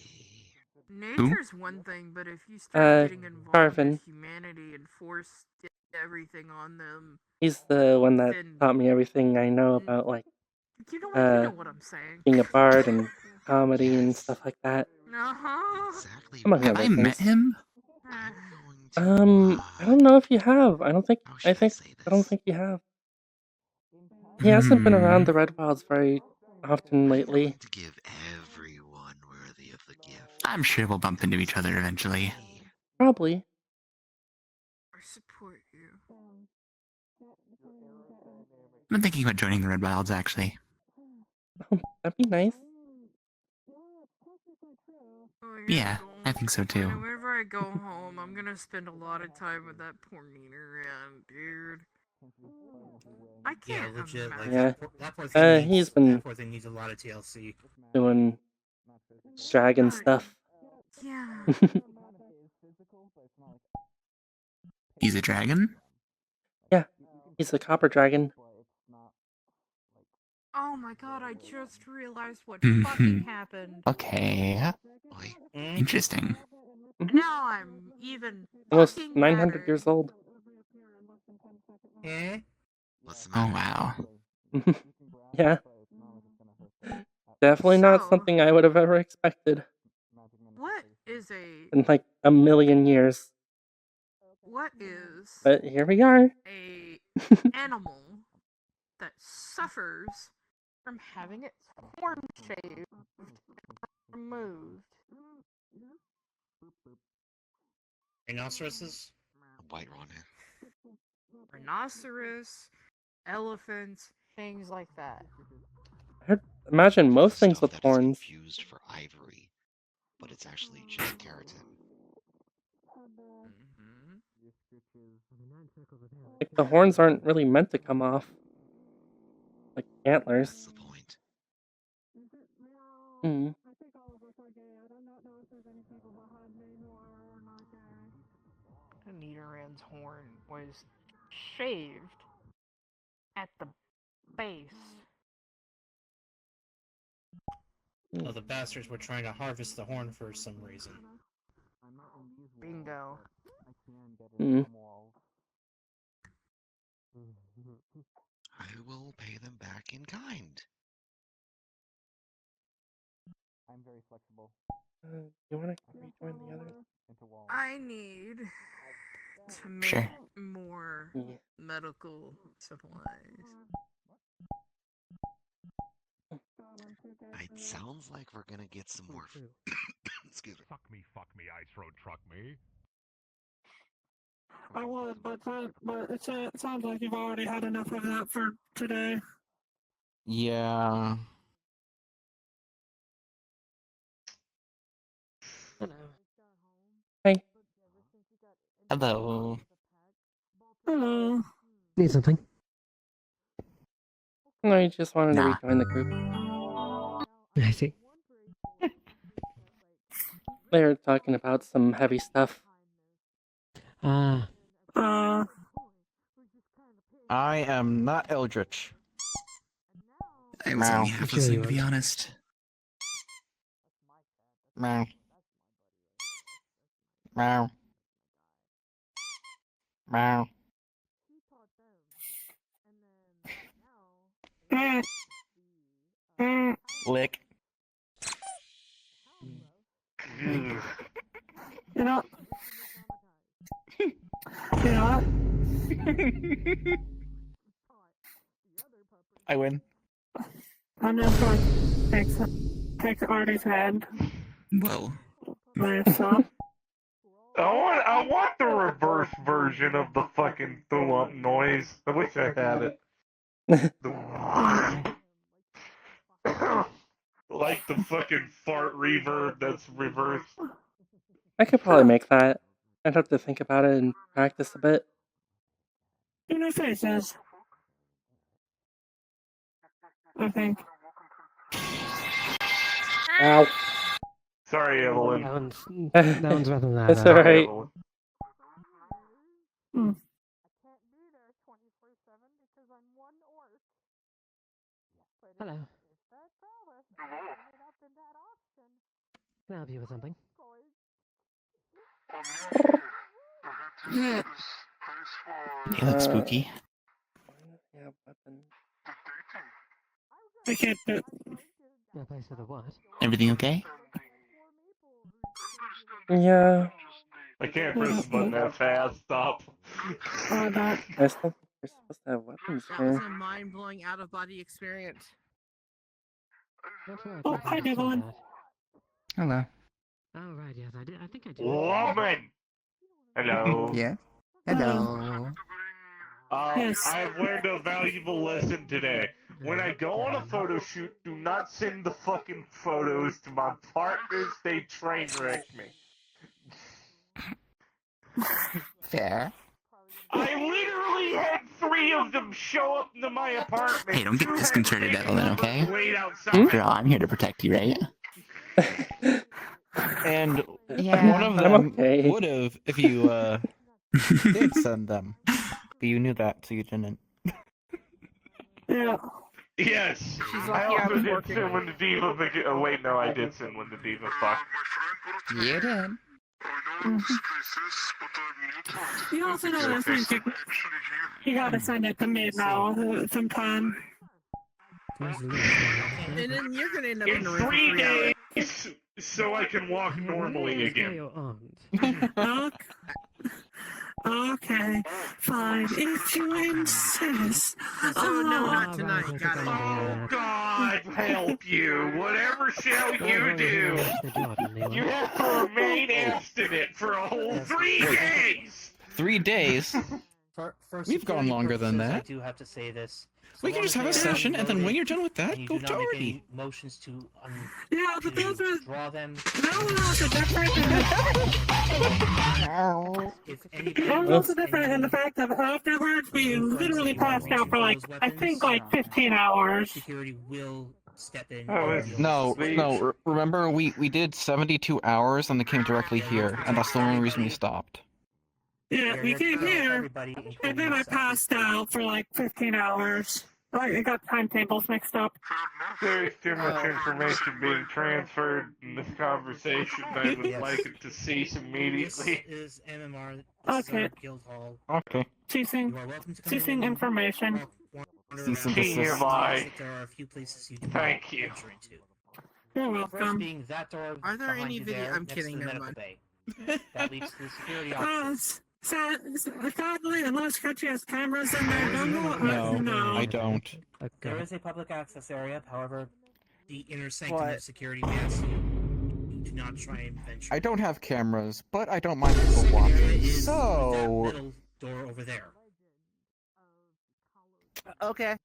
[SPEAKER 10] Nature's one thing, but if you start getting involved
[SPEAKER 3] Garvin.
[SPEAKER 10] with humanity and force everything on them,
[SPEAKER 3] He's the one that taught me everything I know about, like,
[SPEAKER 10] you know what I'm saying.
[SPEAKER 3] being a bard and comedy and stuff like that.
[SPEAKER 9] Exactly.
[SPEAKER 3] Among
[SPEAKER 14] Have
[SPEAKER 3] other
[SPEAKER 14] I
[SPEAKER 3] things.
[SPEAKER 14] met him?
[SPEAKER 3] I don't know if you have. I don't think you have. He hasn't been around the Red Wilds very often lately.
[SPEAKER 9] To give everyone worthy of the gift.
[SPEAKER 14] I'm sure we'll bump into each other eventually.
[SPEAKER 3] Probably.
[SPEAKER 10] I support you.
[SPEAKER 14] I've been thinking about joining the Red Wilds, actually.
[SPEAKER 3] That'd be nice.
[SPEAKER 14] Yeah, I think so too.
[SPEAKER 10] Whenever I go home, I'm gonna spend a lot of time with that poor Neener, dude. I can't
[SPEAKER 7] legit. Like,
[SPEAKER 3] Yeah.
[SPEAKER 7] that poor thing
[SPEAKER 3] He's been
[SPEAKER 7] that poor thing needs a lot of TLC.
[SPEAKER 3] doing dragon stuff.
[SPEAKER 10] Yeah.
[SPEAKER 14] He's a dragon?
[SPEAKER 3] Yeah, he's a copper dragon.
[SPEAKER 10] Oh Oh my god, I just realized what fucking happened.
[SPEAKER 14] Okay. Interesting.
[SPEAKER 10] Now I'm even
[SPEAKER 3] Almost
[SPEAKER 10] fucking
[SPEAKER 3] 900
[SPEAKER 10] better.
[SPEAKER 3] years old.
[SPEAKER 9] What's the
[SPEAKER 14] Oh
[SPEAKER 9] matter?
[SPEAKER 14] wow.
[SPEAKER 3] Yeah. Definitely not
[SPEAKER 10] So-
[SPEAKER 3] something I would have ever expected
[SPEAKER 10] What is a
[SPEAKER 3] in like a million years.
[SPEAKER 10] what is
[SPEAKER 3] But here we are.
[SPEAKER 10] a animal that suffers from having its horn shaved removed?
[SPEAKER 7] Rhinoceroses?
[SPEAKER 9] White Ronin.
[SPEAKER 10] Rhinoceros, elephants, things like that.
[SPEAKER 3] I'd imagine most things
[SPEAKER 9] Stuff
[SPEAKER 3] with
[SPEAKER 9] that is
[SPEAKER 3] horns.
[SPEAKER 9] confused for ivory, but it's actually just keratin.
[SPEAKER 3] Like the horns aren't really meant to come off. Like antlers.
[SPEAKER 9] That's the point.
[SPEAKER 3] Hmm.
[SPEAKER 10] Nidoran's horn was shaved at the base.
[SPEAKER 7] Oh, the bastards were trying to harvest the horn for some reason.
[SPEAKER 10] Bingo.
[SPEAKER 3] Hmm.
[SPEAKER 9] I will pay them back in kind.
[SPEAKER 16] I'm very flexible.
[SPEAKER 3] You want to rejoin the others?
[SPEAKER 10] I need to make
[SPEAKER 14] Sure.
[SPEAKER 10] more
[SPEAKER 3] Yeah.
[SPEAKER 10] medical supplies.
[SPEAKER 9] It sounds like we're gonna get some more. Excuse me.
[SPEAKER 17] Fuck me, Ice Road truck me.
[SPEAKER 8] I was, but it sounds like you've already had enough of that for today.
[SPEAKER 6] Yeah.
[SPEAKER 5] Hello.
[SPEAKER 3] Hey.
[SPEAKER 14] Hello.
[SPEAKER 8] Hello.
[SPEAKER 5] Need something?
[SPEAKER 3] No, you just wanted to
[SPEAKER 14] Nah.
[SPEAKER 3] rejoin the group.
[SPEAKER 5] I see.
[SPEAKER 3] They were talking about some heavy stuff.
[SPEAKER 5] Ah.
[SPEAKER 8] Uh.
[SPEAKER 6] I am not Eldritch.
[SPEAKER 14] I was only half
[SPEAKER 5] I'm sure
[SPEAKER 14] listening,
[SPEAKER 5] you
[SPEAKER 14] to be
[SPEAKER 5] weren't.
[SPEAKER 14] honest.
[SPEAKER 6] Meow. Meow. Meow. Lick.
[SPEAKER 8] You know. You know what?
[SPEAKER 6] I win.
[SPEAKER 8] I'm just going to take Artie's hand.
[SPEAKER 14] Whoa.
[SPEAKER 8] Myself.
[SPEAKER 2] I want the reverse version of the fucking throw up noise. I wish I had it. Like the fucking fart reverb that's reversed.
[SPEAKER 3] I could probably make that. I'd have to think about it and practice a bit.
[SPEAKER 8] In your faces. I think.
[SPEAKER 3] Ow.
[SPEAKER 2] Sorry, Evelyn.
[SPEAKER 5] That one's rather than
[SPEAKER 3] That's
[SPEAKER 5] that.
[SPEAKER 3] alright.
[SPEAKER 5] Hello. Can I help you with something?
[SPEAKER 14] You look spooky.
[SPEAKER 3] Yeah, weapon.
[SPEAKER 8] I can't do it.
[SPEAKER 5] No place for the what?
[SPEAKER 14] Everything okay?
[SPEAKER 3] Yeah.
[SPEAKER 2] I can't press the button that fast. Stop.
[SPEAKER 3] I still think we're supposed to have weapons
[SPEAKER 10] That was
[SPEAKER 3] here.
[SPEAKER 10] a mind-blowing out-of-body experience.
[SPEAKER 8] Oh, hi, Evelyn.
[SPEAKER 14] Hello.
[SPEAKER 5] Oh, right, yes, I did. I think I did.
[SPEAKER 2] Woman! Hello.
[SPEAKER 14] Yeah. Hello.
[SPEAKER 8] Yes.
[SPEAKER 2] I've learned a valuable lesson today. When I go on a photo shoot, do not send the fucking photos to my partners. They train wreck me.
[SPEAKER 14] Fair.
[SPEAKER 2] I literally had 3 of them show up to my apartment.
[SPEAKER 14] Hey, don't get
[SPEAKER 2] 2 had
[SPEAKER 14] disconcerted,
[SPEAKER 2] fake
[SPEAKER 14] Evelyn,
[SPEAKER 2] numbers
[SPEAKER 14] okay?
[SPEAKER 2] laid outside.
[SPEAKER 14] Girl, I'm here to protect you, right?
[SPEAKER 6] And
[SPEAKER 14] Yeah,
[SPEAKER 6] one of
[SPEAKER 3] I'm
[SPEAKER 6] them
[SPEAKER 3] okay.
[SPEAKER 6] would have if you did send them. But you knew that, so you didn't.
[SPEAKER 8] Yeah.
[SPEAKER 2] Yes.
[SPEAKER 10] She's
[SPEAKER 2] I
[SPEAKER 10] lucky I
[SPEAKER 2] also
[SPEAKER 10] was
[SPEAKER 2] did
[SPEAKER 10] working.
[SPEAKER 2] sin when the diva. Oh wait, no, I did sin when the diva fucked.
[SPEAKER 14] You did.
[SPEAKER 8] You also know those things you gotta send it to me now sometime.
[SPEAKER 5] There's a little thing.
[SPEAKER 10] And then you're gonna end up in
[SPEAKER 2] In
[SPEAKER 10] the room for
[SPEAKER 2] 3
[SPEAKER 10] 3 hours.
[SPEAKER 2] days, so I can walk normally again.
[SPEAKER 5] Your aunt.
[SPEAKER 8] Okay, fine. If you insist.
[SPEAKER 10] So no, not tonight. Got it.
[SPEAKER 2] Oh God, help you! Whatever shall you do? You have to remain abstinent for a whole 3 days.
[SPEAKER 6] 3 days? We've gone longer than
[SPEAKER 7] I
[SPEAKER 6] that.
[SPEAKER 7] do have to say this.
[SPEAKER 6] We can just have a session, and then when you're done with that, go to Artie.
[SPEAKER 7] Motions to
[SPEAKER 8] Yeah, but those are
[SPEAKER 7] draw them.
[SPEAKER 8] those are different. Those also different in the fact that afterwards we literally passed out for like I think like 15 hours.
[SPEAKER 7] Security will step in.
[SPEAKER 6] No. Remember, we did 72 hours, and they came directly here, and that's the only reason we stopped.
[SPEAKER 8] Yeah, we came here, and then I passed out for like 15 hours. I got timetables mixed up.
[SPEAKER 2] There's too much information being transferred in this conversation. I would like it to cease immediately.
[SPEAKER 7] This is MMR.
[SPEAKER 8] Okay.
[SPEAKER 7] Guild Hall.
[SPEAKER 6] Okay.
[SPEAKER 8] Ceasing information.
[SPEAKER 6] Cease and desist.
[SPEAKER 7] There are a few places you
[SPEAKER 2] Thank you.
[SPEAKER 8] You're
[SPEAKER 7] First
[SPEAKER 8] welcome.
[SPEAKER 7] being that door.
[SPEAKER 10] Are there
[SPEAKER 7] behind
[SPEAKER 10] any
[SPEAKER 7] you
[SPEAKER 10] video?
[SPEAKER 7] there,
[SPEAKER 10] I'm
[SPEAKER 7] next
[SPEAKER 10] kidding.
[SPEAKER 7] to the
[SPEAKER 10] Never
[SPEAKER 7] medical
[SPEAKER 10] mind.
[SPEAKER 7] bay. That leads to the security office.
[SPEAKER 8] Sadly, unless Kutchi has cameras in there,
[SPEAKER 6] No, I don't.
[SPEAKER 7] There is a public access area, however, the inner sanctum of security bans you do not try and venture.
[SPEAKER 6] I don't have cameras, but I don't mind people watching. So.
[SPEAKER 7] That middle door over there.
[SPEAKER 10] Okay.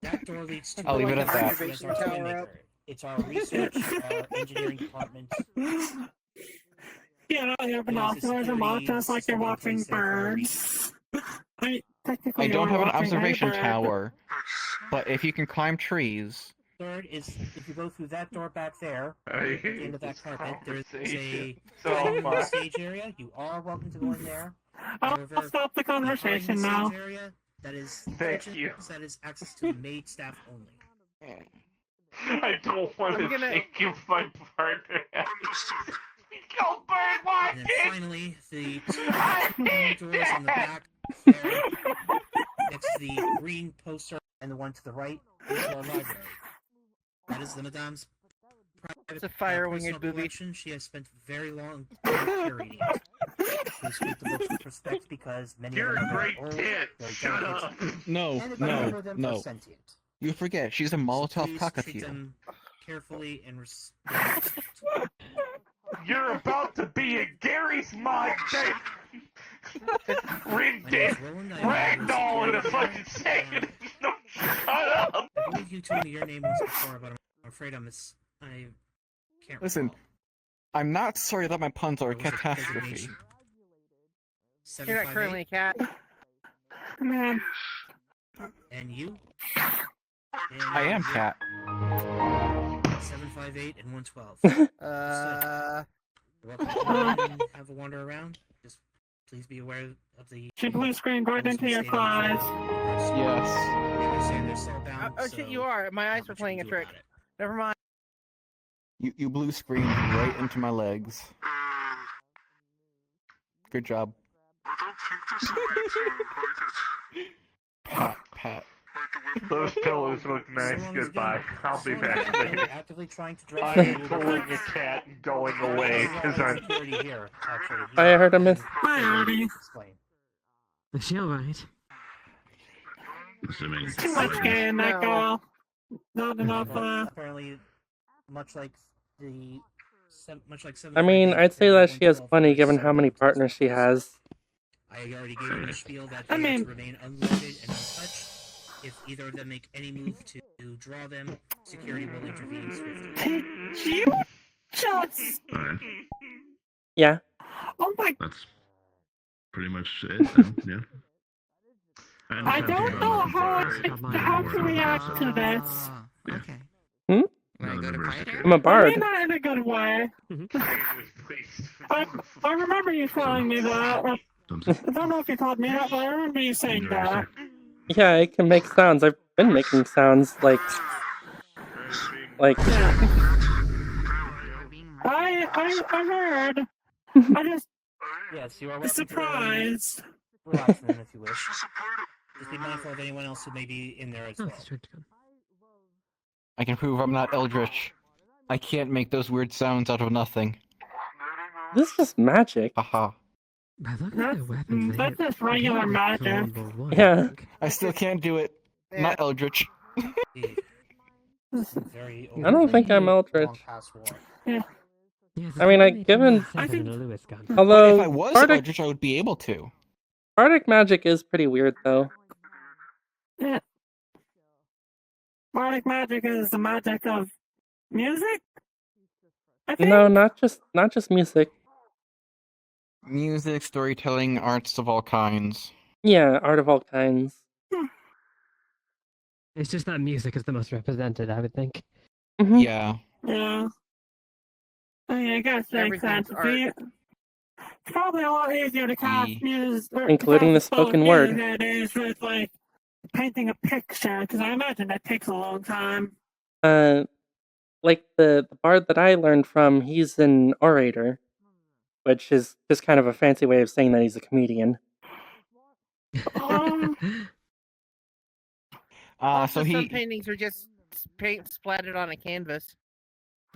[SPEAKER 7] That door leads to
[SPEAKER 6] I'll leave it at that.
[SPEAKER 7] It's our toy maker. It's our research, our engineering department.
[SPEAKER 8] Yeah, no, your binoculars are marked just like you're watching birds.
[SPEAKER 6] I don't have an observation tower, but if you can climb trees.
[SPEAKER 7] Third is if you go through that door back there,
[SPEAKER 2] I
[SPEAKER 7] at the
[SPEAKER 2] hate
[SPEAKER 7] end of that
[SPEAKER 2] this
[SPEAKER 7] carpet, there is a
[SPEAKER 2] so much.
[SPEAKER 7] stage area. You are welcome to go in there.
[SPEAKER 8] I'll stop the conversation now.
[SPEAKER 7] Area, that is
[SPEAKER 2] Thank you.
[SPEAKER 7] That is access to maid staff only.
[SPEAKER 2] I don't want to think of my partner. Go bird
[SPEAKER 7] And
[SPEAKER 2] watching!
[SPEAKER 7] then finally, the two doors on the back, there, next to the green poster and the one to the right, is our library. That is the Madame's private
[SPEAKER 10] It's a fire-winged
[SPEAKER 7] personal
[SPEAKER 10] booby.
[SPEAKER 7] collection. She has spent very long time curating it. Please treat the books with respect because many
[SPEAKER 2] You're
[SPEAKER 7] of them
[SPEAKER 2] a
[SPEAKER 7] are
[SPEAKER 2] great
[SPEAKER 7] old,
[SPEAKER 2] tit.
[SPEAKER 7] they're
[SPEAKER 2] Shut
[SPEAKER 7] delicate,
[SPEAKER 2] up.
[SPEAKER 6] No.
[SPEAKER 7] and a number of them are sentient.
[SPEAKER 6] You forget, she's a Molotov
[SPEAKER 7] Please treat
[SPEAKER 6] cockatiel.
[SPEAKER 7] them carefully and
[SPEAKER 2] You're about to be a Gary's mod thing. Rigged ragdoll in a fucking second. No, shut up.
[SPEAKER 7] I believe you told me your name once before, but I'm afraid I can't
[SPEAKER 6] Listen,
[SPEAKER 7] recall.
[SPEAKER 6] I'm not sorry that my puns are a
[SPEAKER 7] What was your
[SPEAKER 6] catastrophe.
[SPEAKER 7] designation?
[SPEAKER 10] You're not currently a cat.
[SPEAKER 8] Man.
[SPEAKER 7] And you?
[SPEAKER 6] I am Cat.
[SPEAKER 7] 758 and 112. You're welcome to come in and have a wander around. Just please be aware of the.
[SPEAKER 8] She blue screened right into your thighs.
[SPEAKER 6] Yes.
[SPEAKER 10] Oh shit, you are. My eyes were playing a trick. Never mind.
[SPEAKER 6] You blue screened right into my legs. Good job. Pat.
[SPEAKER 2] Those pillows look nice. Goodbye. I'll be back later.
[SPEAKER 7] Actively trying to drive.
[SPEAKER 2] I'm pulling the cat and going away because I'm.
[SPEAKER 7] Here, actually.
[SPEAKER 3] I heard a miss.
[SPEAKER 8] Hi, Artie.
[SPEAKER 5] Is she alright?
[SPEAKER 15] Assuming.
[SPEAKER 8] Too much gay in that girl. Not enough,
[SPEAKER 7] Apparently, much like the.
[SPEAKER 3] I mean, I'd say that she has plenty given how many partners she has.
[SPEAKER 7] I already gave you the spiel that they are to remain unloaded and untouched. If either of them make any move to draw them, security will intervene swiftly.
[SPEAKER 8] You just.
[SPEAKER 15] Alright.
[SPEAKER 3] Yeah.
[SPEAKER 8] Oh my.
[SPEAKER 15] That's pretty much it then, yeah.
[SPEAKER 8] I don't know how to react to this.
[SPEAKER 14] Okay.
[SPEAKER 3] Hmm? I'm a
[SPEAKER 8] I
[SPEAKER 3] bard.
[SPEAKER 8] mean that in a good way. I remember you telling me that. I don't know if you told me that, but I remember you saying that.
[SPEAKER 3] Yeah, it can make sounds. I've been making sounds like
[SPEAKER 8] I heard. I just
[SPEAKER 7] Yes, you are welcome
[SPEAKER 8] surprised.
[SPEAKER 7] to relax then if you wish. Just be mindful of anyone else who may be in there as well.
[SPEAKER 6] I can prove I'm not Eldritch. I can't make those weird sounds out of nothing.
[SPEAKER 3] This is just magic.
[SPEAKER 6] Haha.
[SPEAKER 8] That's just regular magic.
[SPEAKER 3] Yeah.
[SPEAKER 6] I still can't do it. Not Eldritch.
[SPEAKER 3] I don't think I'm Eldritch.
[SPEAKER 8] Yeah.
[SPEAKER 3] I mean, given.
[SPEAKER 6] But
[SPEAKER 3] Although
[SPEAKER 6] if I was Eldritch, I would be able to.
[SPEAKER 3] Bardic magic is pretty weird, though.
[SPEAKER 8] Yeah. Bardic magic is the magic of music?
[SPEAKER 3] No, not just music.
[SPEAKER 6] Music, storytelling, arts of all kinds.
[SPEAKER 3] Yeah, art of all kinds.
[SPEAKER 5] It's just that music is the most represented, I would think.
[SPEAKER 3] Mm-hmm.
[SPEAKER 6] Yeah.
[SPEAKER 8] Yeah. I guess that makes sense. It's probably a lot easier to cast music,
[SPEAKER 3] Including the spoken word.
[SPEAKER 8] than it is with like painting a picture, because I imagine that takes a long time.
[SPEAKER 3] Like the bard that I learned from, he's an orator, which is just kind of a fancy way of saying that he's a comedian.
[SPEAKER 6] So
[SPEAKER 18] some paintings are just paint splattered on a canvas.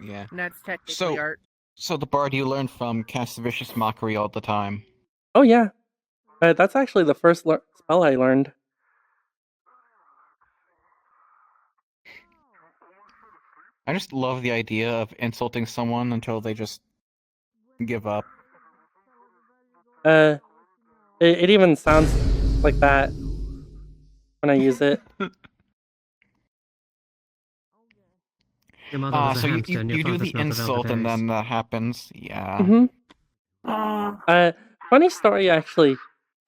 [SPEAKER 6] Yeah.
[SPEAKER 18] And that's technically art.
[SPEAKER 6] So the bard you learned from casts vicious mockery all the time.
[SPEAKER 3] Oh yeah, that's actually the first spell I learned.
[SPEAKER 6] I just love the idea of insulting someone until they just give up.
[SPEAKER 3] It even sounds like that when I use it.
[SPEAKER 6] So you do the insult and then that happens. Yeah.
[SPEAKER 3] Mm-hmm. Funny story, actually.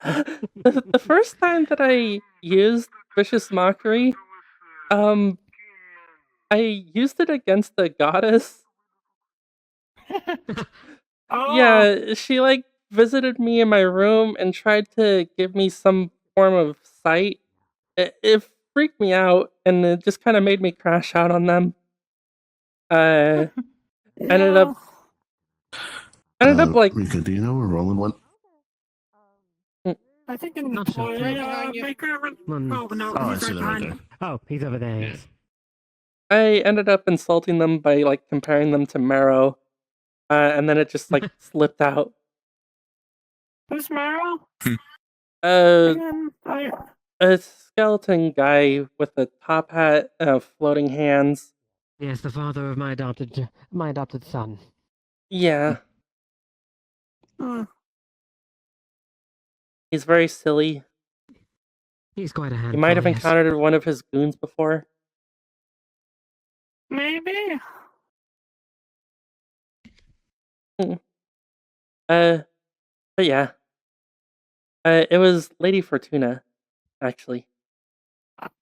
[SPEAKER 3] The first time that I used vicious mockery, I used it against the goddess. Yeah, she visited me in my room and tried to give me some form of sight. It freaked me out, and it just kind of made me crash out on them. Ended up
[SPEAKER 15] Rika, do you know we're rolling one?
[SPEAKER 8] I think in the toy maker. Oh no,
[SPEAKER 15] I
[SPEAKER 8] he's
[SPEAKER 15] see
[SPEAKER 8] right
[SPEAKER 15] that right
[SPEAKER 8] behind
[SPEAKER 15] there.
[SPEAKER 8] you.
[SPEAKER 5] Oh, he's over there. Yes.
[SPEAKER 3] I ended up insulting them by comparing them to Marrow, and then it just slipped out.
[SPEAKER 8] Who's Marrow?
[SPEAKER 3] A skeleton guy with a top hat, floating hands.
[SPEAKER 5] Yes, the father of my adopted son.
[SPEAKER 3] Yeah. He's very silly.
[SPEAKER 5] He's quite a handful.
[SPEAKER 3] You might have
[SPEAKER 5] yes.
[SPEAKER 3] encountered one of his goons before.
[SPEAKER 8] Maybe.
[SPEAKER 3] But yeah. It was Lady Fortuna, actually.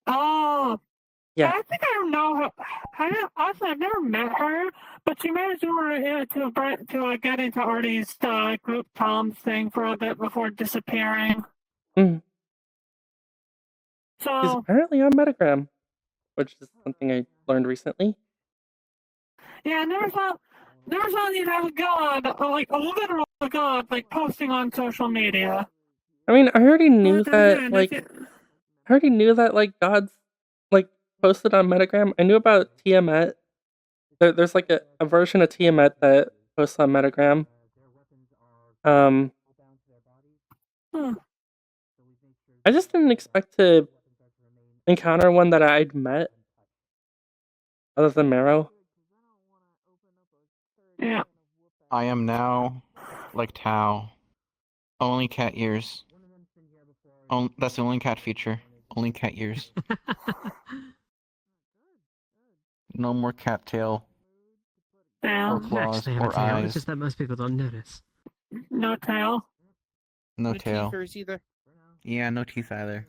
[SPEAKER 8] Oh.
[SPEAKER 3] Yeah.
[SPEAKER 8] I think I know her. I've never met her, but she managed to get into Artie's group Tom's thing for a bit before disappearing.
[SPEAKER 3] Mm.
[SPEAKER 8] So
[SPEAKER 3] He's apparently on Metagram, which is something I learned recently.
[SPEAKER 8] yeah, I never thought you'd have a god, like a literal god, posting on social media.
[SPEAKER 3] I mean, I already knew that gods posted on Metagram. I knew about Tiamat. There's a version of Tiamat that posts on Metagram. I just didn't expect to encounter one that I'd met, other than Marrow.
[SPEAKER 8] Yeah.
[SPEAKER 6] I am now like Tao. Only cat ears. That's the only cat feature. Only cat ears. No more cat tail. Or claws
[SPEAKER 5] Actually, I have
[SPEAKER 6] or
[SPEAKER 5] a tail.
[SPEAKER 6] eyes.
[SPEAKER 5] It's just that most people don't notice.
[SPEAKER 8] No tail.
[SPEAKER 6] No tail.
[SPEAKER 18] Teethers either.
[SPEAKER 6] Yeah, no teeth either.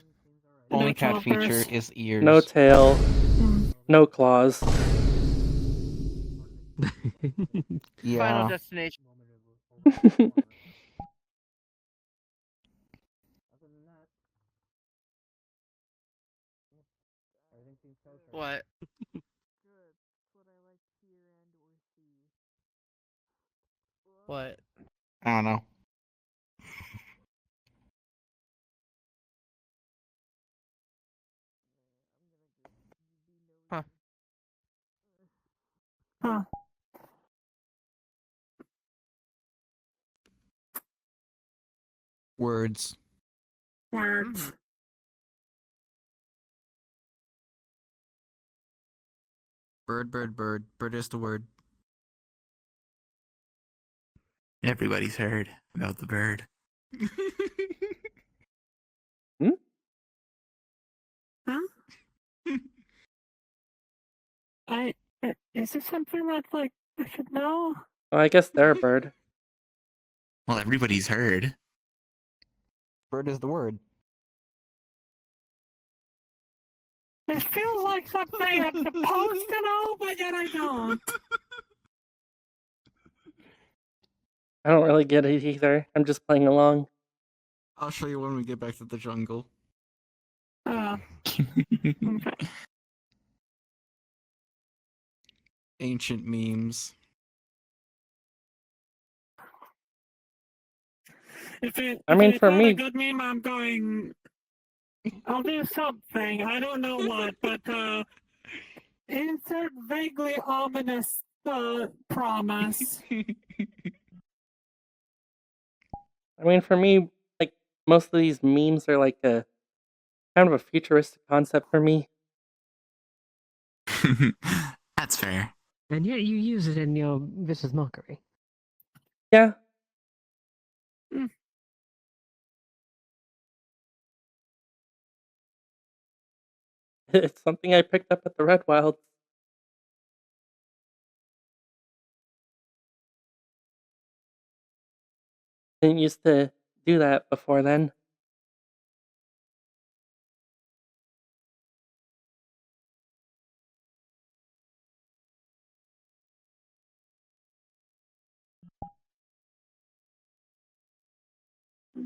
[SPEAKER 8] No
[SPEAKER 6] Only cat
[SPEAKER 8] chompers.
[SPEAKER 6] feature is ears.
[SPEAKER 3] No tail. No claws.
[SPEAKER 6] Yeah.
[SPEAKER 18] Final destination. What? What?
[SPEAKER 6] I don't know.
[SPEAKER 18] Huh.
[SPEAKER 8] Huh.
[SPEAKER 6] Words.
[SPEAKER 8] Words.
[SPEAKER 6] Bird, bird, bird. Bird is the word.
[SPEAKER 14] Everybody's heard about the bird.
[SPEAKER 8] Huh? Is this something that's like I should know?
[SPEAKER 3] Well, I guess they're a bird.
[SPEAKER 14] Well, everybody's heard.
[SPEAKER 16] Bird is the word.
[SPEAKER 8] This feels like something I'm supposed to know, but yet I don't.
[SPEAKER 3] I don't really get it either. I'm just playing along.
[SPEAKER 6] I'll show you when we get back to the jungle.
[SPEAKER 8] Okay.
[SPEAKER 6] Ancient memes.
[SPEAKER 8] If it's
[SPEAKER 3] for
[SPEAKER 8] not
[SPEAKER 3] me,
[SPEAKER 8] a good meme, I'm going. I'll do something. I don't know what, but insert vaguely ominous promise.
[SPEAKER 3] for me, like most of these memes are like a kind of a futuristic concept for me.
[SPEAKER 14] That's fair.
[SPEAKER 5] And yet you use it in your vicious mockery.
[SPEAKER 3] Yeah. It's something I picked up at the Red Wilds. Didn't used to do that before then.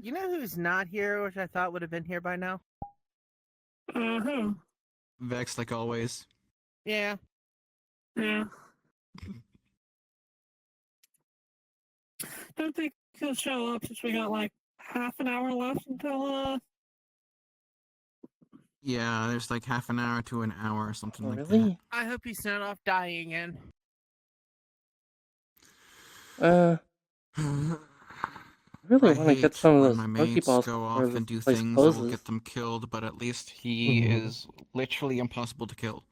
[SPEAKER 18] You know who's not here, which I thought would have been here by now?
[SPEAKER 8] Who?
[SPEAKER 6] Vex, like always.
[SPEAKER 18] Yeah.
[SPEAKER 8] Yeah. Don't think he'll show up since we got like half an hour left until
[SPEAKER 6] Yeah, there's like half an hour to an hour or something like
[SPEAKER 3] Really?
[SPEAKER 18] I hope he's not off dying again.
[SPEAKER 3] I really want to get some of those
[SPEAKER 6] my mates
[SPEAKER 3] Pokeballs
[SPEAKER 6] go
[SPEAKER 3] before
[SPEAKER 6] off
[SPEAKER 3] this
[SPEAKER 6] and do
[SPEAKER 3] place
[SPEAKER 6] things that will
[SPEAKER 3] closes.
[SPEAKER 6] get them killed, but at least he
[SPEAKER 3] Mhm.
[SPEAKER 6] is literally impossible to kill.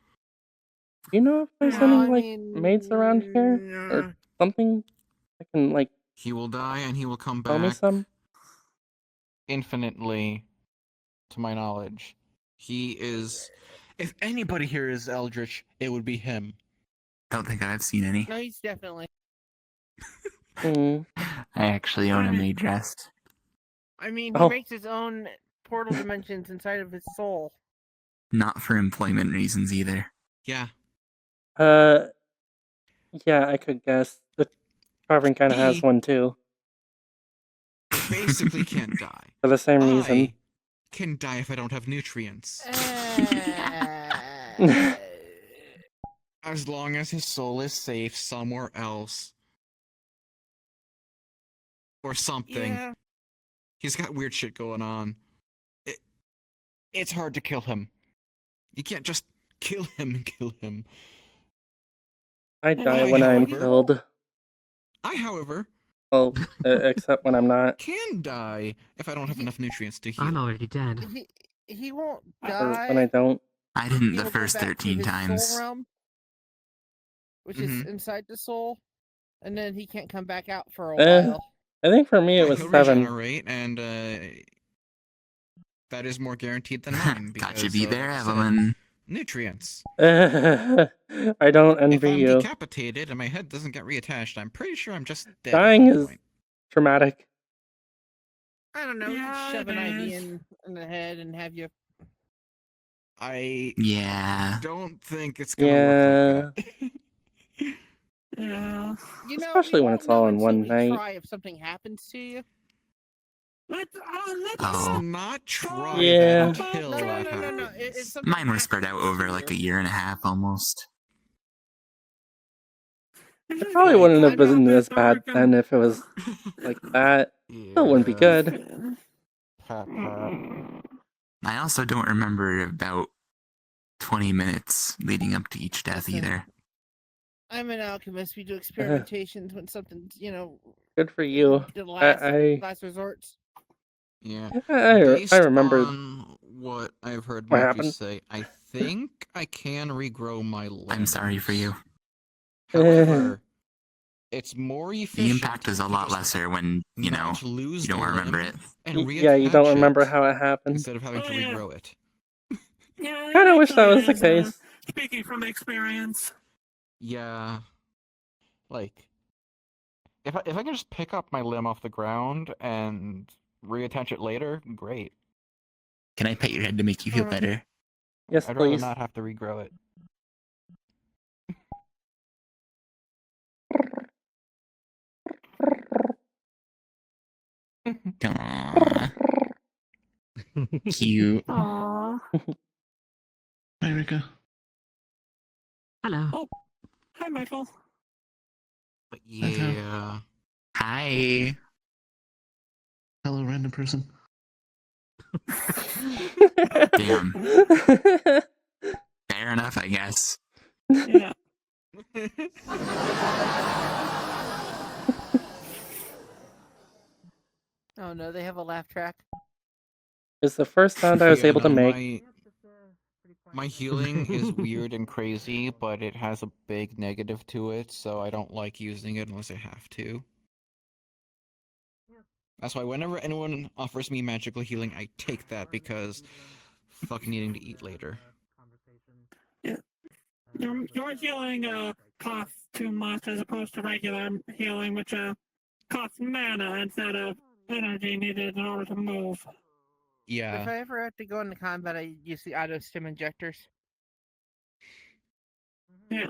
[SPEAKER 3] Do you know if there's
[SPEAKER 18] Well,
[SPEAKER 3] any
[SPEAKER 18] I
[SPEAKER 3] like
[SPEAKER 18] mean,
[SPEAKER 3] maids around here or something that can like
[SPEAKER 6] He will die and he will come
[SPEAKER 3] tell me
[SPEAKER 6] back
[SPEAKER 3] some?
[SPEAKER 6] infinitely, to my knowledge. He is... If anybody here is Eldritch, it would be him.
[SPEAKER 14] Don't think I've seen any.
[SPEAKER 18] No, he's definitely.
[SPEAKER 3] Mm.
[SPEAKER 14] I actually own a maid dress.
[SPEAKER 18] I mean, he
[SPEAKER 3] Oh.
[SPEAKER 18] makes his own portal dimensions inside of his soul.
[SPEAKER 14] Not for employment reasons either.
[SPEAKER 6] Yeah.
[SPEAKER 3] Yeah, I could guess. The Carvin kind of has one too.
[SPEAKER 6] Basically can't die.
[SPEAKER 3] For the same reason.
[SPEAKER 6] I can die if I don't have nutrients. As long as his soul is safe somewhere else. Or something.
[SPEAKER 18] Yeah.
[SPEAKER 6] He's got weird shit going on. It's hard to kill him. You can't just kill him and kill him.
[SPEAKER 3] I die when I'm killed.
[SPEAKER 6] I, however...
[SPEAKER 3] Well, except when I'm not.
[SPEAKER 6] Can die if I don't have enough nutrients to heal.
[SPEAKER 5] I'm already dead.
[SPEAKER 18] He won't
[SPEAKER 3] Or
[SPEAKER 18] die.
[SPEAKER 3] when I don't.
[SPEAKER 14] I didn't
[SPEAKER 18] He
[SPEAKER 14] the
[SPEAKER 18] will go
[SPEAKER 14] first
[SPEAKER 18] back to
[SPEAKER 14] 13
[SPEAKER 18] his
[SPEAKER 14] times.
[SPEAKER 18] Soul realm, which is inside the soul, and then he can't come back out for a while.
[SPEAKER 3] I think for me it was
[SPEAKER 6] He'll
[SPEAKER 3] 7.
[SPEAKER 6] regenerate, and that is more guaranteed than mine.
[SPEAKER 14] Got you be there,
[SPEAKER 6] of
[SPEAKER 14] Evelyn.
[SPEAKER 6] Nutrients.
[SPEAKER 3] I don't
[SPEAKER 6] If
[SPEAKER 3] envy
[SPEAKER 6] I'm
[SPEAKER 3] you.
[SPEAKER 6] decapitated and my head doesn't get reattached, I'm pretty sure I'm just dead.
[SPEAKER 3] Dying
[SPEAKER 6] at that
[SPEAKER 3] is
[SPEAKER 6] point.
[SPEAKER 3] traumatic.
[SPEAKER 18] I don't know.
[SPEAKER 8] Yeah,
[SPEAKER 18] Just shove an
[SPEAKER 8] it
[SPEAKER 18] IV
[SPEAKER 8] is.
[SPEAKER 18] in the head and have you.
[SPEAKER 6] I don't think it's gonna work like that.
[SPEAKER 8] Yeah.
[SPEAKER 18] You know,
[SPEAKER 3] Especially
[SPEAKER 18] we
[SPEAKER 3] when
[SPEAKER 18] won't
[SPEAKER 3] it's all
[SPEAKER 18] know
[SPEAKER 3] in
[SPEAKER 18] until
[SPEAKER 3] one
[SPEAKER 18] we
[SPEAKER 3] night.
[SPEAKER 18] try if something happens to you.
[SPEAKER 8] Let's
[SPEAKER 14] Oh.
[SPEAKER 6] not try
[SPEAKER 3] Yeah.
[SPEAKER 6] that until that happens.
[SPEAKER 18] It's something
[SPEAKER 14] Mine were
[SPEAKER 18] that
[SPEAKER 14] spread out
[SPEAKER 18] happens
[SPEAKER 14] over
[SPEAKER 18] to
[SPEAKER 14] like
[SPEAKER 18] you.
[SPEAKER 14] a year and a half almost.
[SPEAKER 3] I probably wouldn't have been as bad then if it was like that. Still wouldn't be good.
[SPEAKER 14] I also don't remember about 20 minutes leading up to each death
[SPEAKER 18] Listen,
[SPEAKER 14] either.
[SPEAKER 18] I'm an alchemist. We do experimentations when something's,
[SPEAKER 3] Good for you.
[SPEAKER 18] the last
[SPEAKER 3] I
[SPEAKER 18] resorts.
[SPEAKER 6] Yeah.
[SPEAKER 3] I
[SPEAKER 6] Based
[SPEAKER 3] remember
[SPEAKER 6] on what I've heard
[SPEAKER 3] what
[SPEAKER 6] Mikey
[SPEAKER 3] happened.
[SPEAKER 6] say, I think I can regrow my limbs.
[SPEAKER 14] I'm sorry for you.
[SPEAKER 6] However, it's more
[SPEAKER 14] The
[SPEAKER 6] efficient
[SPEAKER 14] impact is a lot lesser when, you know,
[SPEAKER 6] to lose
[SPEAKER 14] you don't
[SPEAKER 6] the
[SPEAKER 14] remember
[SPEAKER 6] limb
[SPEAKER 14] it.
[SPEAKER 6] and
[SPEAKER 3] Yeah, you don't
[SPEAKER 6] reattach
[SPEAKER 3] remember
[SPEAKER 6] it
[SPEAKER 3] how it happened.
[SPEAKER 6] instead of having to regrow it.
[SPEAKER 8] Yeah,
[SPEAKER 3] Kind of wish that was the
[SPEAKER 8] is,
[SPEAKER 3] case.
[SPEAKER 8] speaking from experience.
[SPEAKER 6] Yeah. Like, if I can just pick up my limb off the ground and reattach it later, great.
[SPEAKER 14] Can I pet your head to make you feel better?
[SPEAKER 3] Yes,
[SPEAKER 6] I'd rather
[SPEAKER 3] please.
[SPEAKER 6] not have to regrow it.
[SPEAKER 14] Aww. Cute.
[SPEAKER 8] Aww.
[SPEAKER 15] Hi, Rika.
[SPEAKER 5] Hello.
[SPEAKER 8] Oh, hi, Michael.
[SPEAKER 6] But yeah.
[SPEAKER 14] Hi.
[SPEAKER 15] Hello, random person.
[SPEAKER 14] Damn. Fair enough, I guess.
[SPEAKER 8] Yeah.
[SPEAKER 18] Oh no, they have a laugh track.
[SPEAKER 3] It's the first sound I was
[SPEAKER 6] Yeah,
[SPEAKER 3] able to
[SPEAKER 6] no,
[SPEAKER 3] make.
[SPEAKER 6] My healing is weird and crazy, but it has a big negative to it, so I don't like using it unless I have to. That's why whenever anyone offers me magical healing, I take that because fucking needing to eat later.
[SPEAKER 8] Yeah. Your healing costs too much as opposed to regular healing, which costs mana instead of energy needed in order to move.
[SPEAKER 6] Yeah.
[SPEAKER 18] If I ever have to go into combat, I use the auto stim injectors.
[SPEAKER 8] Yeah.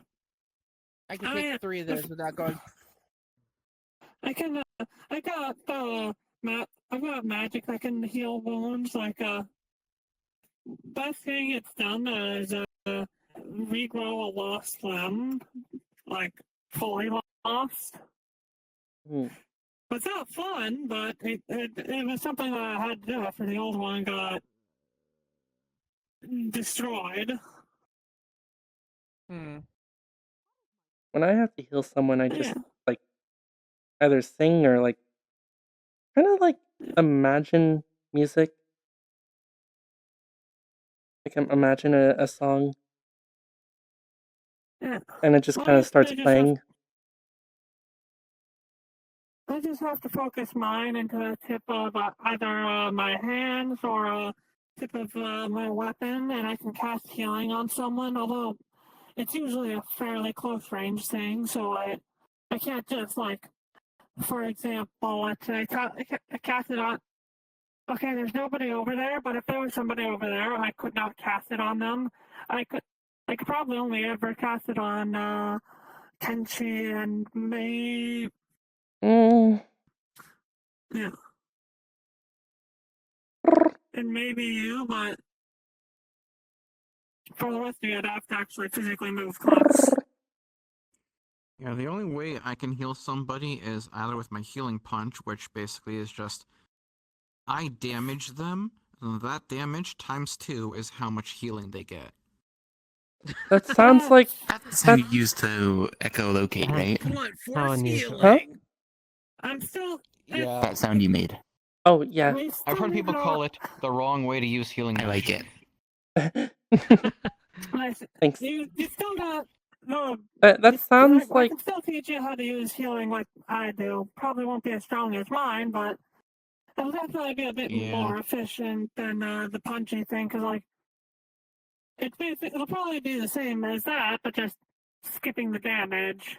[SPEAKER 18] I can take 3 of those without going.
[SPEAKER 8] I can. I've got magic that can heal wounds. Like best thing it's done is regrow a lost limb, like fully lost. It's not fun, but it was something that I had to do after the old one got destroyed.
[SPEAKER 3] When I have to heal someone, I just like either sing or like kind of like imagine music. Like imagine a song,
[SPEAKER 8] Yeah.
[SPEAKER 3] and it just kind of starts playing.
[SPEAKER 8] I just have to focus mine into the tip of either my hands or a tip of my weapon, and I can cast healing on someone. Although it's usually a fairly close range thing, so I can't just like, for example, let's say I cast it on. Okay, there's nobody over there, but if there was somebody over there, I could not cast it on them. I could probably only ever cast it on Kenshi and May. Yeah. And maybe you, but for the rest of you, I'd have to actually physically move close.
[SPEAKER 6] Yeah, the only way I can heal somebody is either with my healing punch, which basically is just I damage them, and that damage times 2 is how much healing they get.
[SPEAKER 3] That sounds like
[SPEAKER 14] That's how you used to echolocate, right?
[SPEAKER 8] Force
[SPEAKER 3] unusual. Huh?
[SPEAKER 8] healing. I'm still.
[SPEAKER 6] Yeah.
[SPEAKER 14] That sound you made.
[SPEAKER 3] Oh yeah.
[SPEAKER 6] I've heard people call it the wrong way to use healing.
[SPEAKER 14] I like it.
[SPEAKER 3] Thanks.
[SPEAKER 8] You still got. No.
[SPEAKER 3] That sounds
[SPEAKER 8] I
[SPEAKER 3] like
[SPEAKER 8] can still teach you how to use healing like I do. Probably won't be as strong as mine, but it'll definitely be a bit more efficient than the punchy thing, because like it'll probably be the same as that, but just skipping the damage.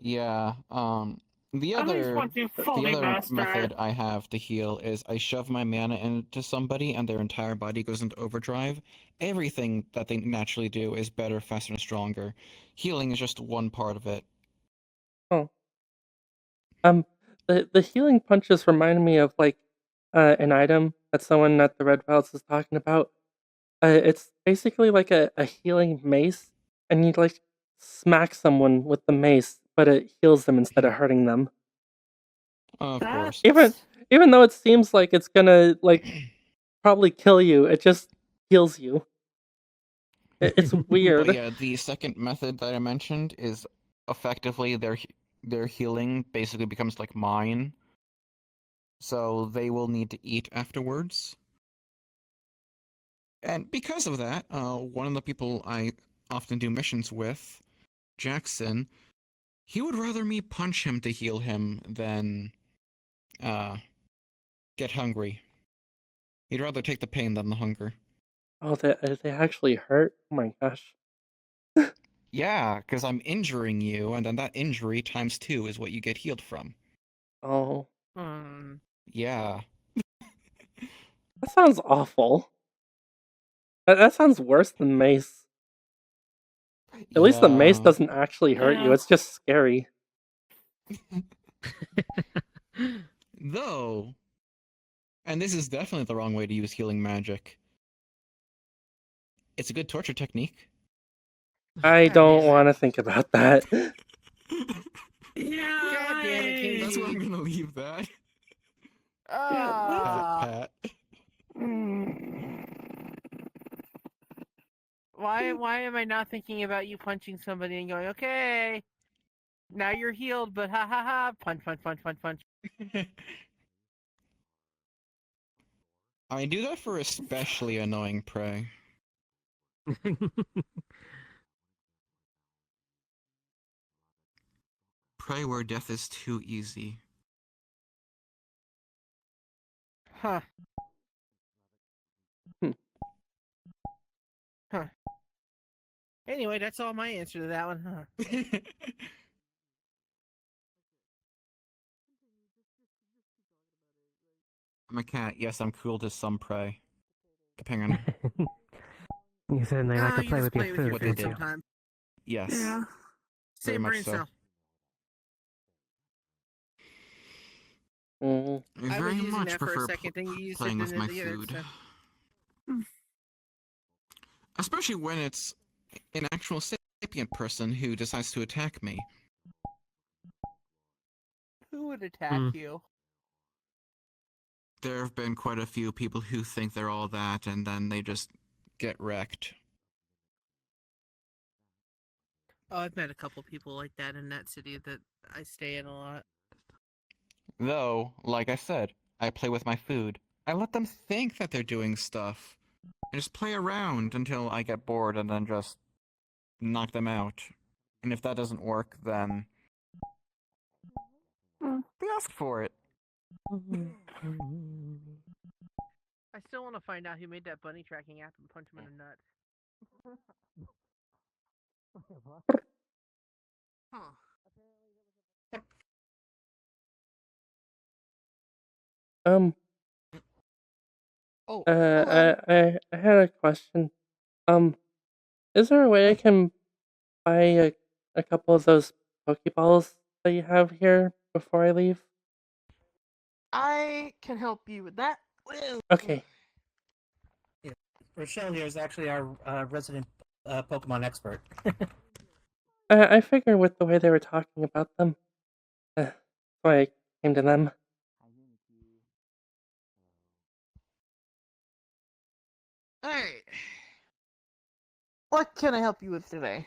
[SPEAKER 6] Yeah, the
[SPEAKER 8] At least
[SPEAKER 6] other
[SPEAKER 8] once you fully master
[SPEAKER 6] method
[SPEAKER 8] it.
[SPEAKER 6] I have to heal is I shove my mana into somebody and their entire body goes into overdrive. Everything that they naturally do is better, faster, and stronger. Healing is just one part of it.
[SPEAKER 3] the healing punches remind me of like an item that someone at the Red Wilds was talking about. It's basically like a healing mace, and you like smack someone with the mace, but it heals them instead of hurting them.
[SPEAKER 6] Of course.
[SPEAKER 3] Even though it seems like it's gonna like probably kill you, it just heals you. It's weird.
[SPEAKER 6] But yeah, the second method that I mentioned is effectively their healing basically becomes like mine. So they will need to eat afterwards. And because of that, one of the people I often do missions with, Jackson, he would rather me punch him to heal him than get hungry. He'd rather take the pain than the hunger.
[SPEAKER 3] Oh, they actually hurt? Oh my gosh.
[SPEAKER 6] Yeah, because I'm injuring you, and then that injury times 2 is what you get healed from.
[SPEAKER 3] Oh.
[SPEAKER 6] Yeah.
[SPEAKER 3] That sounds awful. That sounds worse than mace. At least the mace
[SPEAKER 6] Yeah.
[SPEAKER 3] doesn't actually hurt you, it's just scary.
[SPEAKER 6] Though, and this is definitely the wrong way to use healing magic. It's a good torture technique.
[SPEAKER 3] I don't want to think about that.
[SPEAKER 8] Yeah,
[SPEAKER 18] God damn it, King.
[SPEAKER 6] That's where I'm gonna leave that.
[SPEAKER 18] Ah.
[SPEAKER 6] Pat.
[SPEAKER 18] Why am I not thinking about you punching somebody and going, okay, now you're healed, but ha ha ha, punch, punch, punch, punch, punch.
[SPEAKER 6] I do that for especially annoying prey. Prey where death is too easy.
[SPEAKER 18] Huh. Huh. Anyway, that's all my answer to that one, huh?
[SPEAKER 6] I'm a cat. Yes, I'm cruel to some prey. Depending on
[SPEAKER 5] You certainly like to
[SPEAKER 18] you
[SPEAKER 5] play
[SPEAKER 18] just
[SPEAKER 5] with your
[SPEAKER 18] play with
[SPEAKER 5] food,
[SPEAKER 18] your
[SPEAKER 5] don't
[SPEAKER 18] food
[SPEAKER 5] you?
[SPEAKER 18] sometimes.
[SPEAKER 6] Yes.
[SPEAKER 8] Yeah.
[SPEAKER 6] Very
[SPEAKER 18] Same
[SPEAKER 6] much
[SPEAKER 18] brain
[SPEAKER 6] so.
[SPEAKER 18] cell. I was
[SPEAKER 6] Very
[SPEAKER 18] using
[SPEAKER 6] much
[SPEAKER 18] that for a
[SPEAKER 6] prefer
[SPEAKER 18] second, then you used
[SPEAKER 6] playing
[SPEAKER 18] it
[SPEAKER 6] with
[SPEAKER 18] in
[SPEAKER 6] my
[SPEAKER 18] the other
[SPEAKER 6] food.
[SPEAKER 18] stuff.
[SPEAKER 6] Especially when it's an actual sapient person who decides to attack me.
[SPEAKER 18] Who would attack you?
[SPEAKER 6] There have been quite a few people who think they're all that, and then they just get wrecked.
[SPEAKER 18] Oh, I've met a couple people like that in that city that I stay in a lot.
[SPEAKER 6] Though, like I said, I play with my food. I let them think that they're doing stuff. I just play around until I get bored and then just knock them out. And if that doesn't work, then they ask for it.
[SPEAKER 18] I still want to find out who made that bunny tracking app and punch him in the nuts. Huh. Oh,
[SPEAKER 3] I had a question. Is there a way I can buy a couple of those Pokeballs that you have here before I leave?
[SPEAKER 10] I can help you with that.
[SPEAKER 3] Okay.
[SPEAKER 7] Yeah. Rochelle here is actually our resident Pokemon expert.
[SPEAKER 3] I figure with the way they were talking about them, that's why I came to them.
[SPEAKER 10] Alright. What can I help you with today?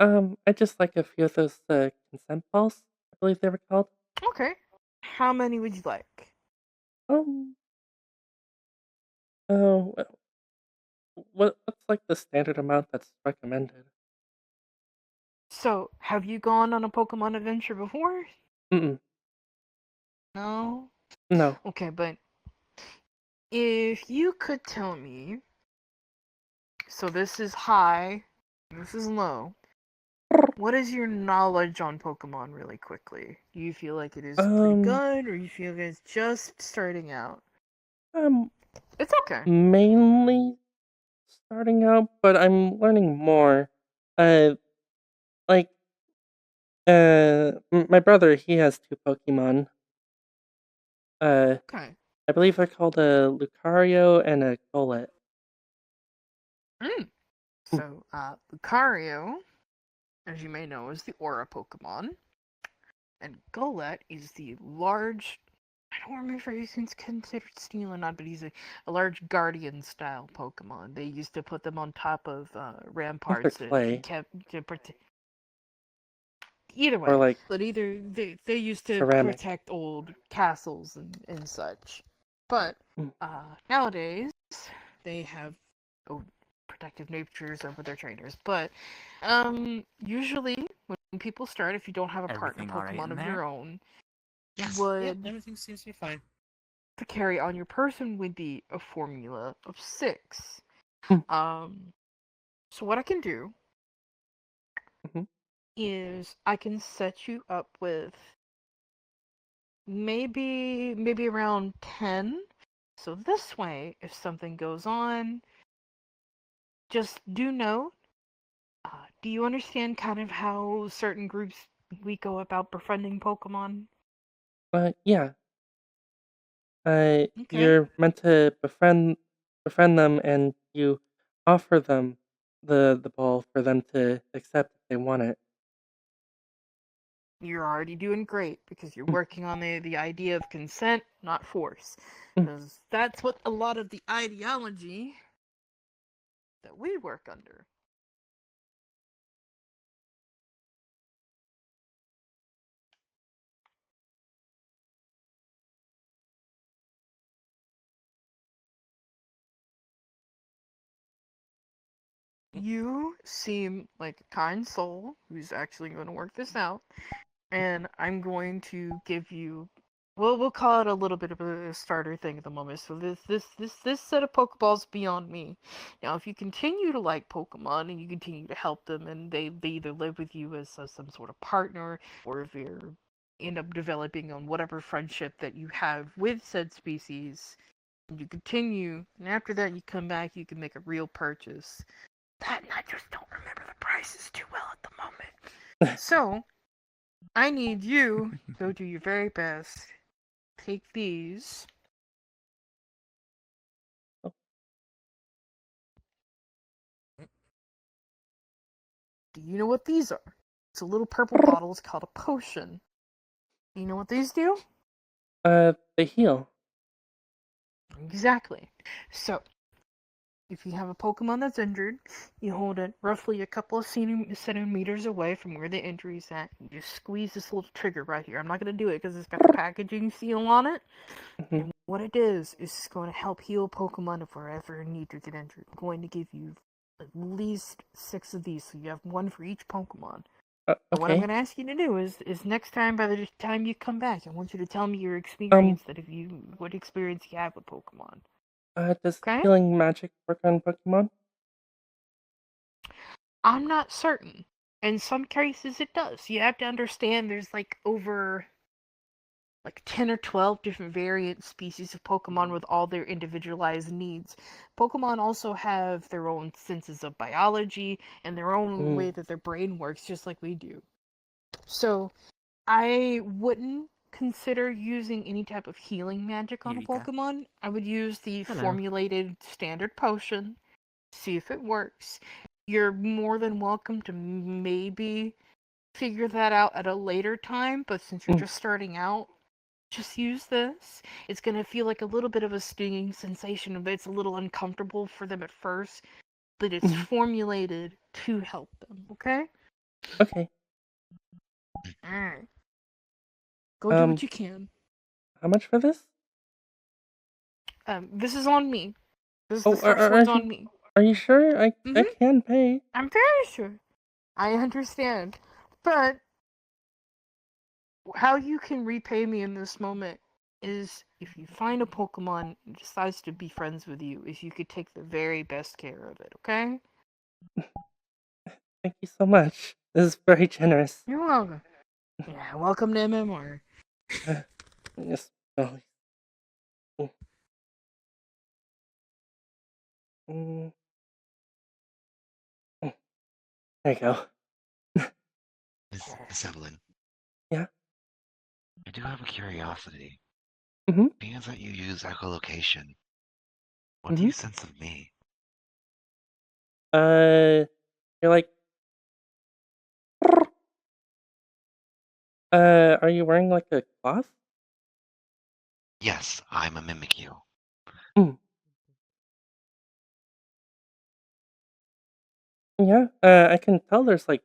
[SPEAKER 3] I just like a few of those consent balls, I believe they were called.
[SPEAKER 10] Okay. How many would you like?
[SPEAKER 3] Oh, what's like the standard amount that's recommended?
[SPEAKER 10] So, have you gone on a Pokemon adventure before?
[SPEAKER 3] Mm-mm.
[SPEAKER 10] No?
[SPEAKER 3] No.
[SPEAKER 10] Okay, but if you could tell me, so this is high, this is low. What is your knowledge on Pokemon really quickly? Do you feel like it is pretty good, or you feel like it's just starting out? It's okay.
[SPEAKER 3] Mainly starting out, but I'm learning more. Like, my brother, he has 2 Pokemon.
[SPEAKER 10] Okay.
[SPEAKER 3] I believe they're called a Lucario and a Golett.
[SPEAKER 10] So, Lucario, as you may know, is the Aura Pokemon. And Golett is the large... I don't remember if he's considered steel or not, but he's a large Guardian-style Pokemon. They used to put them on top of ramparts
[SPEAKER 3] clay.
[SPEAKER 10] to protect... Either way,
[SPEAKER 3] Or
[SPEAKER 10] but either they used to
[SPEAKER 3] ceramic.
[SPEAKER 10] protect old castles and such. But nowadays they have protective natures over their trainers. But usually when people start, if you don't have a partner Pokemon of your own,
[SPEAKER 7] Everything seems to be fine.
[SPEAKER 10] to carry on your person would be a formula of 6. So what I can do is I can set you up with maybe around 10. So this way, if something goes on, just do note. Do you understand kind of how certain groups we go about befriending Pokemon?
[SPEAKER 3] Yeah. You're meant to befriend them, and you offer them the ball for them to accept if they want it.
[SPEAKER 10] You're already doing great because you're working on the idea of consent, not force. Because that's what a lot of the ideology that we work under. You seem like a kind soul who's actually going to work this out, and I'm going to give you, well, we'll call it a little bit of a starter thing at the moment. So this set of Pokeballs beyond me. Now, if you continue to like Pokemon and you continue to help them, and they either live with you as some sort of partner, or if you end up developing on whatever friendship that you have with said species, and you continue, and after that you come back, you can make a real purchase. That and I just don't remember the prices too well at the moment. So, I need you to go do your very best. Take these. Do you know what these are? It's a little purple bottle. It's called a potion. Do you know what these do?
[SPEAKER 3] They heal.
[SPEAKER 10] Exactly. So, if you have a Pokemon that's injured, you hold it roughly a couple of centimeters away from where the injury is at. You just squeeze this little trigger right here. I'm not going to do it because it's got the packaging seal on it. And what it is it's going to help heal Pokemon if we're ever in need to get injured. I'm going to give you at least 6 of these, so you have one for each Pokemon.
[SPEAKER 3] Okay.
[SPEAKER 10] What I'm going to ask you to do is next time, by the time you come back, I want you to tell me your experience, what experience you have with Pokemon.
[SPEAKER 3] Does healing magic work on Pokemon?
[SPEAKER 10] I'm not certain. In some cases it does. You have to understand there's over 10 or 12 different variant species of Pokemon with all their individualized needs. Pokemon also have their own senses of biology and their own way that their brain works, just like we do. So, I wouldn't consider using any type of healing magic on a Pokemon. I would use the formulated standard potion, see if it works. You're more than welcome to maybe figure that out at a later time, but since you're just starting out, just use this. It's going to feel like a little bit of a stinging sensation, but it's a little uncomfortable for them at first, but it's formulated to help them, okay?
[SPEAKER 3] Okay.
[SPEAKER 10] Alright. Go do what you can.
[SPEAKER 3] How much for this?
[SPEAKER 10] This is on me. This first one's on me.
[SPEAKER 3] Are you sure? I can pay.
[SPEAKER 10] I'm very sure. I understand. But how you can repay me in this moment is if you find a Pokemon that decides to be friends with you, is you could take the very best care of it, okay?
[SPEAKER 3] Thank you so much. This is very generous.
[SPEAKER 10] You're welcome. Yeah, welcome to MMR.
[SPEAKER 3] Yes. Oh. There you go.
[SPEAKER 9] Miss Evelyn.
[SPEAKER 3] Yeah?
[SPEAKER 9] I do have a curiosity. Being that you use echolocation, what do
[SPEAKER 3] Mhm.
[SPEAKER 9] you sense of me?
[SPEAKER 3] You're like, are you wearing like a cloth?
[SPEAKER 9] Yes, I'm a mimic you.
[SPEAKER 3] Yeah, I can tell there's like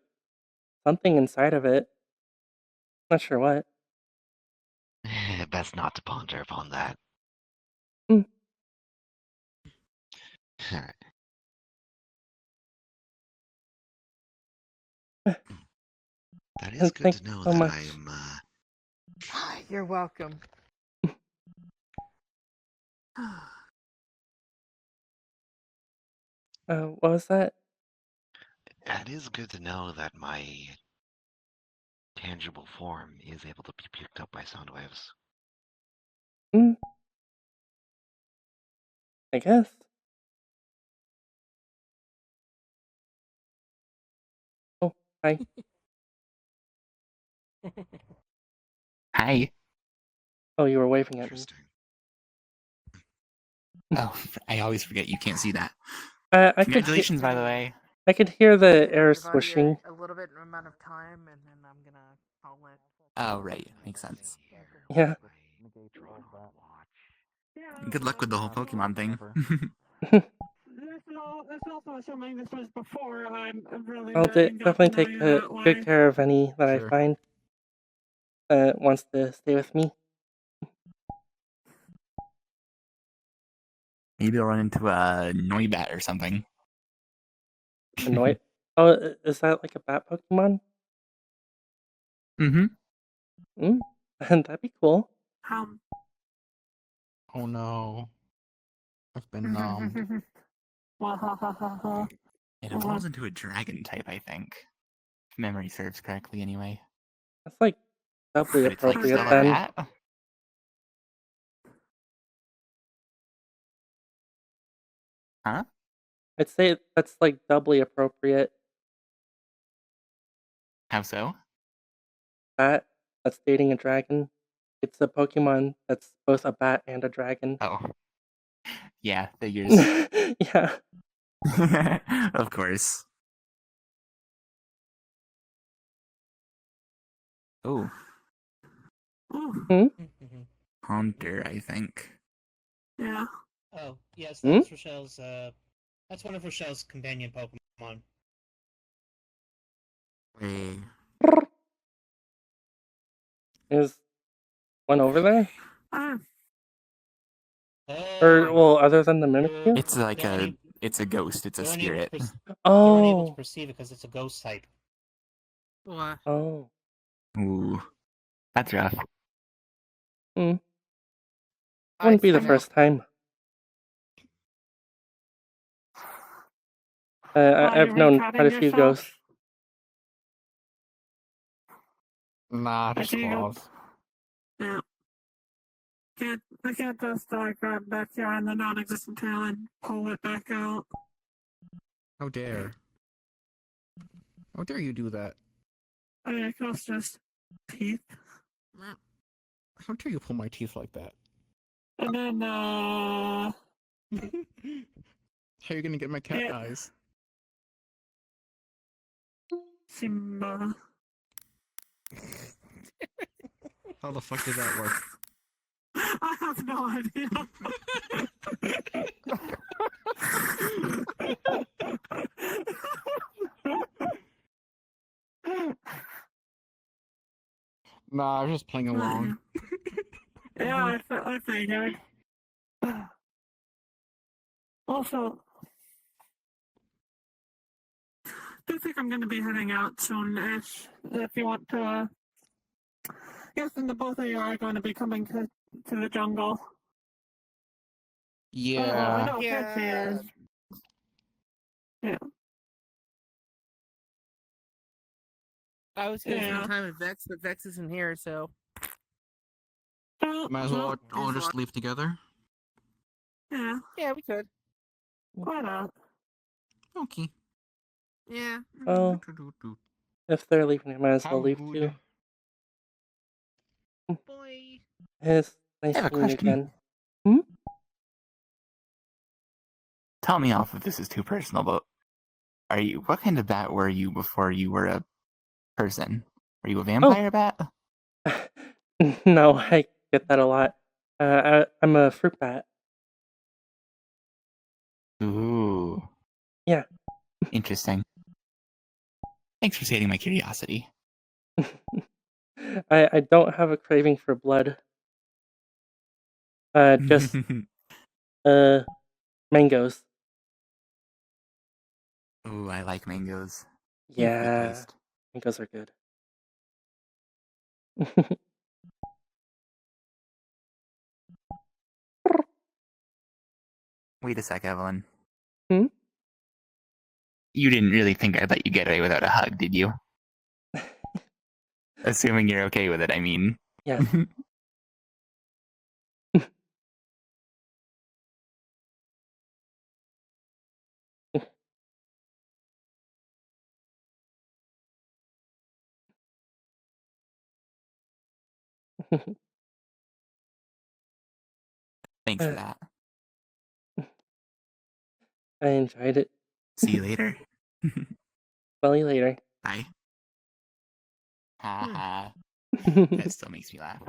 [SPEAKER 3] something inside of it. Not sure what.
[SPEAKER 9] Best not to ponder upon that.
[SPEAKER 3] Mm.
[SPEAKER 9] That is good
[SPEAKER 3] Thank
[SPEAKER 9] to
[SPEAKER 3] you
[SPEAKER 9] know
[SPEAKER 3] so
[SPEAKER 9] that
[SPEAKER 3] much.
[SPEAKER 9] I'm,
[SPEAKER 10] You're welcome.
[SPEAKER 3] What was that?
[SPEAKER 9] it is good to know that my tangible form is able to be picked up by sound waves.
[SPEAKER 3] Mm. I guess. Oh, hi.
[SPEAKER 14] Hi.
[SPEAKER 3] Oh, you were waving at me.
[SPEAKER 14] Oh, I always forget you can't see that.
[SPEAKER 3] I could
[SPEAKER 14] Congratulations, by the way.
[SPEAKER 3] I could hear the
[SPEAKER 10] Give
[SPEAKER 3] air
[SPEAKER 10] everybody
[SPEAKER 3] swishing.
[SPEAKER 10] a little bit amount of time, and then I'm gonna call it.
[SPEAKER 14] Oh, right. Makes sense.
[SPEAKER 3] Yeah.
[SPEAKER 14] Good luck with the whole Pokemon thing.
[SPEAKER 8] This also assuming this was before I'm really
[SPEAKER 3] I'll
[SPEAKER 8] got
[SPEAKER 3] definitely
[SPEAKER 8] to know
[SPEAKER 3] take
[SPEAKER 8] you
[SPEAKER 3] good
[SPEAKER 8] that way.
[SPEAKER 3] care of any that I
[SPEAKER 14] Sure.
[SPEAKER 3] find wants to stay with me.
[SPEAKER 14] Maybe I'll run into a Noibat or something.
[SPEAKER 3] Annoyed. Oh, is that like a bat Pokemon?
[SPEAKER 14] Mm-hmm.
[SPEAKER 3] That'd be cool.
[SPEAKER 6] Oh no. I've been numbed.
[SPEAKER 14] It evolves into a dragon type, I think. If memory serves correctly, anyway.
[SPEAKER 3] That's like doubly
[SPEAKER 14] But it's like
[SPEAKER 3] appropriate
[SPEAKER 14] still a
[SPEAKER 3] then.
[SPEAKER 14] bat? Huh?
[SPEAKER 3] I'd say that's like doubly appropriate.
[SPEAKER 14] How so?
[SPEAKER 3] Bat that's dating a dragon. It's a Pokemon that's both a bat and a dragon.
[SPEAKER 14] Oh. Yeah, figures.
[SPEAKER 3] Yeah.
[SPEAKER 14] Of course. Oh. Haunter, I think.
[SPEAKER 8] Yeah.
[SPEAKER 7] Oh, yes,
[SPEAKER 3] Hmm?
[SPEAKER 7] that's Rochelle's, that's one of Rochelle's companion Pokemon.
[SPEAKER 14] Hey.
[SPEAKER 3] Is one over there?
[SPEAKER 7] Oh.
[SPEAKER 3] Or, well, other than the Mimikyu?
[SPEAKER 14] It's like it's a ghost, it's a spirit.
[SPEAKER 7] You're
[SPEAKER 3] Oh.
[SPEAKER 7] unable to perceive it because it's a ghost type.
[SPEAKER 10] What?
[SPEAKER 3] Oh.
[SPEAKER 14] Ooh. That's rough.
[SPEAKER 3] Wouldn't be the first time. I've known quite a few ghosts.
[SPEAKER 6] Nah, just claws.
[SPEAKER 8] Yeah. I can't just grab back here on the non-existent tail and pull it back out.
[SPEAKER 6] How dare. How dare you do that?
[SPEAKER 8] I it's just teeth.
[SPEAKER 6] How dare you pull my teeth like that?
[SPEAKER 8] And then,
[SPEAKER 6] How are you gonna get my cat
[SPEAKER 8] Yeah.
[SPEAKER 6] eyes?
[SPEAKER 8] Simba.
[SPEAKER 6] How the fuck does that work?
[SPEAKER 8] I have no idea.
[SPEAKER 6] Nah, I was just playing along.
[SPEAKER 8] Yeah, I figured. Also, I think I'm going to be heading out soon-ish. If you want to, yes, and the both of you are going to be coming to the jungle. I
[SPEAKER 6] Yeah.
[SPEAKER 8] know Pixie is. Yeah.
[SPEAKER 18] I was gonna
[SPEAKER 8] Yeah.
[SPEAKER 18] spend time with Vex, but Vex isn't here, so.
[SPEAKER 6] Might as well all just leave together.
[SPEAKER 8] Yeah.
[SPEAKER 18] Yeah, we could.
[SPEAKER 8] Why not?
[SPEAKER 6] Okay.
[SPEAKER 18] Yeah.
[SPEAKER 3] Well, if they're leaving, I might as well leave too.
[SPEAKER 18] Boy.
[SPEAKER 3] Yes, Nice
[SPEAKER 14] I have a
[SPEAKER 3] seeing you
[SPEAKER 14] question.
[SPEAKER 3] again. Hmm?
[SPEAKER 14] Tell me off if this is too personal, but what kind of bat were you before you were a person? Are you a vampire bat?
[SPEAKER 3] No, I get that a lot. I'm a fruit bat.
[SPEAKER 14] Ooh.
[SPEAKER 3] Yeah.
[SPEAKER 14] Interesting. Thanks for sating my curiosity.
[SPEAKER 3] I don't have a craving for blood. Just mangoes.
[SPEAKER 14] Ooh, I like mangoes.
[SPEAKER 3] Yeah,
[SPEAKER 14] Fruit-based.
[SPEAKER 3] mangoes are good.
[SPEAKER 14] Wait a sec, Evelyn.
[SPEAKER 3] Hmm?
[SPEAKER 14] You didn't really think I'd let you get away without a hug, did you? Assuming you're okay with it, I mean.
[SPEAKER 3] Yes.
[SPEAKER 14] Thanks for that.
[SPEAKER 3] I enjoyed it.
[SPEAKER 14] See you later.
[SPEAKER 3] Well, you later.
[SPEAKER 14] Bye. Ha ha. That still makes me laugh.